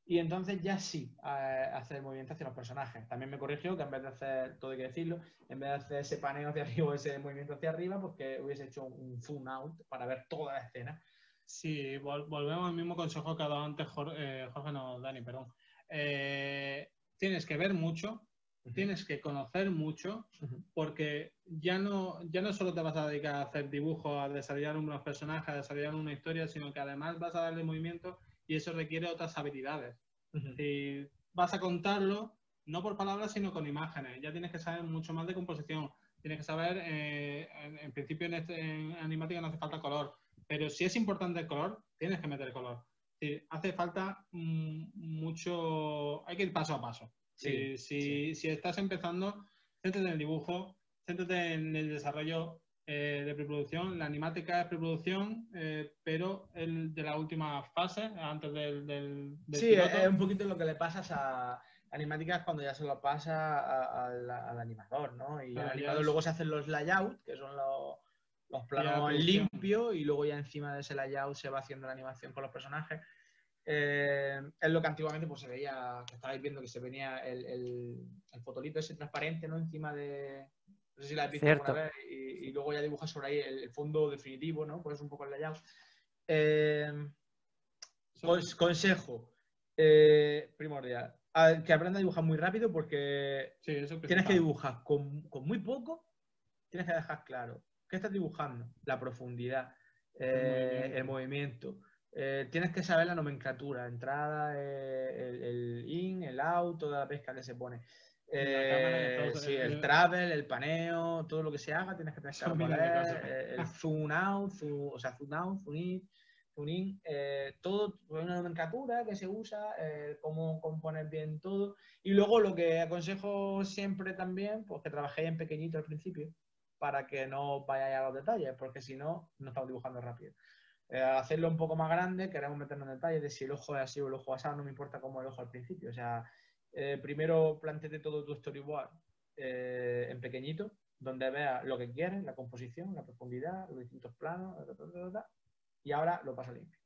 Y entonces ya sí hacer el movimiento hacia los personajes. También me corrigió que en vez de hacer, todo hay que decirlo, en vez de hacer ese paneo hacia arriba o ese movimiento hacia arriba, porque hubiese hecho un zoom out para ver toda la escena. Sí, volvemos al mismo consejo que ha dado antes Jorge, no, Dani, perdón. Tienes que ver mucho, tienes que conocer mucho, porque ya no solo te vas a dedicar a hacer dibujos, a desarrollar unos personajes, a desarrollar una historia, sino que además vas a darle movimiento y eso requiere otras habilidades. Si vas a contarlo, no por palabras, sino con imágenes. Ya tienes que saber mucho más de composición. Tienes que saber, en principio en animática no hace falta color, pero si es importante el color, tienes que meter color. Si hace falta mucho, hay que ir paso a paso. Si estás empezando, céntrate en el dibujo, céntrate en el desarrollo de preproducción. La animática es preproducción, pero el de la última fase, antes del sí, piloto. es un poquito lo que le pasas a animáticas cuando ya se lo pasa al animador, ¿no? Y al animador luego se hacen los layouts, que son los planos limpios, y luego ya encima de ese layout se va haciendo la animación con los personajes. Es lo que antiguamente pues, se veía, que estabais viendo que se venía el fotolito ese transparente, ¿no? Encima de No sé si la has visto Cierto. alguna vez y luego ya dibujas sobre ahí el fondo definitivo, ¿no? Pues un poco el layout. Consejo primordial. Que aprenda a dibujar muy rápido porque Sí, eso es tienes que principal. dibujar con muy poco, tienes que dejar claro qué estás dibujando, la profundidad, el movimiento. Tienes que saber la nomenclatura, entrada, el in, el out, toda la pesca que se pone. La cámara, todo, Sí, el travel, el paneo, todo lo que se haga, tienes que tener claro son cuál miles de es, cosas. el zoom out, o sea, zoom out, zoom in, tuning, todo, una nomenclatura que se usa, cómo componer bien todo. Y luego lo que aconsejo siempre también, pues que trabajéis en pequeñito al principio, para que no vayáis a los detalles, porque si no, no estamos dibujando rápido. Hacerlo un poco más grande, queremos meternos en detalles de si el ojo es así o el ojo asado, no me importa cómo el ojo al principio. O sea, primero plantéate todo tu storyboard en pequeñito, donde veas lo que quieres, la composición, la profundidad, los distintos planos, y ahora lo pasa limpio.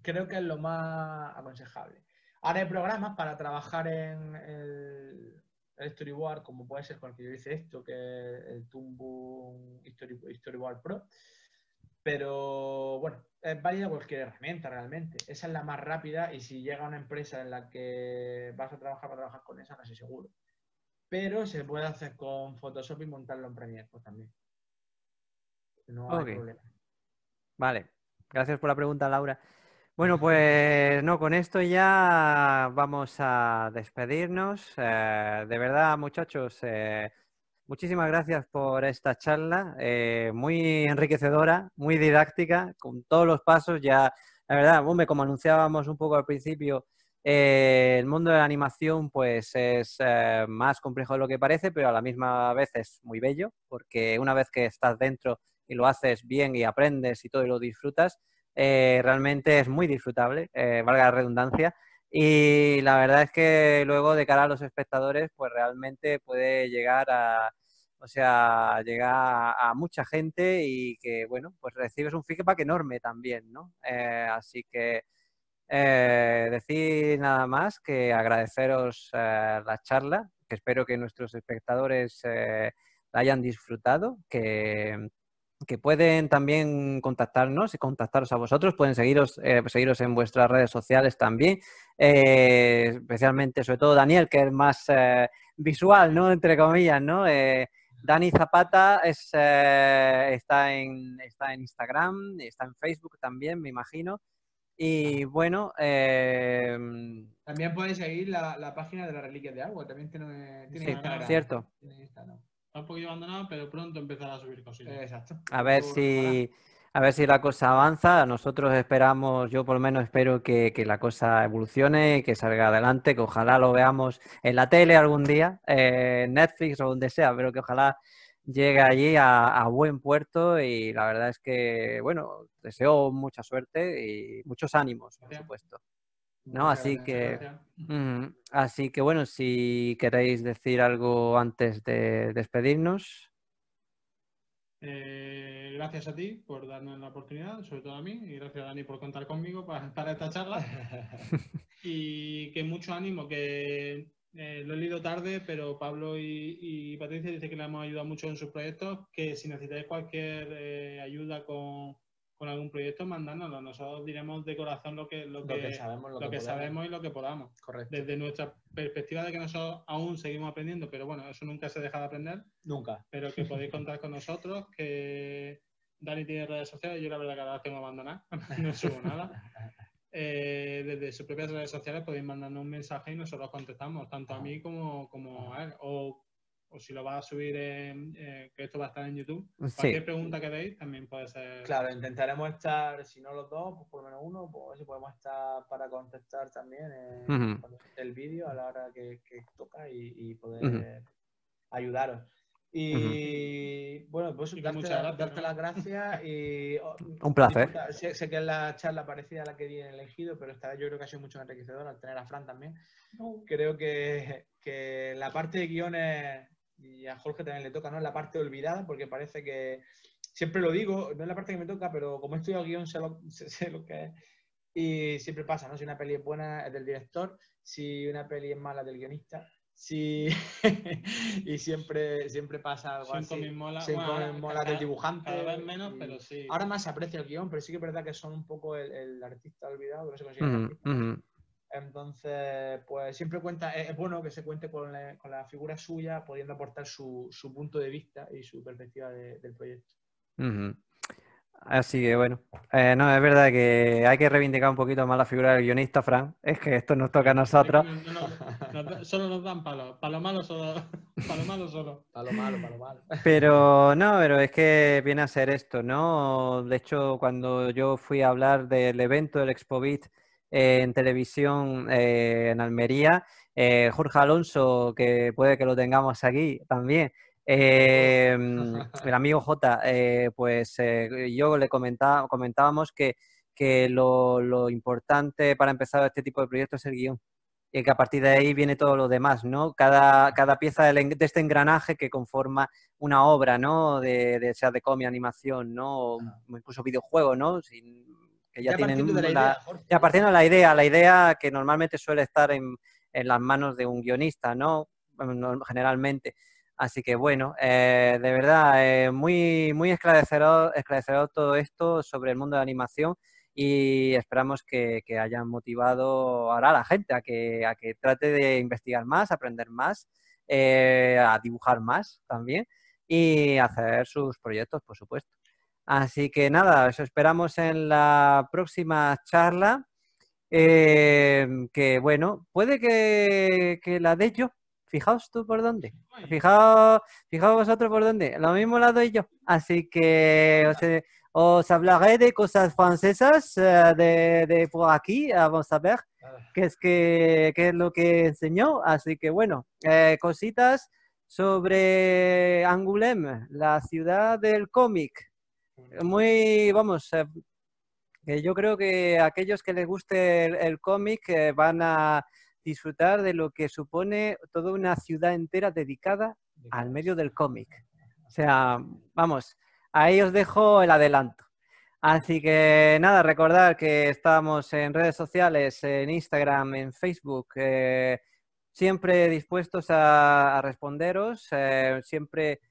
Creo que es lo más aconsejable. Ahora hay programas para trabajar en el storyboard, como puede ser con el que yo hice esto, que es el Toon Storyboard Pro. Pero bueno, es válida cualquier herramienta realmente. Esa es la más rápida y si llega una empresa en la que vas a trabajar para trabajar con esa, casi seguro. Pero se puede hacer con Photoshop y montarlo en Premiere pues, también. No hay Ok, problema. vale. Gracias por la pregunta, Laura. Bueno, pues no, con esto ya vamos a despedirnos. De verdad, muchachos, muchísimas gracias por esta charla, muy enriquecedora, muy didáctica, con todos los pasos. Ya, la verdad, hombre, como anunciábamos un poco al principio, el mundo de la animación pues es más complejo de lo que parece, pero a la misma vez es muy bello, porque una vez que estás dentro y lo haces bien y aprendes y todo y lo disfrutas, realmente es muy disfrutable, valga la redundancia. Y la verdad es que luego de cara a los espectadores, pues realmente puede llegar a, o sea, llegar a mucha gente y que, bueno, pues recibes un feedback enorme también, ¿no? Así que decir nada más que agradeceros la charla, que espero que nuestros espectadores la hayan disfrutado, que pueden también contactarnos y contactaros a vosotros, pueden seguiros en vuestras redes sociales también, especialmente, sobre todo Daniel, que es más visual, ¿no? Entre comillas, ¿no? Dani Zapata está en Instagram, está en Facebook también, me imagino. Y bueno, También podéis seguir la página de las Reliquias de Agua, también tiene sí, Instagram. cierto. Tiene Instagram. Está un poquillo abandonado, pero pronto empezará a subir cosillas. Exacto. A ver Pronto retomará. a ver si la cosa avanza. Nosotros esperamos, yo por lo menos espero que la cosa evolucione, que salga adelante, que ojalá lo veamos en la tele algún día, en Netflix o donde sea, pero que ojalá llegue allí a buen puerto y la verdad es que, bueno, deseo mucha suerte y muchos ánimos, por Gracias. supuesto. ¿No? Muchas Así gracias. que, Gracias. así que bueno, si queréis decir algo antes de despedirnos. Gracias a ti por darnos la oportunidad, sobre todo a mí, y gracias a Dani por contar conmigo para esta charla. Y que mucho ánimo, que lo he leído tarde, pero Pablo y Patricia dicen que le hemos ayudado mucho en sus proyectos, que si necesitáis cualquier ayuda con algún proyecto, mandárnoslo. Nosotros diremos de corazón lo que sabemos y lo que podamos. Correcto. Desde nuestra perspectiva de que nosotros aún seguimos aprendiendo, pero bueno, eso nunca se deja de aprender. Nunca. Pero que podéis contar con nosotros, que Dani tiene redes sociales, yo la verdad que ahora las tengo abandonadas, no subo nada. Desde sus propias redes sociales podéis mandarnos un mensaje y nosotros contestamos, tanto a mí como a él. O si lo vas a subir, que esto va a estar en YouTube, cualquier Sí, pregunta que deis también puede ser. Claro, intentaremos estar, si no los dos, pues por lo menos uno, pues a ver si podemos estar para contestar también cuando esté el vídeo a la hora que toca y poder ayudaros. Y bueno, pues Y que darte, muchas gracias, darte ¿no? las gracias y un placer. sé que es la charla parecida a la que di en elegido, pero esta vez yo creo que ha sido mucho más enriquecedora al tener a Fran también. Creo que la parte de guiones, y a Jorge también le toca, ¿no? La parte olvidada, porque parece que siempre lo digo, no es la parte que me toca, pero como he estudiado guión sé lo que es. Y siempre pasa, ¿no? Si una peli es buena es del director, si una peli es mala es del guionista. Sí, y siempre pasa algo 5.000 así. molas. 5.000 molas del dibujante. Cada vez menos, y pero sí. ahora más se aprecia el guión, pero sí que es verdad que son un poco el artista olvidado, que no se considera Ujú, artista. ujú. Entonces, pues siempre cuenta, es bueno que se cuente con la figura suya, pudiendo aportar su punto de vista y su perspectiva del proyecto. Ujú. Así que bueno, no, es verdad que hay que reivindicar un poquito más la figura del guionista, Fran. Es que esto nos toca a nosotros. Solo nos dan palos. Para lo malo solo. Para lo malo solo. Para lo malo, para lo malo. Pero no, pero es que viene a ser esto, ¿no? De hecho, cuando yo fui a hablar del evento del Expovit en televisión en Almería, Jorge Alonso, que puede que lo tengamos aquí también, el amigo J, pues yo le comentábamos que lo importante para empezar este tipo de proyectos es el guión. Y que a partir de ahí viene todo lo demás, ¿no? Cada pieza de este engranaje que conforma una obra, ¿no? Sea de cómic, animación, ¿no? O incluso videojuego, ¿no? Que ya partiendo de la tienen idea, Jorge. ya partiendo de la idea que normalmente suele estar en las manos de un guionista, ¿no? Generalmente. Así que bueno, de verdad, muy esclarecedor todo esto sobre el mundo de la animación. Y esperamos que hayan motivado ahora a la gente a que trate de investigar más, aprender más, a dibujar más también y hacer sus proyectos, por supuesto. Así que nada, os esperamos en la próxima charla, que bueno, puede que la dé yo. Fijaos tú por dónde. Fijaos vosotros por dónde. Lo mismo la doy yo. Así que os hablaré de cosas francesas de por aquí. Vamos a ver qué es lo que enseñó. Así que bueno, cositas sobre Angoulême, la ciudad del cómic. Muy, vamos, que yo creo que aquellos que les guste el cómic van a disfrutar de lo que supone toda una ciudad entera dedicada al medio del cómic. O sea, vamos, ahí os dejo el adelanto. Así que nada, recordad que estamos en redes sociales, en Instagram, en Facebook, siempre dispuestos a responderos, siempre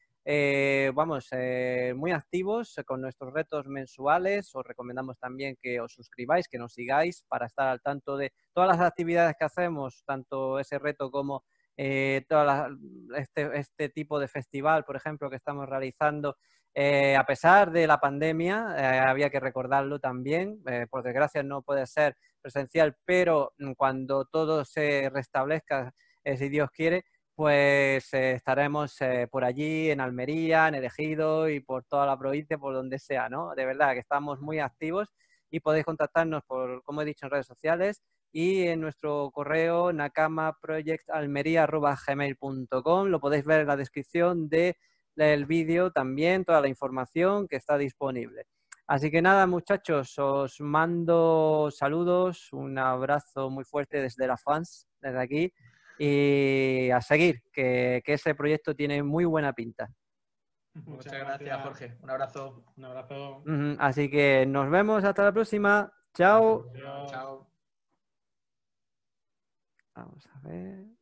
muy activos con nuestros retos mensuales. Os recomendamos también que os suscribáis, que nos sigáis para estar al tanto de todas las actividades que hacemos, tanto ese reto como este tipo de festival, por ejemplo, que estamos realizando. A pesar de la pandemia, había que recordarlo también, por desgracia no puede ser presencial, pero cuando todo se restablezca, si Dios quiere, pues estaremos por allí, en Almería, en El Ejido y por toda la provincia, por donde sea, ¿no? De verdad que estamos muy activos y podéis contactarnos por, como he dicho, en redes sociales y en nuestro correo nakamaprojectalmeria@gmail.com. Lo podéis ver en la descripción del vídeo también, toda la información que está disponible. Así que nada, muchachos, os mando saludos, un abrazo muy fuerte desde la fans, desde aquí. Y a seguir, que ese proyecto tiene muy buena pinta. Muchas gracias, Jorge. Un abrazo. Un abrazo. Así que nos vemos hasta la próxima. Chao. Adiós. Chao. Vamos a ver.